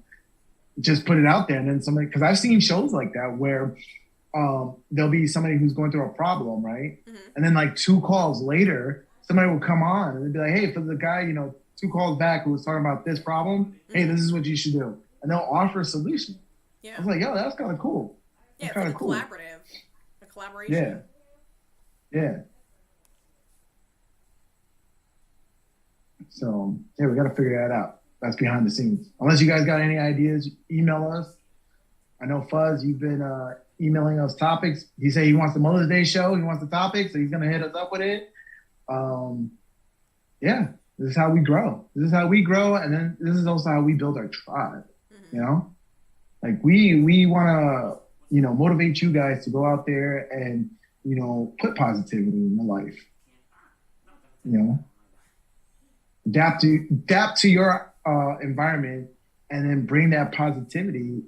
just put it out there and then somebody, because I've seen shows like that where there'll be somebody who's going through a problem, right? Mm-hmm. And then like 2 calls later, somebody will come on and they'll be like, hey, for the guy, you know, 2 calls back who was talking about this problem, mm-hmm. Hey, this is what you should do. And they'll offer a solution. Yeah. I was like, yo, that's kind of cool. That's kind of cool. A collaboration. Yeah. So, yeah, we got to figure that out. That's behind the scenes. Unless you guys got any ideas, email us. I know Fuzz, you've been emailing us topics. He said he wants the Mother's Day show. He wants the topic, so he's going to hit us up with it. Yeah, this is how we grow. And then this is also how we build our tribe, mm-hmm. You know? Like, we want to, you know, motivate you guys to go out there and, you know, put positivity in your life. You know? Adapt to your environment, and then bring that positivity,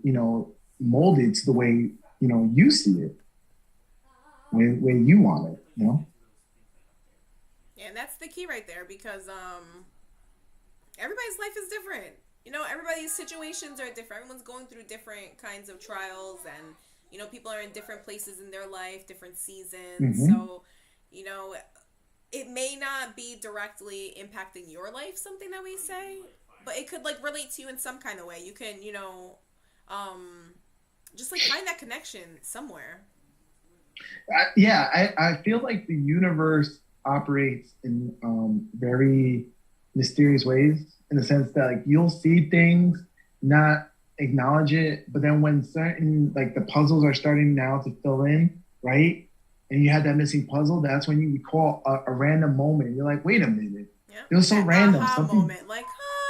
mold it to the way, you see it, way you want it. Yeah, and that's the key right there, because everybody's life is different. Everybody's situations are different. Everyone's going through different kinds of trials, and people are in different places in their life, different seasons. So, it may not be directly impacting your life, something that we say, but it could relate to you in some kind of way. You can, just find that connection somewhere. I feel like the universe operates in very mysterious ways, in the sense that you'll see things, not acknowledge it, but then when certain the puzzles are starting now to fill in, right? And you had that missing puzzle, that's when you recall a random moment. You're like, wait a minute. Yeah. It was so random. Something moment,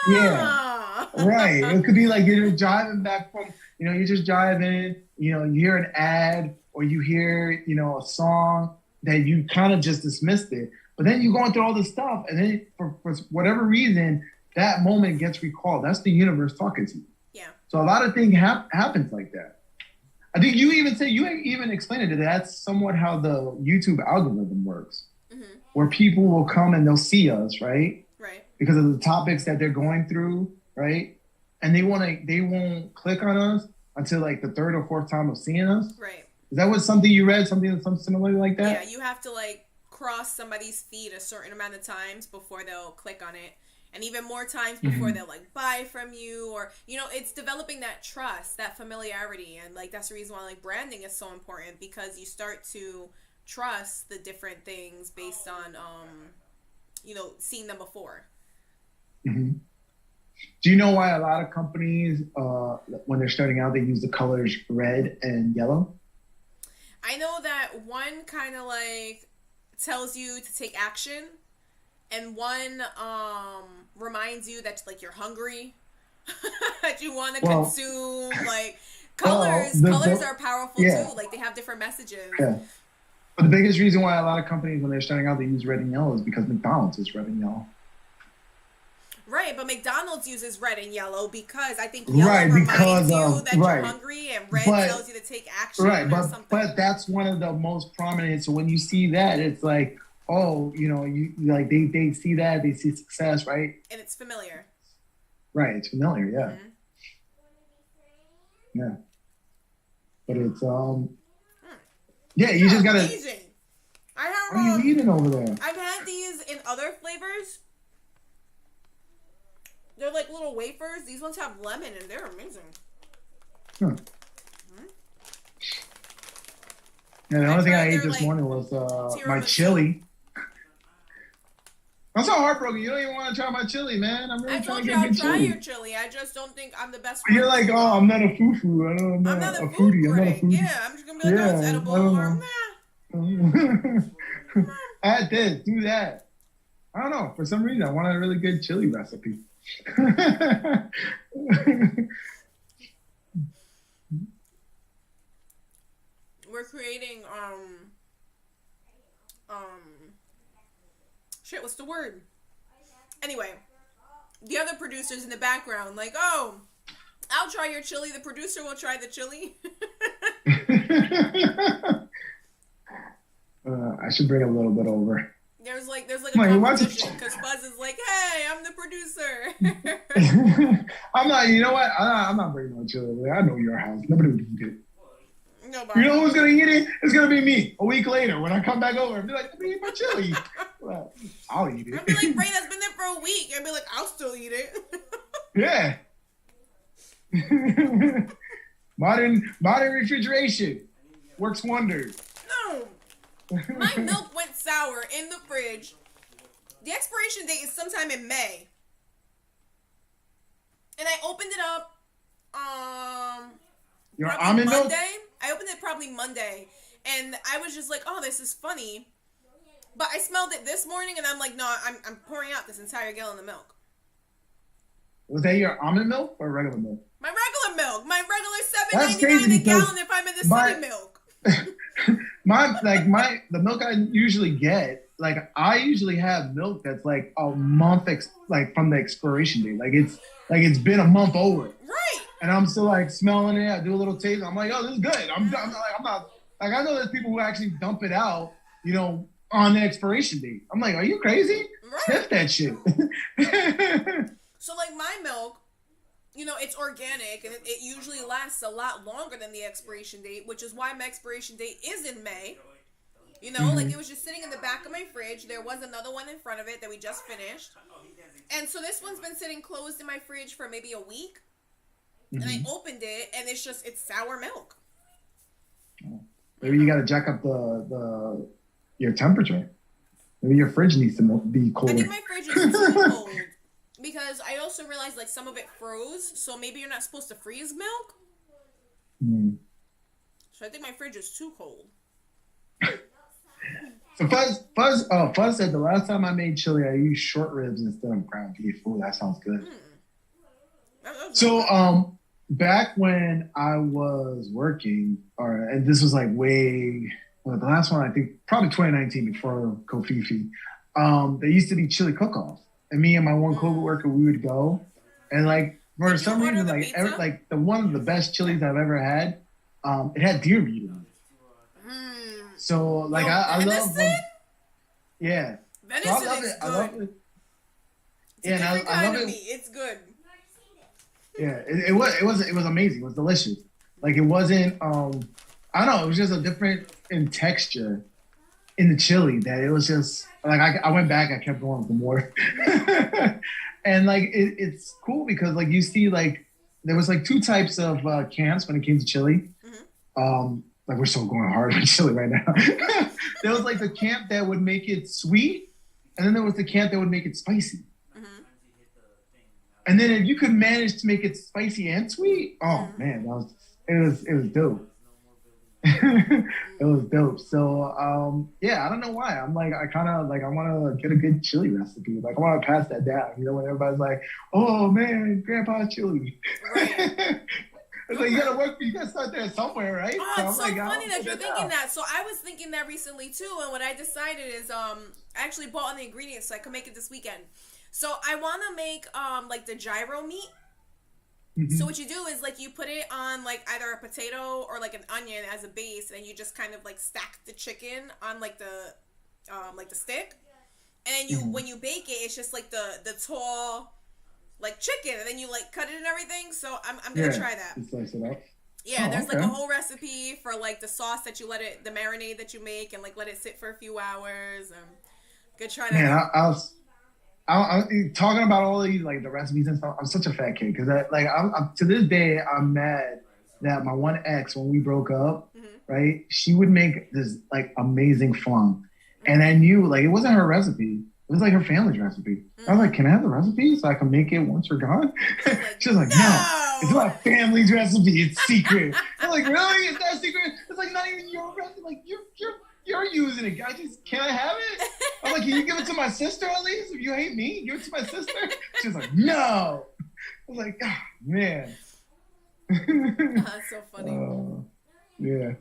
yeah. Right. It could be you're driving back from, you're just driving, you hear an ad, or you hear, a song that you kind of just dismissed it. But then you're going through all this stuff, and then for whatever reason, that moment gets recalled. That's the universe talking to you. Yeah. So a lot of things happens like that. I think you even explained it. That's somewhat how the YouTube algorithm works, where people will come and they'll see us, right? Right. Because of the topics that they're going through, right? And they won't click on us until the third or fourth time of seeing us. Right. Is that something you read? Something similar like that? Yeah, you have to cross somebody's feed a certain amount of times before they'll click on it. And even more times before they'll buy from you, or it's developing that trust, that familiarity, and that's the reason why branding is so important, because you start to trust the different things based on seeing them before. Mm-hmm. Do you know why a lot of companies when they're starting out, they use the colors red and yellow? I know that one kind of tells you to take action. And one reminds you that you're hungry, that you want to consume. Colors are powerful too. They have different messages. Yeah. But the biggest reason why a lot of companies, when they're starting out, they use red and yellow is because McDonald's is red and yellow. Right, but McDonald's uses red and yellow because I think yellow reminds you that you're hungry, and red tells you to take action or something. But that's one of the most prominent. So when you see that, it's oh, they see that, they see success, right? And it's familiar. Right, it's familiar, yeah. Yeah. But it's you just gotta. Amazing. I have. What are you eating over there? I've had these in other flavors. They're little wafers. These ones have lemon, and they're amazing. Yeah, the only thing I ate this morning was my chili. I'm so heartbroken. You don't even want to try my chili, man. I'm really trying to get good chili. I told you I'll try your chili. I just don't think I'm the best one. You're I'm not a foo-foo. I'm not a foodie. I'm not a foodie. Yeah, I'm just going to be no, it's edible or nah. Add this, do that. I don't know. For some reason, I wanted a really good chili recipe. We're creating, shit, what's the word? Anyway, the other producers in the background, oh, I'll try your chili. The producer will try the chili. I should bring a little bit over. There's a competition because Buzz is hey, I'm the producer. I'm not. You know what? I'm not bringing no chili. I know your house. Nobody would eat it. Nobody. You know who's gonna eat it? It's gonna be me. A week later, when I come back over, I'll be let me eat my chili. Well, I'll eat it. I'll be Bray, that's been there for a week. I'll be I'll still eat it. Yeah. Modern refrigeration works wonders. No. My milk went sour in the fridge. The expiration date is sometime in May. And I opened it up Your almond milk? Monday. I opened it probably Monday. And I was just oh, this is funny. But I smelled it this morning and I'm no, I'm pouring out this entire gallon of milk. Was that your almond milk or regular milk? My regular milk. My regular $7.99 a gallon if I'm in the city milk. The milk I usually get, like I usually have milk that's like a month like from the expiration date. It's been a month over. Right. And I'm still like smelling it. I do a little taste. I'm like, oh, this is good. I'm not like, I know there's people who actually dump it out, you know, on the expiration date. I'm like, are you crazy? Right. Sniff that shit. So like my milk, you know, it's organic and it usually lasts a lot longer than the expiration date, which is why my expiration date is in May. You know, like it was just sitting in the back of my fridge. There was another one in front of it that we just finished. And so this one's been sitting closed in my fridge for maybe a week. And I opened it and it's sour milk. Maybe you got to jack up your temperature. Maybe your fridge needs to be colder. I think my fridge is too cold. Because I also realized like some of it froze. So maybe you're not supposed to freeze milk. So I think my fridge is too cold. So Fuzz said the last time I made chili, I used short ribs instead of ground beef. Ooh, that sounds good. So back when I was working, and this was like the last one I think probably 2019 before Kofifi. There used to be chili cook-offs, and me and my one co-worker we would go, and like for some reason like the one of the best chilies I've ever had, it had deer meat in it. So like I love yeah. Venison so I love is it. good. I love it. It's I love it. Meat. It's good. Yeah, it was amazing. It was delicious. Like it wasn't I don't know, it was just a different in texture in the chili that it was just like I went back, I kept going for more. And like it's cool because like you see like there was like two types of camps when it came to chili. Like we're so going hard on chili right now. There was like the camp that would make it sweet, and then there was the camp that would make it spicy. And then if you could manage to make it spicy and sweet, oh man, it was dope. It was dope. So yeah, I don't know why. I'm like I kind of like I want to get a good chili recipe. Like I want to pass that down. You know, when everybody's like, "Oh man, Grandpa's chili." Right. It's like you gotta start there somewhere, right? Oh, so it's so funny that you're thinking that. So I was thinking that recently too, and what I decided is I actually bought all the ingredients so I could make it this weekend. So I want to make like the gyro meat. So what you do is like you put it on like either a potato or like an onion as a base, and you just kind of like stack the chicken on like the stick, and you when you bake it, it's just like the tall like chicken, and then you like cut it and everything. So I'm gonna try that. Slice it up. Yeah, there's like a whole recipe for like the sauce that you the marinade that you make, and like let it sit for a few hours. Good try that. Man, I'm talking about all these like the recipes and stuff. I'm such a fat kid because I'm to this day I'm mad that my one ex, when we broke up, right? She would make this like amazing flan, and I knew like it wasn't her recipe. It was like her family's recipe. I was like, can I have the recipe so I can make it once you're gone? She was like, no, it's my family's recipe. It's secret. I'm like, really? Is that secret? It's like not even your recipe. Like you're using it. Can I have it? I'm like, can you give it to my sister at least? If you hate me, give it to my sister. She was like, no. I was like, oh, man. That's so funny. Yeah.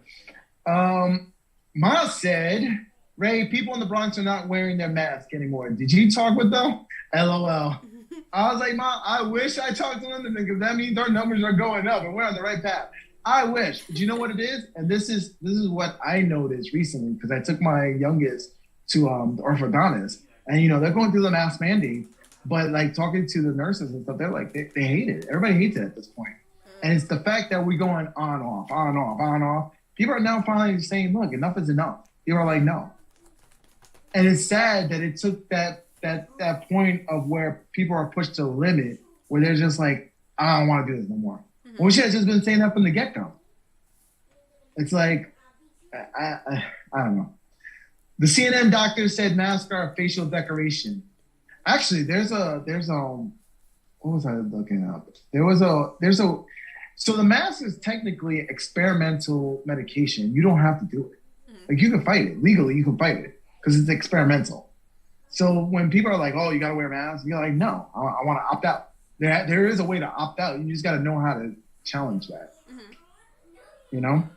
Miles said, Ray, people in the Bronx are not wearing their mask anymore. Did you talk with them? LOL. I was like, Mom, I wish I talked to them because that means our numbers are going up and we're on the right path. I wish. But you know what it is? And this is what I noticed recently because I took my youngest to the orthodontist. And, you know, they're going through the mask mandate. But, like, talking to the nurses and stuff, they're like, they hate it. Everybody hates it at this point. And it's the fact that we're going on, off, on, off, on, off. People are now finally saying, look, enough is enough. People are like, no. And it's sad that it took that point of where people are pushed to the limit where they're just like, I don't want to do this no more. Well, we should have just been saying that from the get-go. It's like, I don't know. The CNN doctor said masks are a facial decoration. Actually, there's what was I looking up? So the mask is technically experimental medication. You don't have to do it. Like you can fight it. Legally, you can fight it because it's experimental. So when people are like, oh, you got to wear a mask, you're like, no, I want to opt out. There is a way to opt out. You just got to know how to challenge that. You know?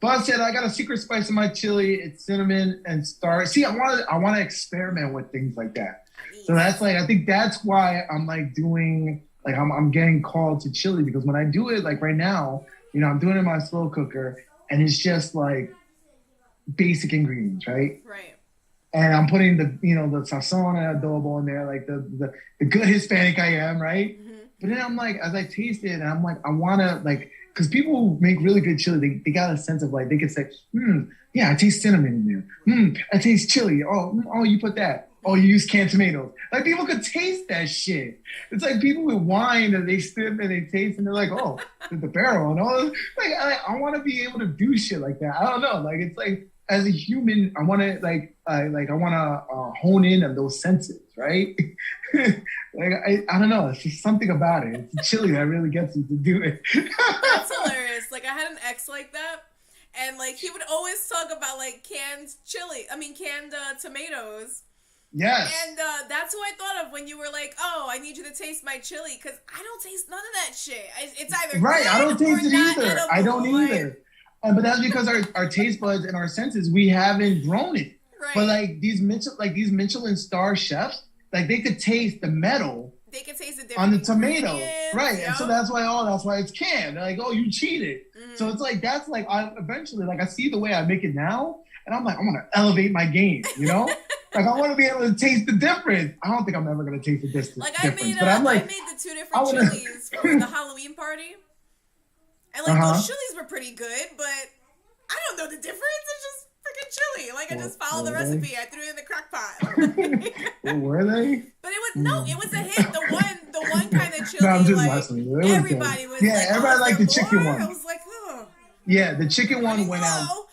But I said I got a secret spice in my chili. It's cinnamon and star. See, I want to experiment with things like that. So that's like I think that's why I'm like doing like I'm getting called to chili because when I do it like right now, I'm doing it in my slow cooker and it's just like basic ingredients, right? Right. And I'm putting the sazon and adobo in there, like the good Hispanic I am, right? Mm-hmm. But then I'm like, as I taste it, and I'm like, I want to like, because people who make really good chili, they got a sense of like, they can say, yeah, I taste cinnamon in there. I taste chili. Oh, you put that. Oh, you use canned tomatoes. Like people could taste that shit. It's like people with wine that they sip and they taste and they're like, oh, the barrel and all. Like I want to be able to do shit like that. I don't know. Like it's like as a human, I want to I want to hone in on those senses, right? Like I don't know. It's just something about it. It's the chili that really gets you to do it. That's hilarious. Like I had an ex like that. And like he would always talk about like canned tomatoes. Yes. And that's who I thought of when you were like, "Oh, I need you to taste my chili," because I don't taste none of that shit. It's either right. Good I don't taste or it not either. edible. I don't either. But that's because our taste buds and our senses, we haven't grown it. Right. But like these Michelin star chefs, like they could taste the metal. They could taste the on the tomato, right? Yep. And so that's why it's canned. They're like, oh, you cheated. Mm-hmm. So it's like that's like I eventually like I see the way I make it now, and I'm like I'm gonna elevate my game, Like I want to be able to taste the difference. I don't think I'm ever gonna taste the difference. Like I made the 2 different chilies for the Halloween party, and like those chilies were pretty good, but I don't know the difference. It's just freaking chili. Like I just followed the recipe. I threw it in the crock pot. What were they? But it was a hit. The one kind of chili. No, I'm just like, messing with everybody was everybody liked the chicken one. I was like, oh. Yeah, the chicken one went out.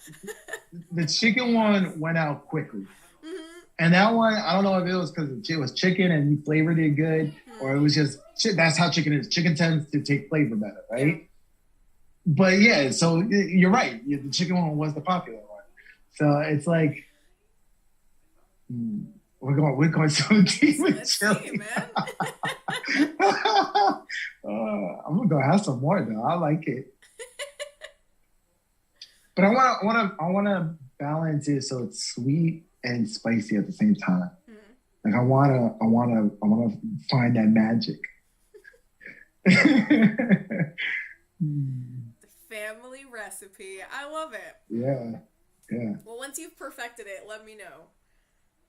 The chicken one went out quickly. Mm-hmm. And that one, I don't know if it was because it was chicken and you flavored it good, or it was just that's how chicken is. Chicken tends to take flavor better, right? Yeah. But yeah, so you're right. The chicken one was the popular one. So it's like we're going so deep with chili, man. I'm gonna go have some more though. I like it. But I want to balance it so it's sweet and spicy at the same time. Mm-hmm. Like I want to find that magic. The family recipe. I love it. Yeah. Yeah. Well, once you've perfected it, let me know.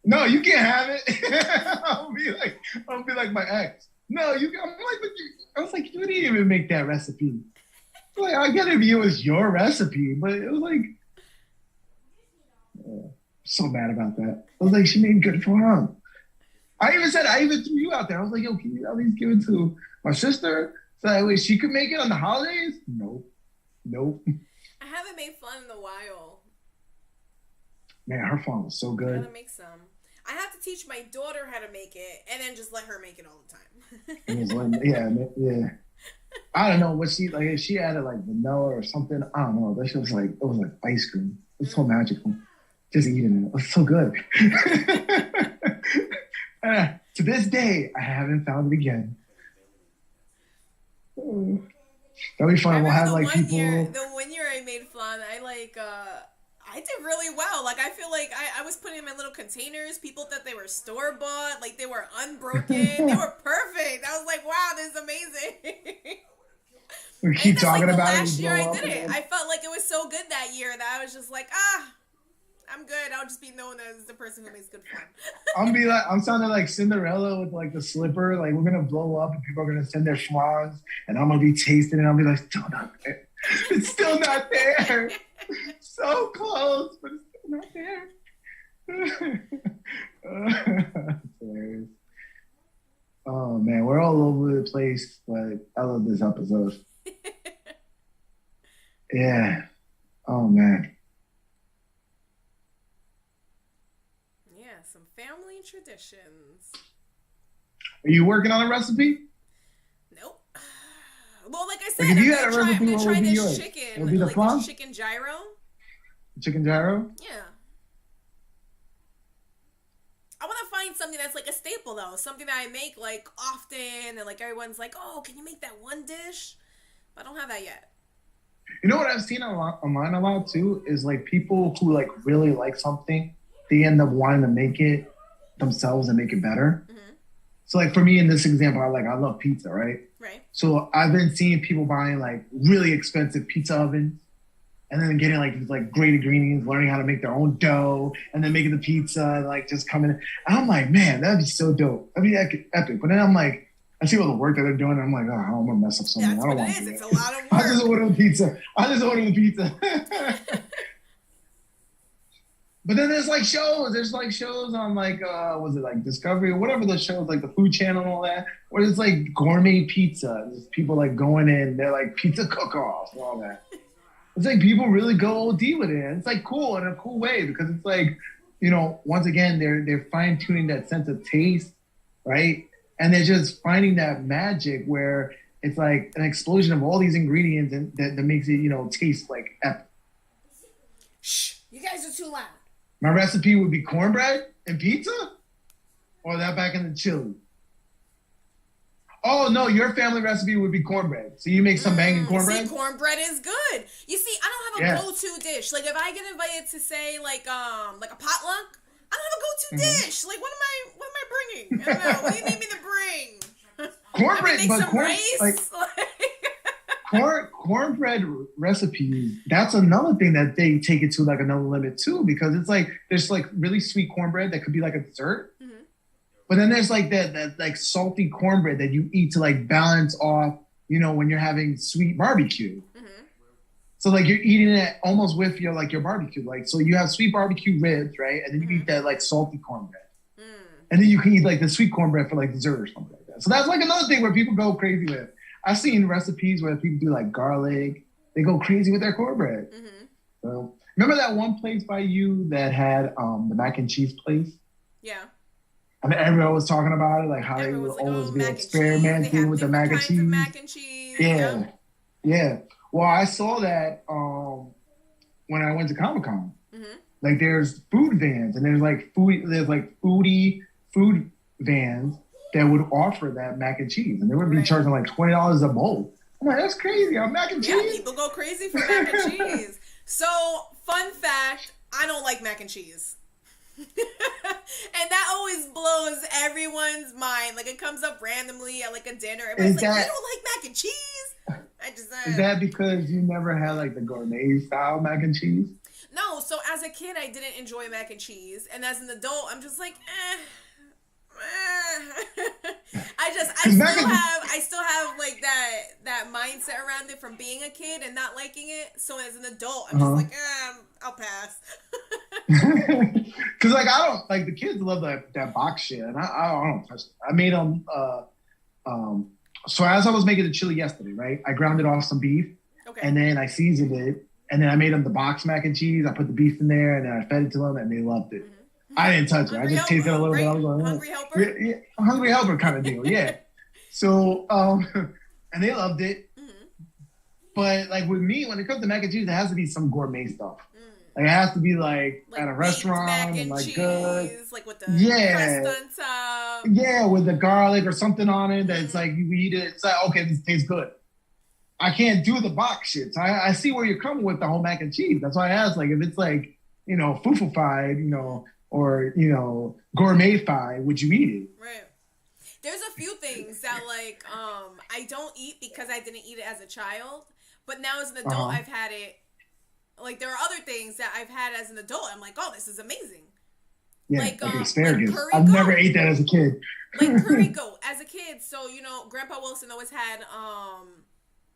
No, you can't have it. I'll be like my ex. No, I was like, you didn't even make that recipe. Like, I get it if it was your recipe, but it was like, so mad about that. I was like, she made good for her. I even threw you out there. I was like, yo, can you at least give it to my sister? So that way she could make it on the holidays? Nope. I haven't made flan in a while. Man, her flan was so good. I gotta make some. I have to teach my daughter how to make it, and then just let her make it all the time. Yeah. I don't know what she like. If she added like vanilla or something, I don't know. That shit was like ice cream. It was so magical. Just eating it. It was so good. To this day, I haven't found it again. That'll be fun. We'll have like people. The 1 year I made flan, I did really well. Like, I feel like I was putting them in little containers. People thought they were store-bought. Like, they were unbroken. They were perfect. I was like, wow, this is amazing. We keep talking about it. Last year I did it. I felt like it was so good that year that I was just like, I'm good. I'll just be known as the person who makes good flan. I'm sounding like Cinderella with like the slipper. Like, we're going to blow up and people are going to send their schwans and I'm going to be tasting it. I'll be like, still not there. It's still not there. So close, but it's still not there. Hilarious. Oh man, we're all over the place, but I love this episode. Yeah. Oh man. Yeah, some family traditions. Are you working on a recipe? Nope. Well, like I said, like if you had a recipe, I'm gonna try this yours? chicken. It would be the flan? Chicken gyro. Chicken gyro? Yeah. I want to find something that's like a staple though, something that I make like often, and like everyone's like, "Oh, can you make that one dish?" But I don't have that yet. You know what I've seen online a lot too is like people who like really like something, they end up wanting to make it themselves and make it better. Mm-hmm. So like for me in this example, I love pizza, right? Right. So I've been seeing people buying like really expensive pizza ovens and then getting like these like great ingredients, learning how to make their own dough and then making the pizza and like just coming in. And I'm like, man, that'd be so dope. That'd be epic. But then I'm like, I see all the work that they're doing. And I'm like, oh, I'm gonna mess up something. I don't want to do It's it. a lot of work. I just order the pizza. But then there's like shows. There's like shows on like was it like Discovery or whatever the shows, like the Food Channel and all that, where it's like gourmet pizza. There's people like going in, they're like pizza cook-offs and all that. It's like people really go OD with it. And it's like cool in a cool way because it's like, you know, once again, they're fine-tuning that sense of taste, right? And they're just finding that magic where it's like an explosion of all these ingredients and that makes it, you know, taste like epic. Shh, you guys are too loud. My recipe would be cornbread and pizza? Or that back in the chili? Oh, no, your family recipe would be cornbread. So you make some banging cornbread? See, cornbread is good. You see, I don't have a go-to dish. Like, if I get invited to, say, like a potluck, I don't have a go-to dish. Like, what am I bringing? I don't know. What do you need me to bring? Cornbread, make some rice? Like, cornbread recipes, that's another thing that they take it to like another limit too, because it's like there's like really sweet cornbread that could be like a dessert, but then there's like that like salty cornbread that you eat to like balance off, you know, when you're having sweet barbecue. So like you're eating it almost with your like your barbecue, like so you have sweet barbecue ribs, right, and then you eat that like salty cornbread, and then you can eat like the sweet cornbread for like dessert or something like that. So that's like another thing where people go crazy with. I've seen recipes where people do like garlic. They go crazy with their cornbread. So remember that one place by you that had the mac and cheese place? Yeah. I mean, everyone was talking about it, like how everyone they would like, always be mac experimenting with the mac and cheese. Mac and cheese. Yeah. Yeah. Well, I saw that when I went to Comic-Con. Like there's food vans and there's like foodie food vans that would offer that mac and cheese, and they would be charging like $20 a bowl. I'm like, that's crazy. Mac and cheese. Yeah, people go crazy for mac and cheese. So, fun fact: I don't like mac and cheese, and that always blows everyone's mind. Like it comes up randomly at like a dinner. Everybody's like, "You don't like mac and cheese?" I just is that because you never had like the gourmet style mac and cheese? No. So as a kid, I didn't enjoy mac and cheese, and as an adult, I'm just like, I still have like that mindset around it from being a kid and not liking it. So as an adult, I'm just like, I'll pass. Cause like I don't like the kids love that box shit, and I don't touch it. I made them. So as I was making the chili yesterday, right? I grounded off some beef, and then I seasoned it, and then I made them the box mac and cheese. I put the beef in there, and then I fed it to them, and they loved it. I didn't touch it. I just tasted it a little bit. I was like, Hungry helper? Yeah, hungry helper kind of deal, yeah. So, and they loved it. But like with me, when it comes to mac and cheese, there has to be some gourmet stuff. Like it has to be like at a restaurant and like cheese, good. Like with the crust on top. Yeah, with the garlic or something on it that's like you eat it. It's like, okay, this tastes good. I can't do the box shit. So I see where you're coming with the whole mac and cheese. That's why I asked, like, if it's like, you know, fufu-fied, you know, or, you know, gourmet-fied, would you eat it? Right. There's a few things that, like, I don't eat because I didn't eat it as a child. But now as an adult, I've had it. Like, there are other things that I've had as an adult. I'm like, oh, this is amazing. Yeah, like asparagus. Like I've never ate that as a kid. Like curry goat as a kid. So, you know, Grandpa Wilson always had,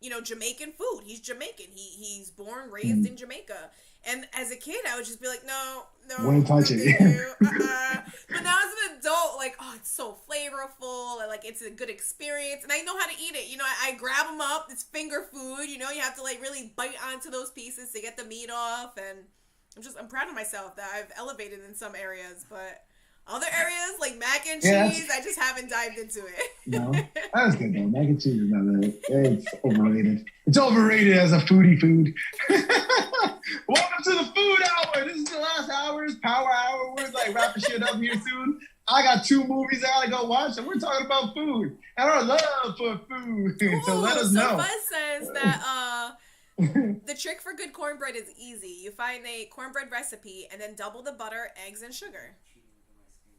you know, Jamaican food. He's Jamaican. He's born, raised in Jamaica. And as a kid, I would just be like, no, won't touch it. But now as an adult, like, oh, it's so flavorful, and like it's a good experience, and I know how to eat it. You know, I grab them up. It's finger food. You know, you have to like really bite onto those pieces to get the meat off, and I'm proud of myself that I've elevated in some areas, but other areas like mac and cheese, I just haven't dived into it. No, that's good though. Mac and cheese is not bad. It's overrated. It's overrated as a foodie food. Welcome to the food hour. This is the last hour. It's power hour. We're like wrapping shit up here soon. I got 2 movies I gotta go watch, and we're talking about food and our love for food. Ooh, so let us know. Buzz says that The trick for good cornbread is easy. You find a cornbread recipe and then double the butter, eggs, and sugar.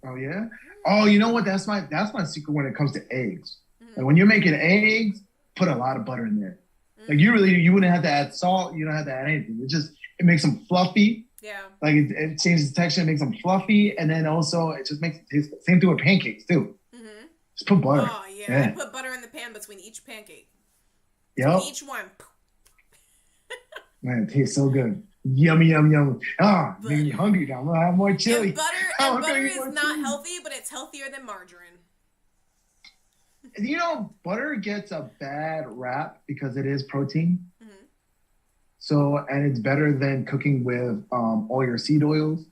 Oh yeah. Oh, you know what? That's my secret when it comes to eggs. Mm-hmm. Like when you're making eggs, put a lot of butter in there. Mm-hmm. Like you wouldn't have to add salt. You don't have to add anything. It makes them fluffy. Yeah. Like it changes the texture, it makes them fluffy, and then also it just makes it taste good. Same thing with pancakes too. Mm-hmm. Just put butter. Oh yeah. I put butter in the pan between each pancake. Yep. Each one. Man, it tastes so good. Yummy, yum, yum. Ah, making me hungry now. I'm gonna have more chili. And butter is not healthy, but it's healthier than margarine. You know, butter gets a bad rap because it is protein. Mm-hmm. So, and it's better than cooking with all your seed oils,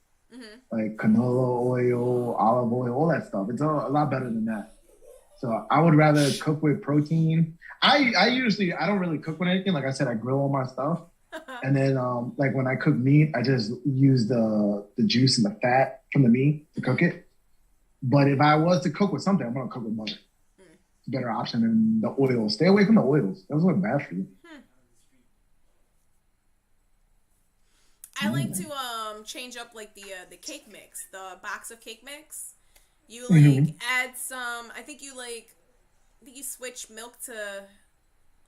like canola oil, olive oil, all that stuff. It's a lot better than that. So I would rather cook with protein. I don't really cook with anything. Like I said, I grill all my stuff. And then like when I cook meat, I just use the juice and the fat from the meat to cook it. But if I was to cook with something, I'm gonna cook with butter. It's a better option than the oils. Stay away from the oils. Those are bad for you. I like to change up like the cake mix, the box of cake mix. You like add some. I think you switch milk to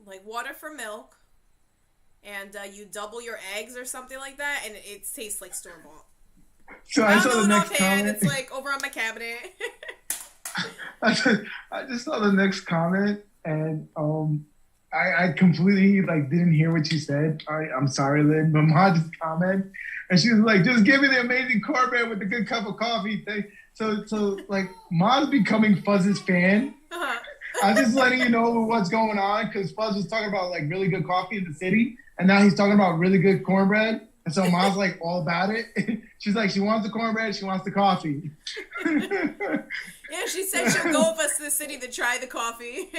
like water for milk, and you double your eggs or something like that, and it tastes like store bought. So I saw the next comment. It's like over on my cabinet. I just saw the next comment, and I completely like didn't hear what you said. I'm sorry, Lynn, but Ma just commented, and she was like, "Just give me the amazing cornbread with a good cup of coffee." So like Ma's becoming Fuzz's fan. I'm just letting you know what's going on because Fuzz was talking about like really good coffee in the city, and now he's talking about really good cornbread. And so Ma's like all about it. She's like, she wants the cornbread, she wants the coffee. Yeah, she said she'll go with us to the city to try the coffee.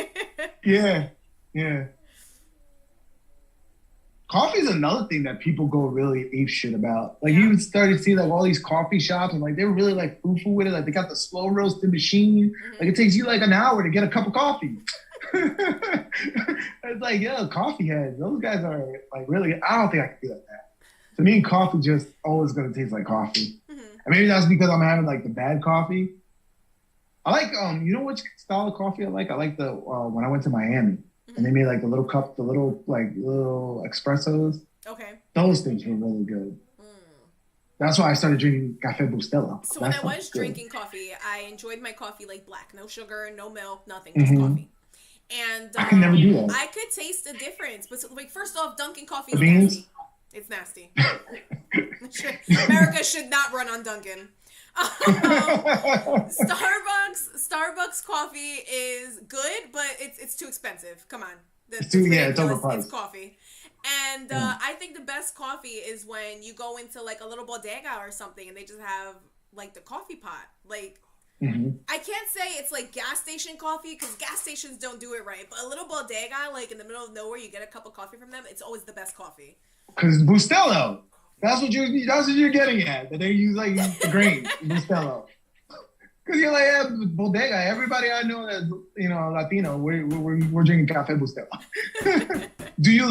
Yeah. Coffee is another thing that people go really ape shit about. Like you would start to see like all these coffee shops and like they're really like foo-foo with it. Like they got the slow roasted machine. Like it takes you like an hour to get a cup of coffee. It's like, yo, coffee heads. Those guys are like really, I don't think I can do that. To me, coffee just always gonna taste like coffee. And maybe that's because I'm having like the bad coffee. I like, you know which style of coffee I like? I like the, when I went to Miami. And they made like the little cup, the little espressos. Okay. Those things were really good. That's why I started drinking Café Bustelo. So when I was drinking coffee, I enjoyed my coffee like black. No sugar, no milk, nothing, just coffee. And I can never do that. I could taste the difference. But like, first off, Dunkin' coffee is nasty. It's nasty. America should not run on Dunkin'. Starbucks coffee is good, but it's too expensive. Come on, it's overpriced. It's coffee, and I think the best coffee is when you go into like a little bodega or something, and they just have like the coffee pot. Like I can't say it's like gas station coffee because gas stations don't do it right, but a little bodega, like in the middle of nowhere, you get a cup of coffee from them. It's always the best coffee. Because Bustelo. That's what you're getting at. That they use like the grain, Bustelo. Because you're like, yeah, bodega. Everybody I know that Latino, we're drinking Café Bustelo. Do you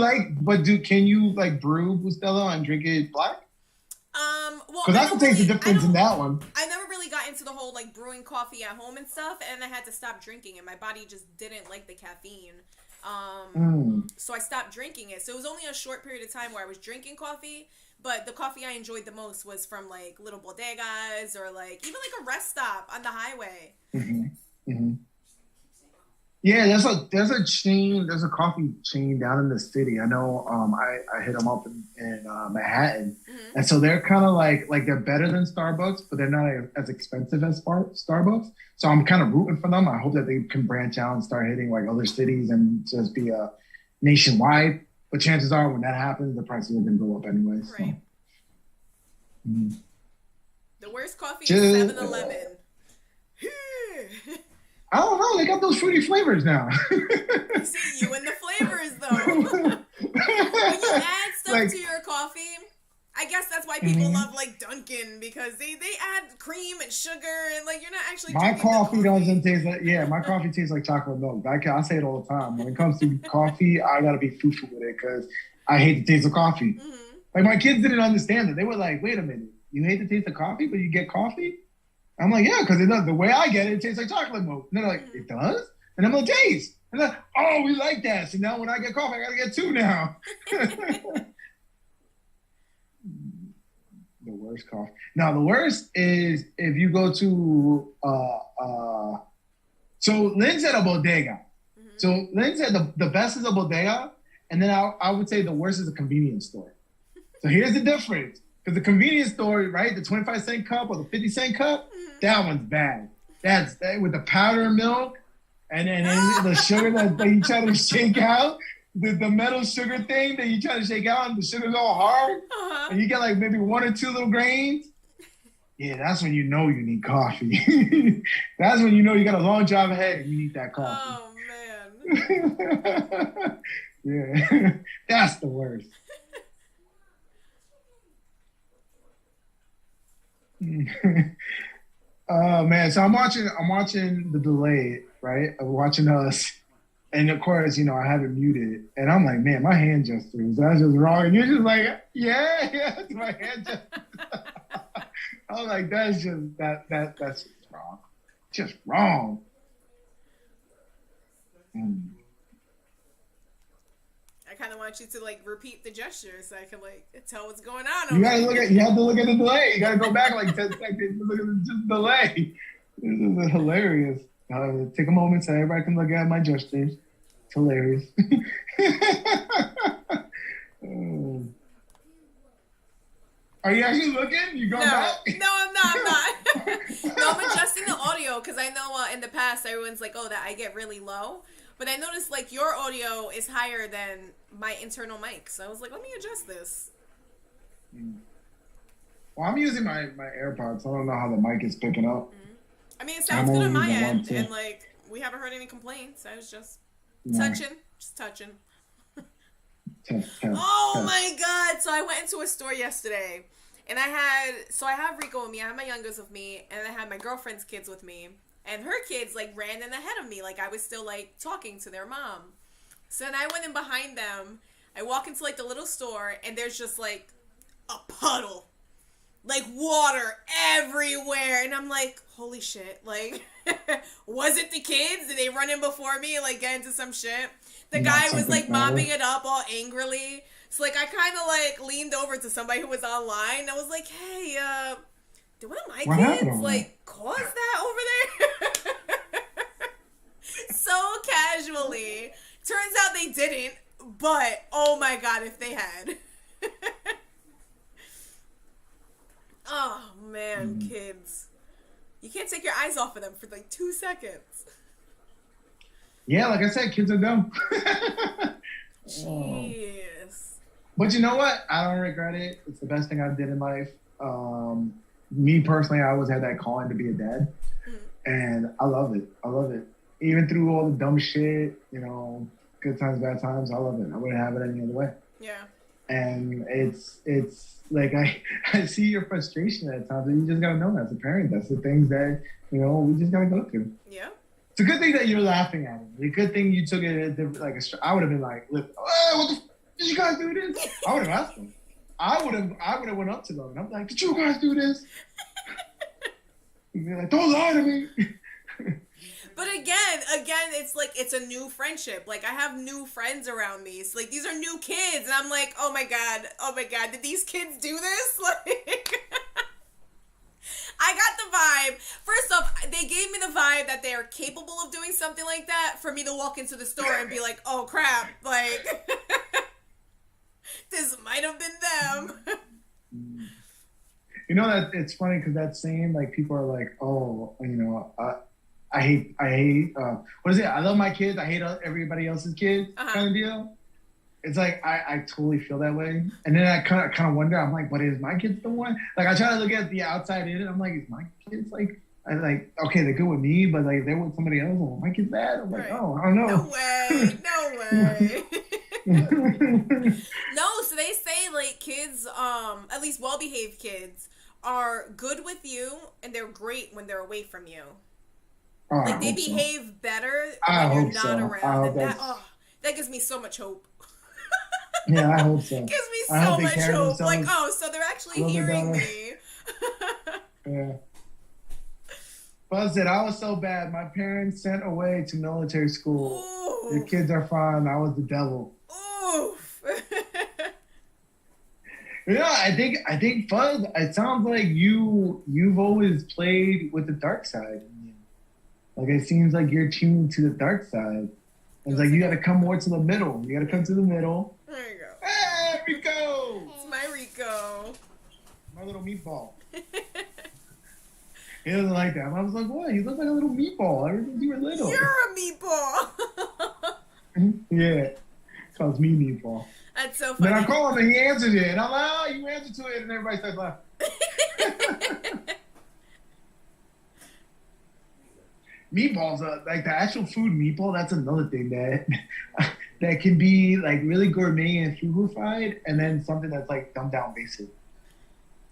can you like brew Bustelo and drink it black? Well, because that's what takes the difference in that one. I never really got into the whole like brewing coffee at home and stuff, and I had to stop drinking it. My body just didn't like the caffeine. So I stopped drinking it. So it was only a short period of time where I was drinking coffee. But the coffee I enjoyed the most was from like little bodegas or like even like a rest stop on the highway. Yeah, there's a chain. There's a coffee chain down in the city. I know. I hit them up in Manhattan, and so they're kind of like they're better than Starbucks, but they're not as expensive as Starbucks. So I'm kind of rooting for them. I hope that they can branch out and start hitting like other cities and just be nationwide. But chances are, when that happens, the prices are going to go up anyway. So. Right. The worst coffee is 7-Eleven. I don't know. They got those fruity flavors now. See, you and the flavors, though. When you add stuff to your coffee, I guess that's why people love like Dunkin' because they add cream and sugar and like you're not actually. My coffee doesn't taste like my coffee tastes like chocolate milk. I say it all the time. When it comes to coffee, I gotta be foo-foo with it because I hate the taste of coffee. Mm-hmm. Like my kids didn't understand it. They were like, wait a minute, you hate the taste of coffee, but you get coffee? I'm like, yeah, because it does. The way I get it, it tastes like chocolate milk. And they're like, it does? And I'm like, taste. And they're like, oh, we like that. So now when I get coffee, I gotta get two now. The worst coffee. Now the worst is if you go to so Lynn said a bodega. Mm-hmm. So Lynn said the best is a bodega, and then I would say the worst is a convenience store. So here's the difference. Because the convenience store, right, the 25-cent cup or the 50-cent cup, that one's bad. That's with the powder milk and then the sugar that you try to shake out, the metal sugar thing that you try to shake out, and the sugar's all hard, and you get like maybe one or two little grains. Yeah, that's when you know you need coffee. That's when you know you got a long job ahead and you need that coffee. Oh, man. Yeah, that's the worst. Man, so I'm watching the delay, right? I'm watching us, and of course, you know, I have it muted, and I'm like, man, my hand just threw. That's just wrong. And you're just like, yeah, my hand just. I'm like, that's just that's just wrong, just wrong. I kind of want you to like repeat the gesture so I can like tell what's going on. You have to look at the delay. You gotta go back like 10 seconds to look at the delay. This is hilarious. Take a moment so everybody can look at my gestures. It's hilarious. Are you actually looking? You going back? No, I'm not. No, I'm adjusting the audio because I know in the past everyone's like, oh, that I get really low. But I noticed like your audio is higher than my internal mic. So I was like, let me adjust this. Well, I'm using my AirPods. So I don't know how the mic is picking up. I mean, it sounds good on my end. And like, we haven't heard any complaints. I was just touching. Oh my God. So I went into a store yesterday and I have Rico with me. I have my youngest with me and I had my girlfriend's kids with me. And her kids, like, ran in ahead of me. Like, I was still, like, talking to their mom. So then I went in behind them. I walk into, like, the little store, and there's just, like, a puddle. Like, water everywhere. And I'm like, holy shit. Like, was it the kids? Did they run in before me and, like, get into some shit? The guy was, like, mopping it up all angrily. So, like, I kind of, like, leaned over to somebody who was online. I was like, hey, did one of my kids, like, cause that over there? So casually. Turns out they didn't, but oh my God, if they had. Oh man, kids. You can't take your eyes off of them for like 2 seconds. Yeah, like I said, kids are dumb. Jeez. But you know what? I don't regret it. It's the best thing I did in life. Me personally, I always had that calling to be a dad, and I love it. Even through all the dumb shit, you know, good times, bad times, I love it. I wouldn't have it any other way. Yeah. And it's like I see your frustration at times, and you just gotta know as a parent, that's the things that, you know, we just gotta go through. Yeah. It's a good thing that you're laughing at it. It's a good thing you took it like I would have been like, what the did you guys do this? I would have asked them. I would have went up to them and I'm like, did you guys do this? And they're like, don't lie to me. But again, it's like, it's a new friendship. Like, I have new friends around me. So, like, these are new kids. And I'm like, oh my God, did these kids do this? Like, I got the vibe. First off, they gave me the vibe that they are capable of doing something like that for me to walk into the store and be like, oh crap, like, this might have been them. You know, that it's funny because that same, like, people are like, oh, you know, I hate, what is it? I love my kids. I hate everybody else's kids kind of deal. It's like, I totally feel that way. And then I kind of wonder, I'm like, but is my kids the one? Like, I try to look at the outside in it. I'm like, is my kids like, okay, they're good with me, but like, they're with somebody else. Oh, my kid's bad? I'm like, oh, I don't know. No way. No, so they say, like, kids, at least well-behaved kids, are good with you, and they're great when they're away from you. Oh, like, they behave better when you're not around. And that gives me so much hope. Yeah, I hope so. Gives me I hope so they much carry hope. Like, themselves oh, so they're a actually little bit hearing better. me. Yeah. Buzz said, I was so bad. My parents sent away to military school. Their Ooh. kids are fine. I was the devil. Oof. Yeah, I think Fuzz, it sounds like you've always played with the dark side. Like it seems like you're tuned to the dark side. It's like you gotta come more to the middle. You gotta come to the middle. There you go. Hey, Rico! It's my Rico. My little meatball. He doesn't like that. I was like, what? You look like a little meatball ever since you were little. You're a meatball. Yeah. Calls me meatball. That's so funny. Then I call him and he answers it. And I'm like, oh, you answered to it. And everybody starts laughing. Meatballs, like the actual food meatball, that's another thing that can be like really gourmet and foodified, and then something that's like dumbed down basic.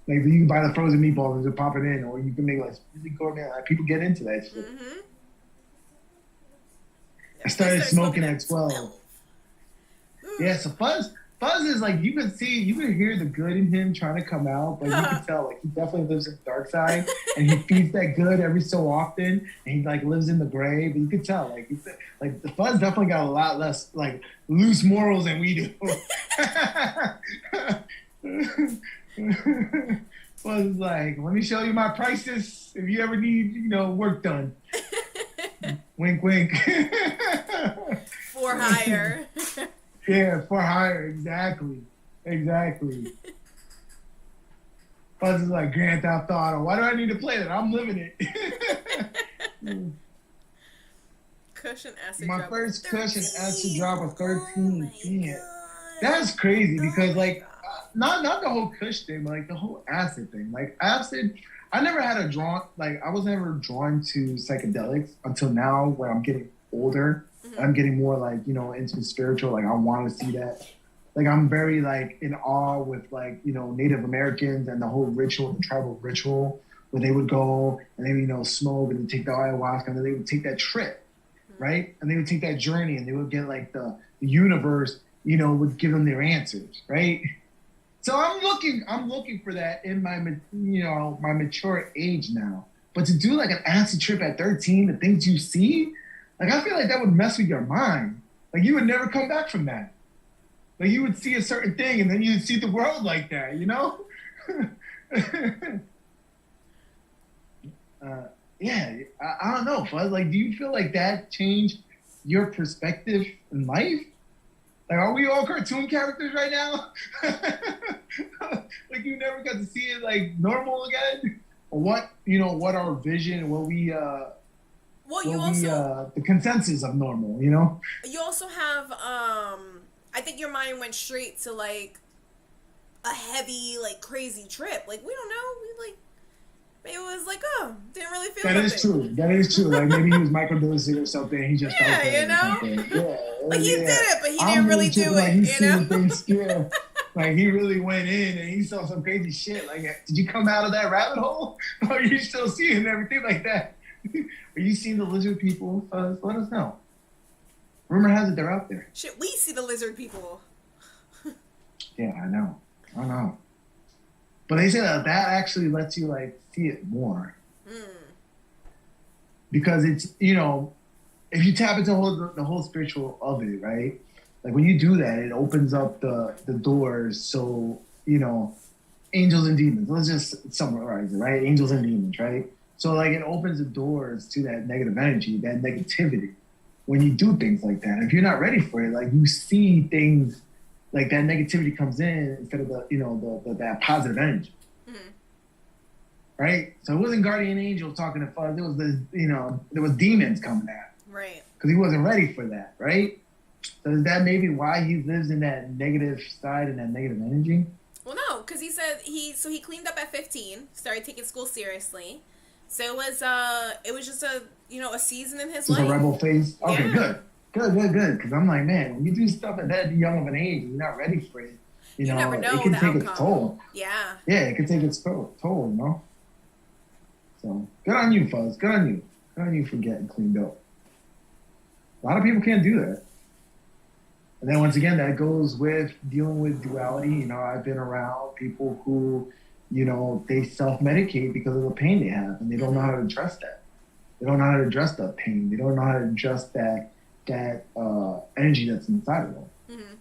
Like you can buy the frozen meatballs and just pop it in, or you can make like really gourmet. Like, people get into that shit. Mm-hmm. I started smoking at 12. Yeah, so Fuzz is like you can hear the good in him trying to come out, but you can tell like he definitely lives in the dark side, and he feeds that good every so often, and he like lives in the gray. But you can tell like the Fuzz definitely got a lot less like loose morals than we do. Fuzz is like, let me show you my prices if you ever need work done. Wink, wink. For hire. Yeah, for hire, exactly. Fuzz is like Grand Theft Auto. Why do I need to play that? I'm living it. Cushion acid My drop. first 13. cushion acid drop of 13. Oh That's crazy because my like not the whole Kush thing, but like the whole acid thing. Like acid, I never had I was never drawn to psychedelics until now when I'm getting older. Mm-hmm. I'm getting more like, into spiritual. Like I want to see that. Like I'm very like in awe with like, Native Americans and the whole ritual, the tribal ritual where they would go and they would, smoke and take the ayahuasca and then they would take that trip, right? And they would take that journey and they would get like the universe, would give them their answers, right? So I'm looking for that in my, my mature age now. But to do like an acid trip at 13, the things you see, like I feel like that would mess with your mind. Like you would never come back from that. Like you would see a certain thing and then you'd see the world like that, Yeah, I don't know, Fuzz. Like, do you feel like that changed your perspective in life? Like, are we all cartoon characters right now? Like, you never got to see it like normal again? Or what our vision and what we the consensus of normal, You also have I think your mind went straight to like a heavy, like crazy trip. Like we don't know. Maybe it was like, didn't really feel that. That is true. Like maybe he was microdosing or something. He just felt it. Yeah. Like he did it, but he didn't really do it. Things, yeah. Like he really went in and he saw some crazy shit. Like, did you come out of that rabbit hole? Or are you still seeing everything like that? Are you seeing the lizard people? Let us know. Rumor has it they're out there. Shit, we see the lizard people. Yeah, I know. But they say that actually lets you like see it more. Because it's, if you tap into the whole spiritual of it, right? Like when you do that, it opens up the doors. So, angels and demons. Let's just summarize it, right? Angels and demons, right? So like it opens the doors to that negative energy, that negativity. When you do things like that, if you're not ready for it, like you see things like that negativity comes in instead of that positive energy. Mm-hmm. Right? So it wasn't guardian angel talking to Fuzz. It was there was demons coming at him. Right. Because he wasn't ready for that, right? So is that maybe why he lives in that negative side and that negative energy? Well, no, because he said he cleaned up at 15, started taking school seriously. So it was just a season in his life. A rebel phase? Okay, yeah. Good. Because I'm like, man, when you do stuff at that young of an age and you're not ready for it, you never know it can the take outcome. its toll. Yeah. Yeah, it can take its toll, So, good on you, Fuzz. Good on you. Good on you for getting cleaned up. A lot of people can't do that. And then once again, that goes with dealing with duality. You know, I've been around people who, you know, they self-medicate because of the pain they have, and they don't know how to address that. They don't know how to address that pain. They don't know how to address that energy that's inside of them. Mm-hmm.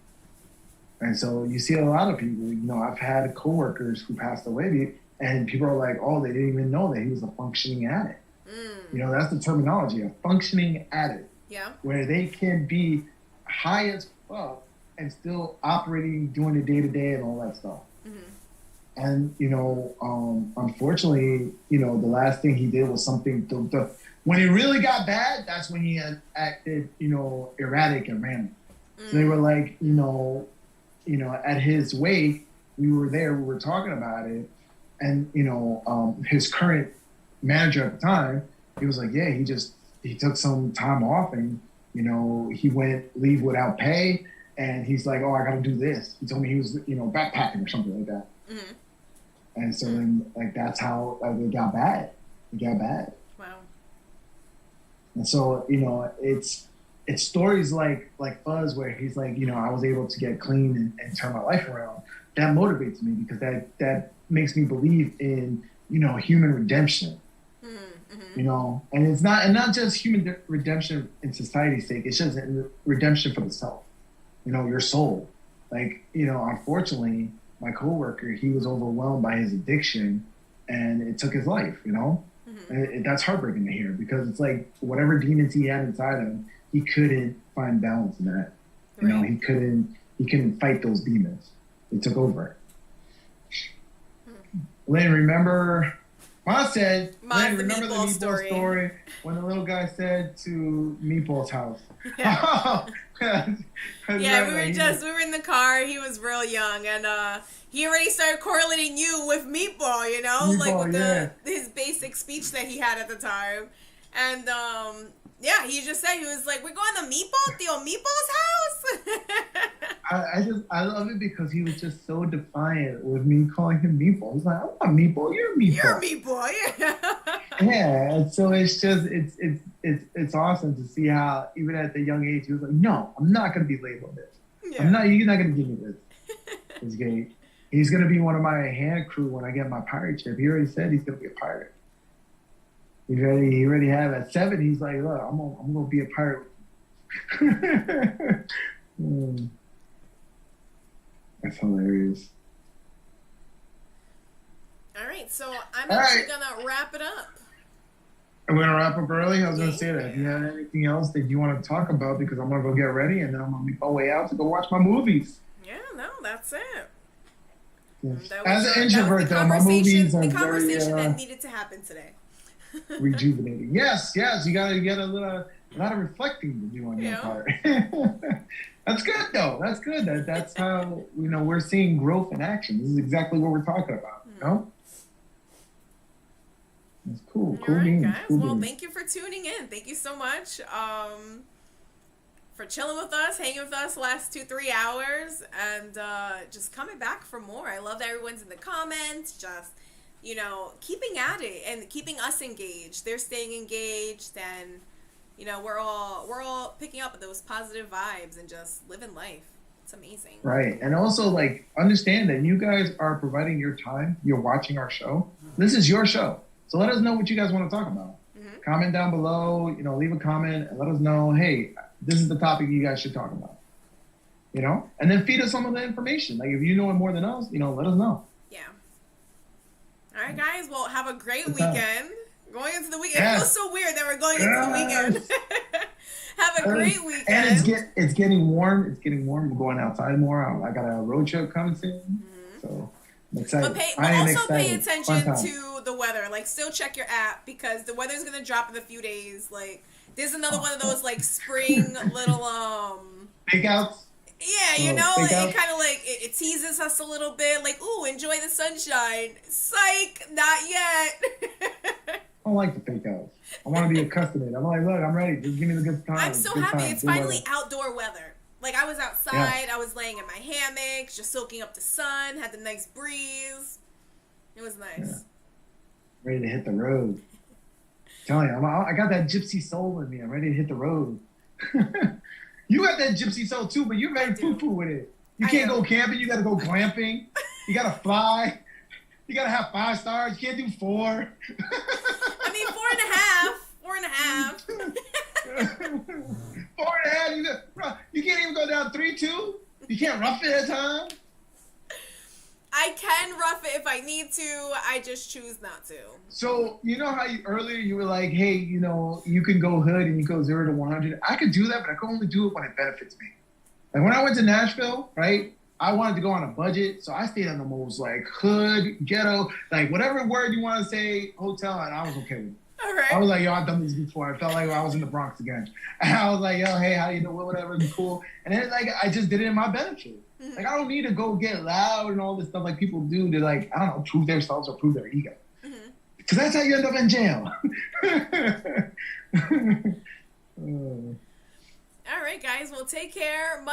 And so you see a lot of people, you know, I've had coworkers who passed away, and people are like, oh, they didn't even know that he was a functioning addict. You know, that's the terminology, a functioning addict. Yeah. Where they can be high as fuck and still operating, doing the day-to-day and all that stuff. Mm-hmm. And, you know, unfortunately, you know, the last thing he did was something, when it really got bad, that's when he had acted, you know, erratic and random. So they were like, you know, at his wake, we were there, we were talking about it. And, you know, his current manager at the time, he was like, yeah, he took some time off, and, you know, he went leave without pay. And he's like, oh, I got to do this. He told me he was, you know, backpacking or something like that. Mm-hmm. And so then, like, that's how it got bad. It got bad. Wow. And so, you know, it's stories like Fuzz, where he's like, you know, I was able to get clean and turn my life around. That motivates me, because that makes me believe in, you know, human redemption. Mm-hmm. You know, and it's not just human redemption in society's sake. It's just redemption for the self. You know, your soul. Like, you know, unfortunately, my coworker, he was overwhelmed by his addiction, and it took his life. You know, and that's heartbreaking to hear, because it's like whatever demons he had inside him, he couldn't find balance in that. You know, he couldn't fight those demons. It took over. Lynn, remember? Mom said, Lynn, remember the meatball story when the little guy said to Meatball's house? Yeah. Yeah, we were in the car. He was real young, and he already started correlating you with Meatball, you know, like with his basic speech that he had at the time. And yeah, he just said, he was like, we're going to Theo Meatball's house. I love it, because he was just so defiant with me calling him Meatball. He's like, I'm not Meatball, you're Meatball. You're Meatball, yeah. Yeah, and so it's just it's awesome to see how, even at the young age, he was like, no, I'm not gonna be labeled this. Yeah. You're not gonna give me this. He's gonna be one of my hand crew when I get my pirate ship. He already said he's gonna be a pirate. He already have at 7. He's like, look, I'm gonna be a pirate. That's hilarious. All right, so I'm actually gonna wrap it up. We're gonna wrap up early. I was gonna say that. If you have anything else that you want to talk about, because I'm gonna go get ready, and then I'm gonna make my way out to go watch my movies. Yeah, no, that's it. Yes. As an introvert, though, my movies are the conversation that needed to happen today. Rejuvenating. Yes. You gotta get a lot of reflecting to do on your part. That's good, though. That's good. That's how, you know, we're seeing growth in action. This is exactly what we're talking about. You know. It's cool. Cool beans. Guys. Well, thank you for tuning in. Thank you so much for chilling with us, hanging with us the last 2-3 hours, and just coming back for more. I love that everyone's in the comments, just, you know, keeping at it and keeping us engaged. They're staying engaged, and, you know, we're all picking up those positive vibes and just living life. It's amazing. Right. And also, like, understand that you guys are providing your time. You're watching our show. This is your show. So let us know what you guys want to talk about. Mm-hmm. Comment down below, you know, leave a comment and let us know, hey, this is the topic you guys should talk about. You know? And then feed us some of the information. Like, if you know it more than us, you know, let us know. Yeah. All right, guys. Well, have a great weekend. Going into the weekend. It feels so weird that we're going into the weekend. Have a great weekend. And it's getting warm. It's getting warm. We're going outside more. I got a road trip coming soon. Mm-hmm. So I'm excited. But also pay attention to the weather. Like, still check your app, because the weather's going to drop in a few days. Like, there's another one of those, like, spring little, Fake-outs? Yeah, you know, it kind of, like, it teases us a little bit. Like, ooh, enjoy the sunshine. Psych, not yet. I don't like the fake-outs. I want to be accustomed. I'm like, look, I'm ready. Just give me the good time. I'm so happy it's finally outdoor weather. Like, I was outside. I was laying in my hammock, just soaking up the sun, had the nice breeze. It was nice. Yeah. Ready to hit the road. Telling you, I got that gypsy soul in me. I'm ready to hit the road. You got that gypsy soul too, but you're very poo-poo with it. You can't go camping. You got to go glamping. You got to fly. You got to have 5 stars. You can't do 4. I mean, 4.5. 4.5. You can't even go down 3-2. You can't rough it at times. I can rough it if I need to. I just choose not to. So, you know how earlier you were like, hey, you know, you can go hood and you go 0 to 100. I could do that, but I can only do it when it benefits me. Like when I went to Nashville, right, I wanted to go on a budget. So I stayed on the most like hood, ghetto, like whatever word you want to say, hotel, and I was okay with it. All right. I was like, yo, I've done this before. I felt like I was in the Bronx again. And I was like, yo, hey, how you doing? Whatever, it's cool. And then like I just did it in my benefit. Mm-hmm. Like I don't need to go get loud and all this stuff like people do to like, I don't know, prove themselves or prove their ego. Because that's how you end up in jail. All right, guys. Well, take care.